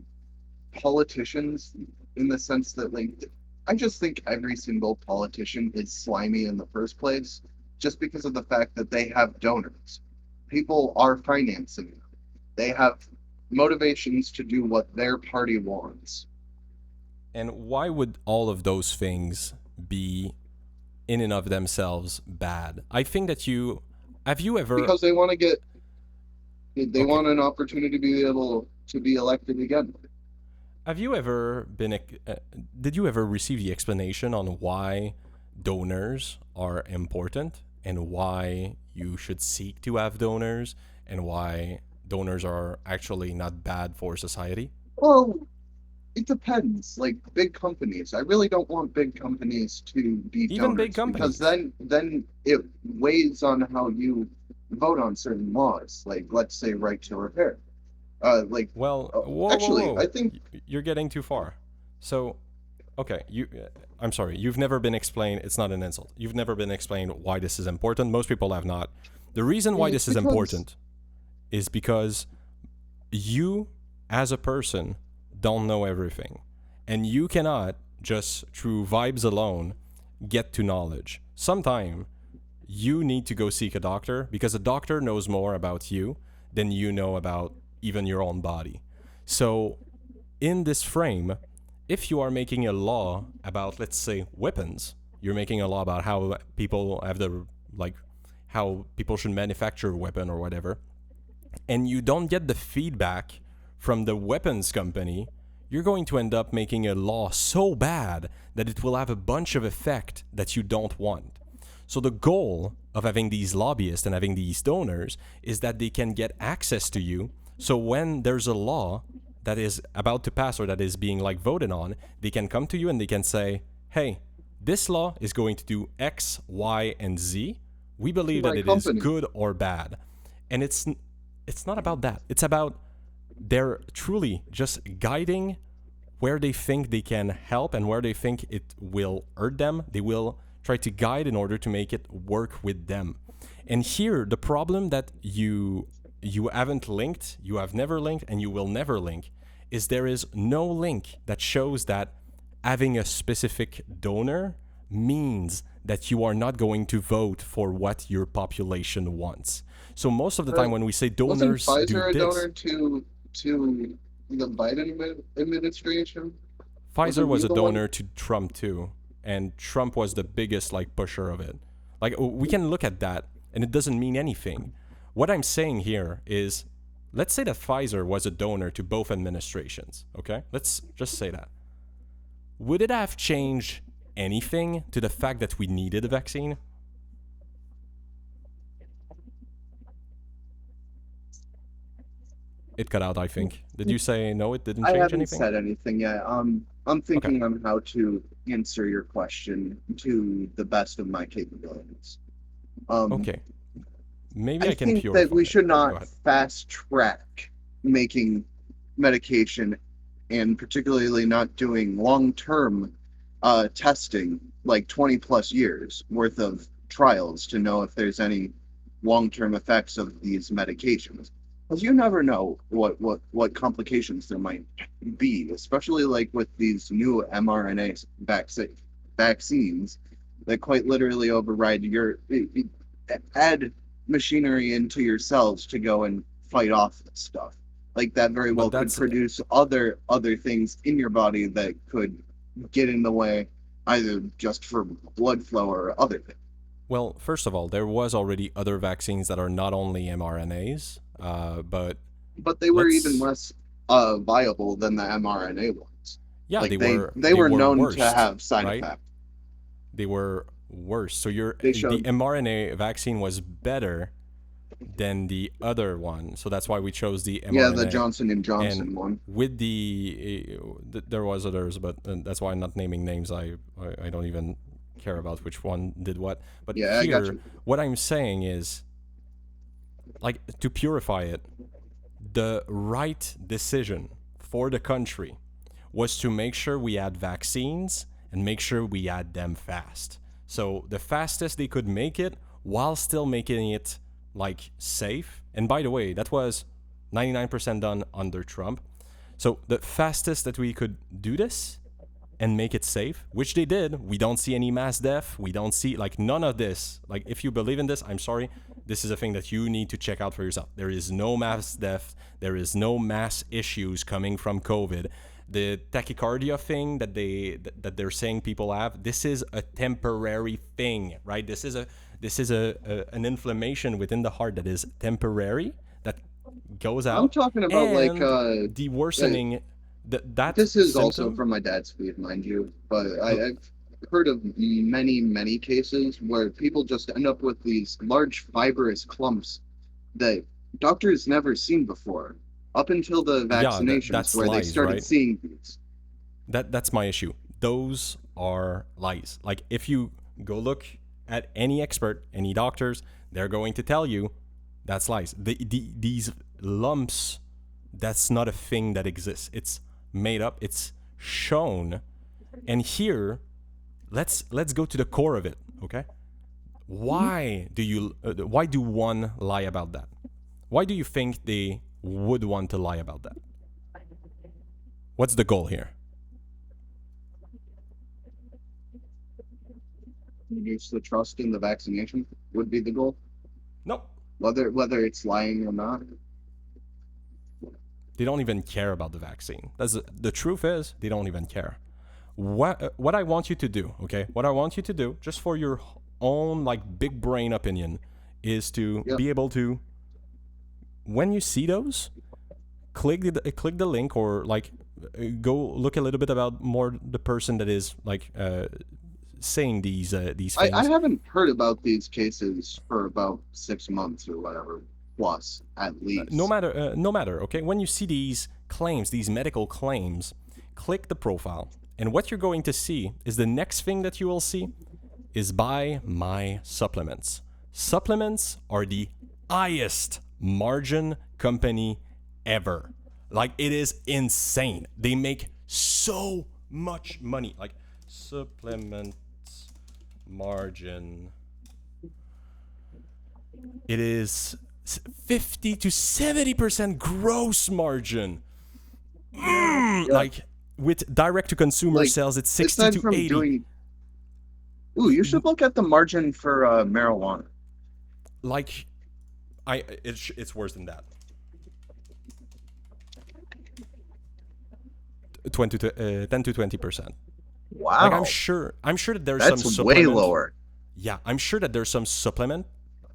politicians in the sense that, like, I just think every single politician is slimy in the first place just because of the fact that they have donors. People are financing them. They have motivations to do what their party wants. And why would all of those things be in and of themselves bad? I think that have you ever Because they want to get they Okay. want an opportunity to be able to be elected again. have you ever been did you ever receive the explanation on why donors are important and why you should seek to have donors and why donors are actually not bad for society? Well, it depends. Like, big companies, I really don't want big companies to be Even big donors, because companies. then it weighs on how you vote on certain laws. Like, let's say right to repair. Like, Well, Oh, whoa, actually, whoa. I think- You're getting too far. So, okay, I'm sorry. You've never been explained. It's not an insult. You've never been explained why this is important. Most people have not. The reason why It's this is because- important is because you, as a person, don't know everything, and you cannot just through vibes alone get to knowledge. Sometime you need to go seek a doctor because a doctor knows more about you than you know about even your own body. So in this frame, if you are making a law about, let's say, weapons, you're making a law about how people have how people should manufacture a weapon or whatever, and you don't get the feedback from the weapons company, you're going to end up making a law so bad that it will have a bunch of effect that you don't want. So the goal of having these lobbyists and having these donors is that they can get access to you. So when there's a law that is about to pass or that is being like voted on, they can come to you and they can say, hey, this law is going to do X, Y, and Z. We believe that it is good or bad. And it's not about that. It's about they're truly just guiding where they think they can help and where they think it will hurt them. They will try to guide in order to make it work with them. And here, the problem that you haven't linked, you have never linked, and you will never link, is there is no link that shows that having a specific donor means that you are not going to vote for what your population wants. So most of the time when we say donors wasn't do Pfizer a this, donor to the Biden administration? Pfizer was a Wasn't he the one- donor to Trump too, and Trump was the biggest like pusher of it. Like we can look at that, and it doesn't mean anything. What I'm saying here is, let's say that Pfizer was a donor to both administrations. Okay, let's just say that. Would it have changed anything to the fact that we needed a vaccine? It cut out, I think. Did you say no, it didn't I change haven't anything? said anything yet. I'm thinking on how to answer your question to the best of my capabilities. Okay. Maybe I, I can think purify that we it. should Go not ahead. fast track making medication, and particularly not doing long-term testing, like 20 plus years worth of trials to know if there's any long-term effects of these medications. Because you never know what complications there might be, especially like with these new mRNA vaccines that quite literally override add machinery into your cells to go and fight off this stuff. Like that very well could produce other things in your body that could get in the way, either just for blood flow or other things. Well, first of all, there was already other vaccines that are not only mRNAs, but they were even less viable than the mRNA ones. Yeah, like they were known worst, to have side right? effects. They were worse. So the showed- mRNA vaccine was better than the other one. So that's why we chose the mRNA. Yeah, the Johnson and Johnson And one. with there was others, but that's why I'm not naming names. I don't even care about which one did what. But Yeah, I got here, you. what I'm saying is, like, to purify it, the right decision for the country was to make sure we had vaccines and make sure we had them fast. So the fastest they could make it while still making it like safe. And by the way, that was 99% done under Trump. So the fastest that we could do this and make it safe, which they did. We don't see any mass death. We don't see like none of this. Like if you believe in this, I'm sorry. This is a thing that you need to check out for yourself. There is no mass death. There is no mass issues coming from COVID. The tachycardia thing that they're saying people have, this is a temporary thing, right? This is an inflammation within the heart that is temporary, that goes out. I'm talking about like the worsening. That this is symptom, also from my dad's feed, mind you, but I've heard of many cases where people just end up with these large fibrous clumps that doctors never seen before, up until the vaccinations, that's where lies, they started right? seeing these. That's my issue. Those are lies. Like if you go look at any expert, any doctors, they're going to tell you that's lies. These lumps, that's not a thing that exists. It's made up. It's shown. And here, let's go to the core of it. Okay. Why do one lie about that? Why do you think they would want to lie about that? What's the goal here? Reduce the trust in the vaccination would be the goal. No. Whether it's lying or not. They don't even care about the vaccine. The truth is, they don't even care. What I want you to do, okay? What I want you to do, just for your own like big brain opinion, is to be able to, when you see those, click the link, or like go look a little bit about more the person that is like saying these things. I haven't heard about these cases for about 6 months or whatever, plus at least. No matter. Okay, when you see these claims, these medical claims, click the profile, and what you're going to see is the next thing that you will see is buy my supplements. Supplements are the highest margin company ever. Like, it is insane. They make so much money. Like, supplements margin. It is 50 to 70% gross margin. Like, with direct to consumer Like, sales, it's 60 aside to from 80. Ooh, you should look at the margin for marijuana. Like, it's worse than that. 10 to 20%. Wow. Like, I'm sure that there's That's some way supplement. lower. Yeah, I'm sure that there's some supplement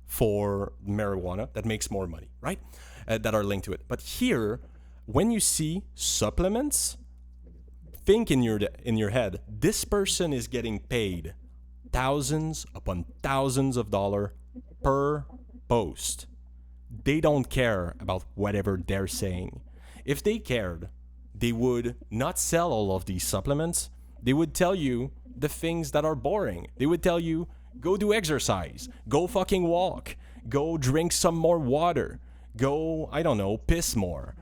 for marijuana that makes more money, right? That are linked to it. But here, when you see supplements, think in your head, this person is getting paid thousands upon thousands of dollars per post. They don't care about whatever they're saying. If they cared, they would not sell all of these supplements. They would tell you the things that are boring. They would tell you, go do exercise, go fucking walk, go drink some more water, go, I don't know, piss more.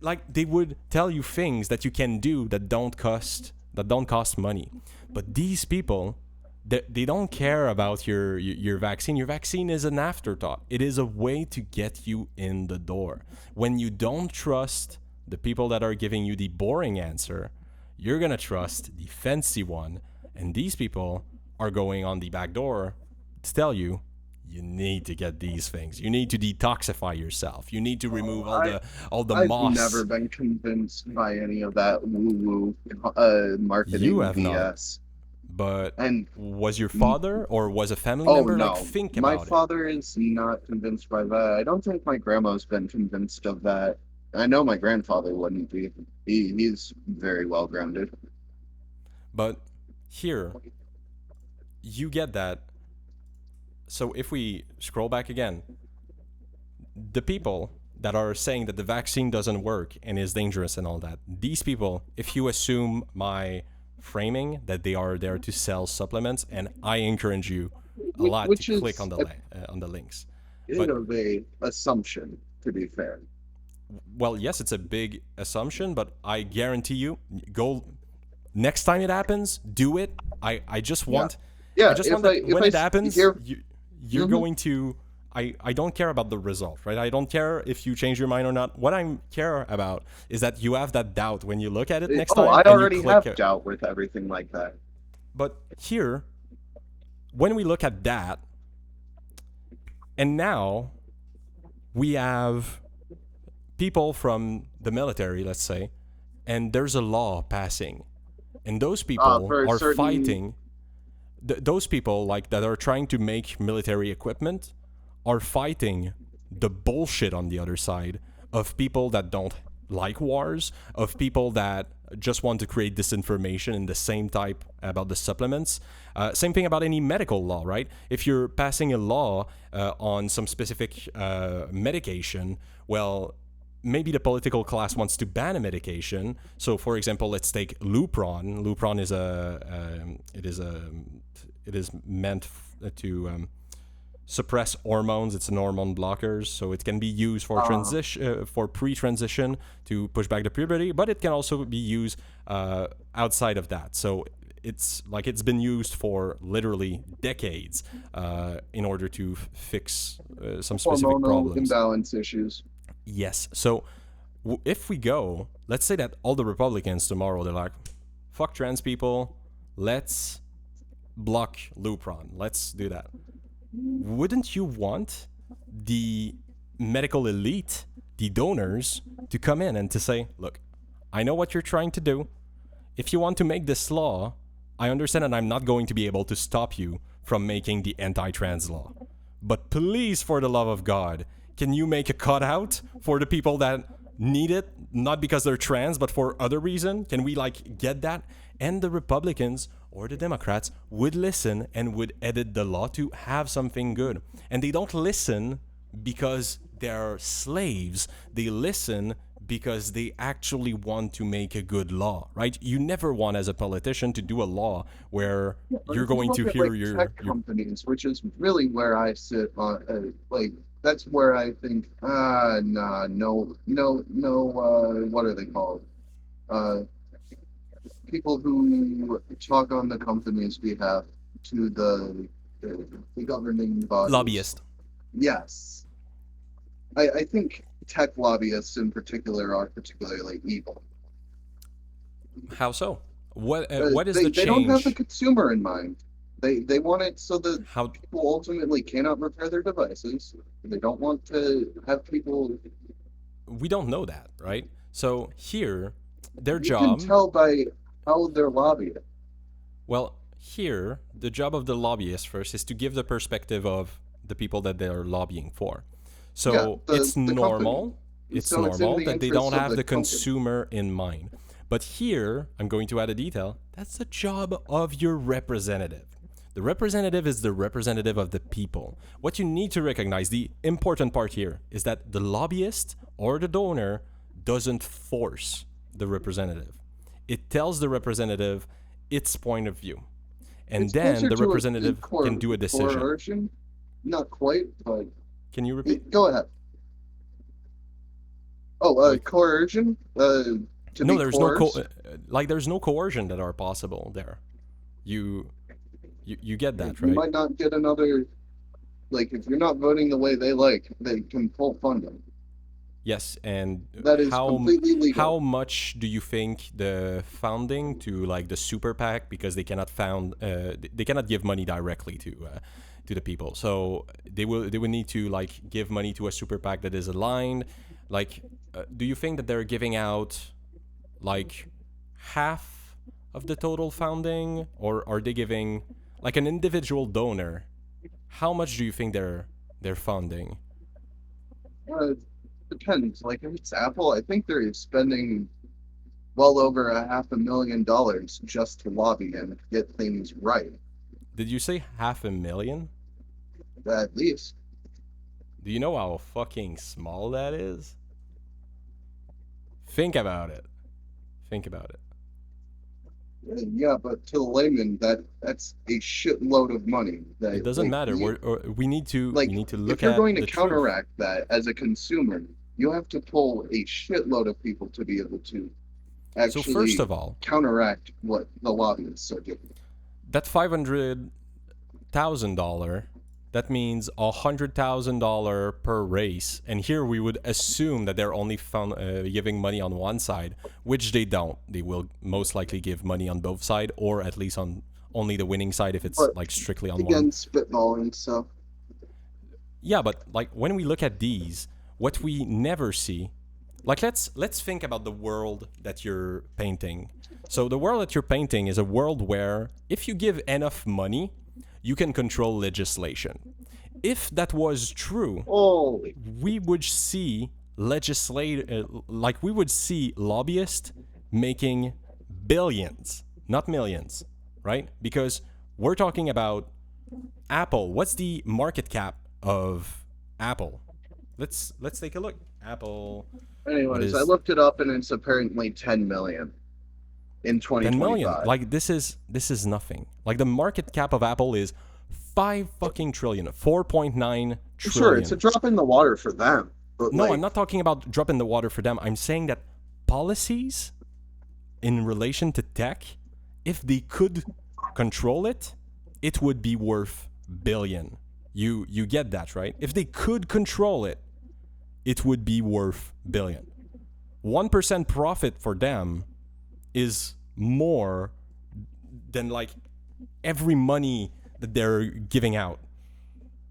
Like, they would tell you things that you can do that don't cost money. But these people, they don't care about your vaccine. Your vaccine is an afterthought. It is a way to get you in the door. When you don't trust the people that are giving you the boring answer, you're gonna trust the fancy one. And these people are going on the back door to tell you, you need to get these things. You need to detoxify yourself. You need to remove all the I've moss. never been convinced by any of that woo-woo marketing You have BS. But And was your father or was a family oh member? no, Like, think my about it. father is not convinced by that. I don't think my grandma's been convinced of that. I know my grandfather wouldn't be. He's very well grounded. But here, you get that. So if we scroll back again, the people that are saying that the vaccine doesn't work and is dangerous and all that, these people, if you assume my framing that they are there to sell supplements, and I encourage you a lot Which to is click on the links. Bit of a assumption, to be fair. Well, yes, it's a big assumption, but I guarantee you, go next time it happens, do it. I just want, Yeah, I just want that when it happens, hear- you're Mhm. going to. I don't care about the result, right? I don't care if you change your mind or not. What I care about is that you have that doubt when you look at it next time. I and you already click have it. doubt with everything like that. But here, when we look at that, and now we have people from the military, let's say, and there's a law passing, and those people for are certain- fighting. Those people like that are trying to make military equipment are fighting the bullshit on the other side of people that don't like wars, of people that just want to create disinformation in the same type about the supplements. Same thing about any medical law, right? If you're passing a law on some specific medication, well, maybe the political class wants to ban a medication. So, for example, let's take Lupron. Lupron is it is meant to suppress hormones. It's an hormone blockers, so it can be used for transition, for pre-transition to push back the puberty, but it can also be used outside of that. So it's like it's been used for literally decades in order to fix some specific Hormonal problems. imbalance issues. Yes. So if we go, let's say that all the Republicans tomorrow, they're like, fuck trans people, let's block Lupron. Let's do that. Wouldn't you want the medical elite, the donors, to come in and to say, look, I know what you're trying to do. If you want to make this law, I understand that I'm not going to be able to stop you from making the anti-trans law. But please, for the love of God, can you make a cutout for the people that need it, not because they're trans, but for other reason? Can we like get that? And the Republicans or the Democrats would listen and would edit the law to have something good. And they don't listen because they're slaves. They listen because they actually want to make a good law, right? You never want as a politician to do a law where you're going to hear your companies, which is really where I sit on, like, that's where I think, no, what are they called? People who talk on the company's behalf to the governing bodies. lobbyist. Yes. I think tech lobbyists in particular are particularly evil. How so? What is the change? They don't have the consumer in mind. They want it so that How people ultimately cannot repair their devices. They don't want to have people. we don't know that, right? So here, their You job. can tell by how they're lobbying. Well, here, the job of the lobbyist first is to give the perspective of the people that they're lobbying for. So Yeah, it's the normal. company. It's So it's in normal the that they interest don't of have the the company. consumer in mind. But here, I'm going to add a detail. That's the job of your representative. The representative is the representative of the people. What you need to recognize, the important part here, is that the lobbyist or the donor doesn't force the representative. It tells the representative its point of view. And It's then closer the to a representative can do a decision. coercion. Not quite, but Can you repeat? go ahead. Oh, Like- coercion. To No, be there's coerced? there's no coercion that are possible there. You get that, You right? might not get another. Like, if you're not voting the way they like, they can pull funding. Yes, and That is completely legal. how much do you think the founding to like the super PAC, because they cannot they cannot give money directly to the people, so they will need to like give money to a super PAC that is aligned. Like, do you think that they're giving out like half of the total founding, or are they giving like an individual donor? How much do you think they're funding? Depends. Like, if it's Apple, I think they're spending well over $500,000 just to lobby and get things right. Did you say 500,000? At least. Do you know how fucking small that is? Think about it. Think about it. Yeah, but to the layman, that's a shitload of money. That, It doesn't like, matter. We need to like, look if you're at going to the truth. counteract that as a consumer, you have to pull a shitload of people to be able to So actually first of all, counteract what the lobbyists are doing. that $500,000, that means $100,000 per race. And here we would assume that they're only giving money on one side, which they don't. They will most likely give money on both sides, or at least on only the winning side if it's But like strictly on Again, one. spitballing, so. Yeah, but like when we look at these, what we never see, like let's think about the world that you're painting. So the world that you're painting is a world where if you give enough money, you can control legislation. If that was true, Holy. we would see we would see lobbyists making billions, not millions, right? Because we're talking about Apple. What's the market cap of Apple? Let's take a look. Apple. Anyways, is- I looked it up and it's apparently 10 million in 10 2025. million. Like this is nothing. Like the market cap of Apple is 5 fucking trillion, 4.9 trillion. Sure, it's a drop in the water for them. But No, like, I'm not talking about drop in the water for them. I'm saying that policies in relation to tech, if they could control it, it would be worth billion. You get that, right? If they could control it, it would be worth billion. 1% profit for them is more than like every money that they're giving out.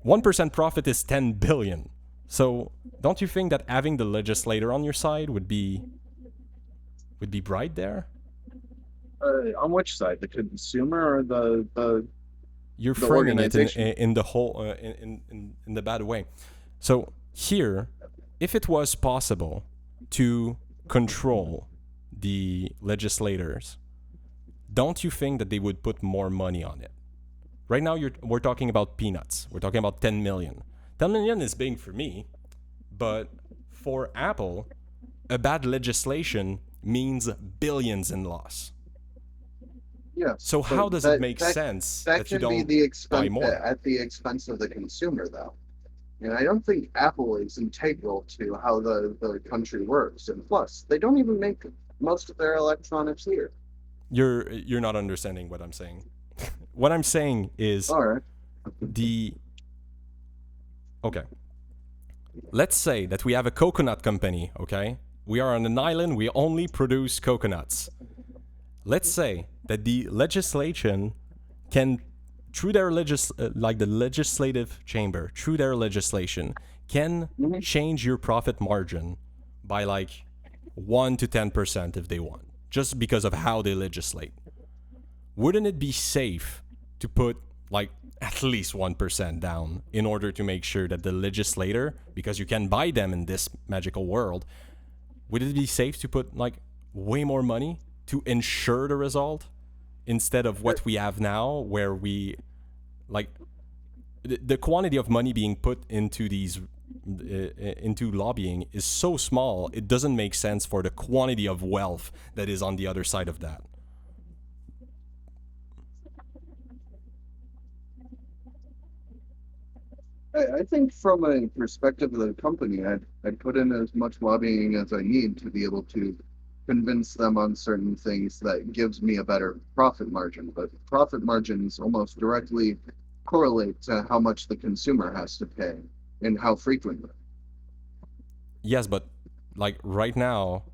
1% profit is 10 billion. So don't you think that having the legislator on your side would be bright there? on which side, the consumer or the You're the framing it organization? in the whole in the bad way. So here, if it was possible to control the legislators, don't you think that they would put more money on it? Right now, we're talking about peanuts. We're talking about 10 million. 10 million is big for me, but for Apple, a bad legislation means billions in loss. Yes. So but how does it make sense that that you can be don't the buy expense more? at the expense of the consumer, though. And I don't think Apple is integral to how the country works. And plus, they don't even make most of their electronics here. You're not understanding what I'm saying. What I'm saying is All right. okay. Let's say that we have a coconut company, okay? We are on an island, we only produce coconuts. Let's say that the legislation can, through their like the legislative chamber, through their legislation, can change your profit margin by like 1 to 10% if they want, just because of how they legislate. Wouldn't it be safe to put like at least 1% down in order to make sure that the legislator, because you can buy them in this magical world, would it be safe to put like way more money to ensure the result instead of what we have now, where we like the quantity of money being put into these into lobbying is so small, it doesn't make sense for the quantity of wealth that is on the other side of that. I think from a perspective of the company, I'd put in as much lobbying as I need to be able to convince them on certain things that gives me a better profit margin. But profit margins almost directly correlate to how much the consumer has to pay and how frequently. Yes, but like right now,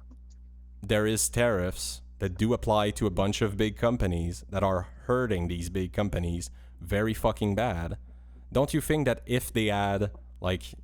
there is tariffs that do apply to a bunch of big companies that are hurting these big companies very fucking bad. Don't you think that if they had like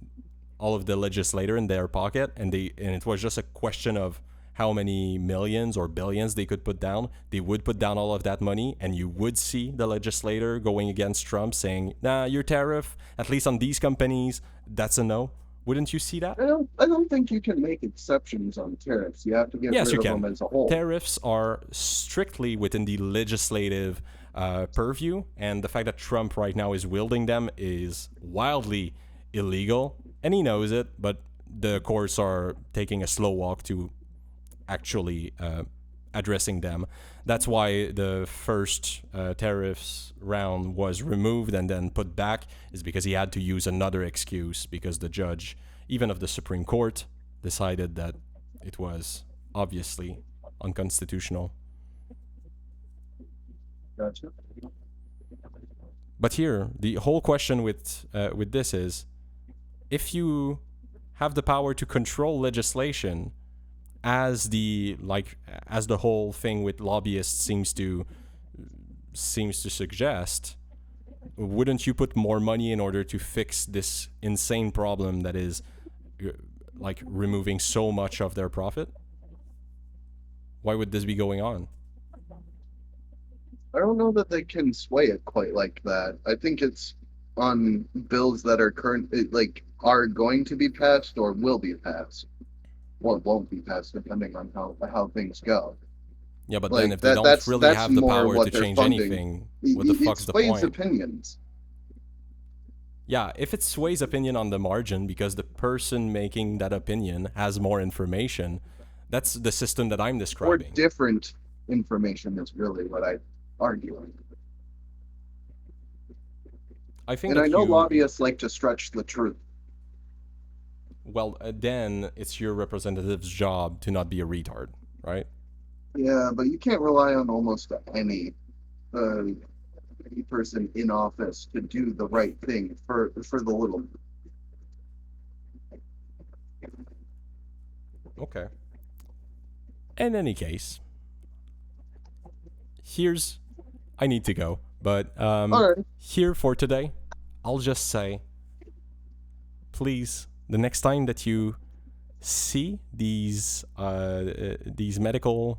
all of the legislator in their pocket and it was just a question of how many millions or billions they could put down, they would put down all of that money, and you would see the legislator going against Trump saying, nah, your tariff, at least on these companies, that's a no? Wouldn't you see that? I don't think you can make exceptions on tariffs. You have to get Yes, rid you of can. them as a whole. Tariffs are strictly within the legislative purview, and the fact that Trump right now is wielding them is wildly illegal, and he knows it, but the courts are taking a slow walk to actually addressing them. That's why the first tariffs round was removed and then put back, is because he had to use another excuse because the judge, even of the Supreme Court, decided that it was obviously unconstitutional. Gotcha. But here, the whole question with this is, if you have the power to control legislation, as the whole thing with lobbyists seems to suggest, wouldn't you put more money in order to fix this insane problem that is like removing so much of their profit? Why would this be going on? I don't know that they can sway it quite like that. I think it's on bills that are are going to be passed or will be passed. Or won't be passed, depending on how things go. Yeah, but Like, then if they don't that's really have the more power what to they're change funding. anything, what the fuck's the sways point? opinions. Yeah, if it sways opinion on the margin because the person making that opinion has more information, that's the system that I'm Or describing. different information is really what I argue. I think And that I know you, lobbyists like to stretch the truth. well, then it's your representative's job to not be a retard, right? Yeah, but you can't rely on almost any person in office to do the right thing for the little. Okay. In any case, I need to go, but Alright. here for today, I'll just say, please, the next time that you see these medical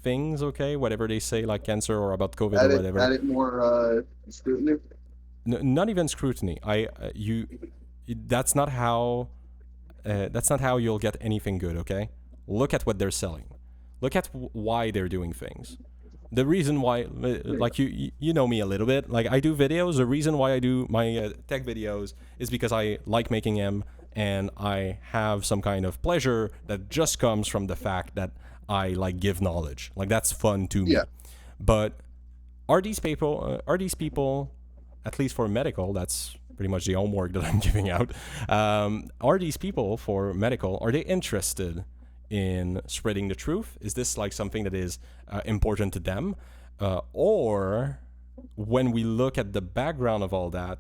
things, okay, whatever they say, like cancer or about COVID or whatever, Add it more scrutiny. not even scrutiny. That's not how you'll get anything good, okay? Look at what they're selling. Look at why they're doing things. The reason why, like you know me a little bit, like I do videos. The reason why I do my tech videos is because I like making them, and I have some kind of pleasure that just comes from the fact that I like give knowledge. Like that's fun to me. Yeah. But are these people, at least for medical, that's pretty much the homework that I'm giving out. Are these people for medical, are they interested in spreading the truth? Is this like something that is important to them? Or when we look at the background of all that,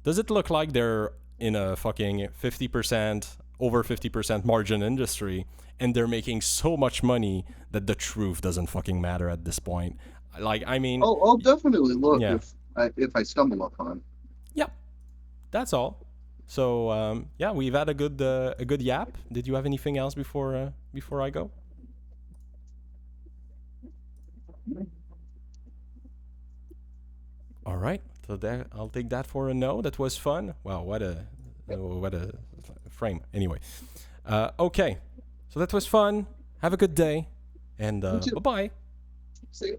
does it look like they're in a fucking 50%, over 50% margin industry, and they're making so much money that the truth doesn't fucking matter at this point? Like, I mean... I'll definitely look Yeah. if I stumble upon. Yeah, that's all. So yeah, we've had a good yap. Did you have anything else before I go? All right, so that, I'll take that for a no. That was fun. Wow, what a frame. Anyway, okay, so that was fun. Have a good day, and You too. bye bye. See ya.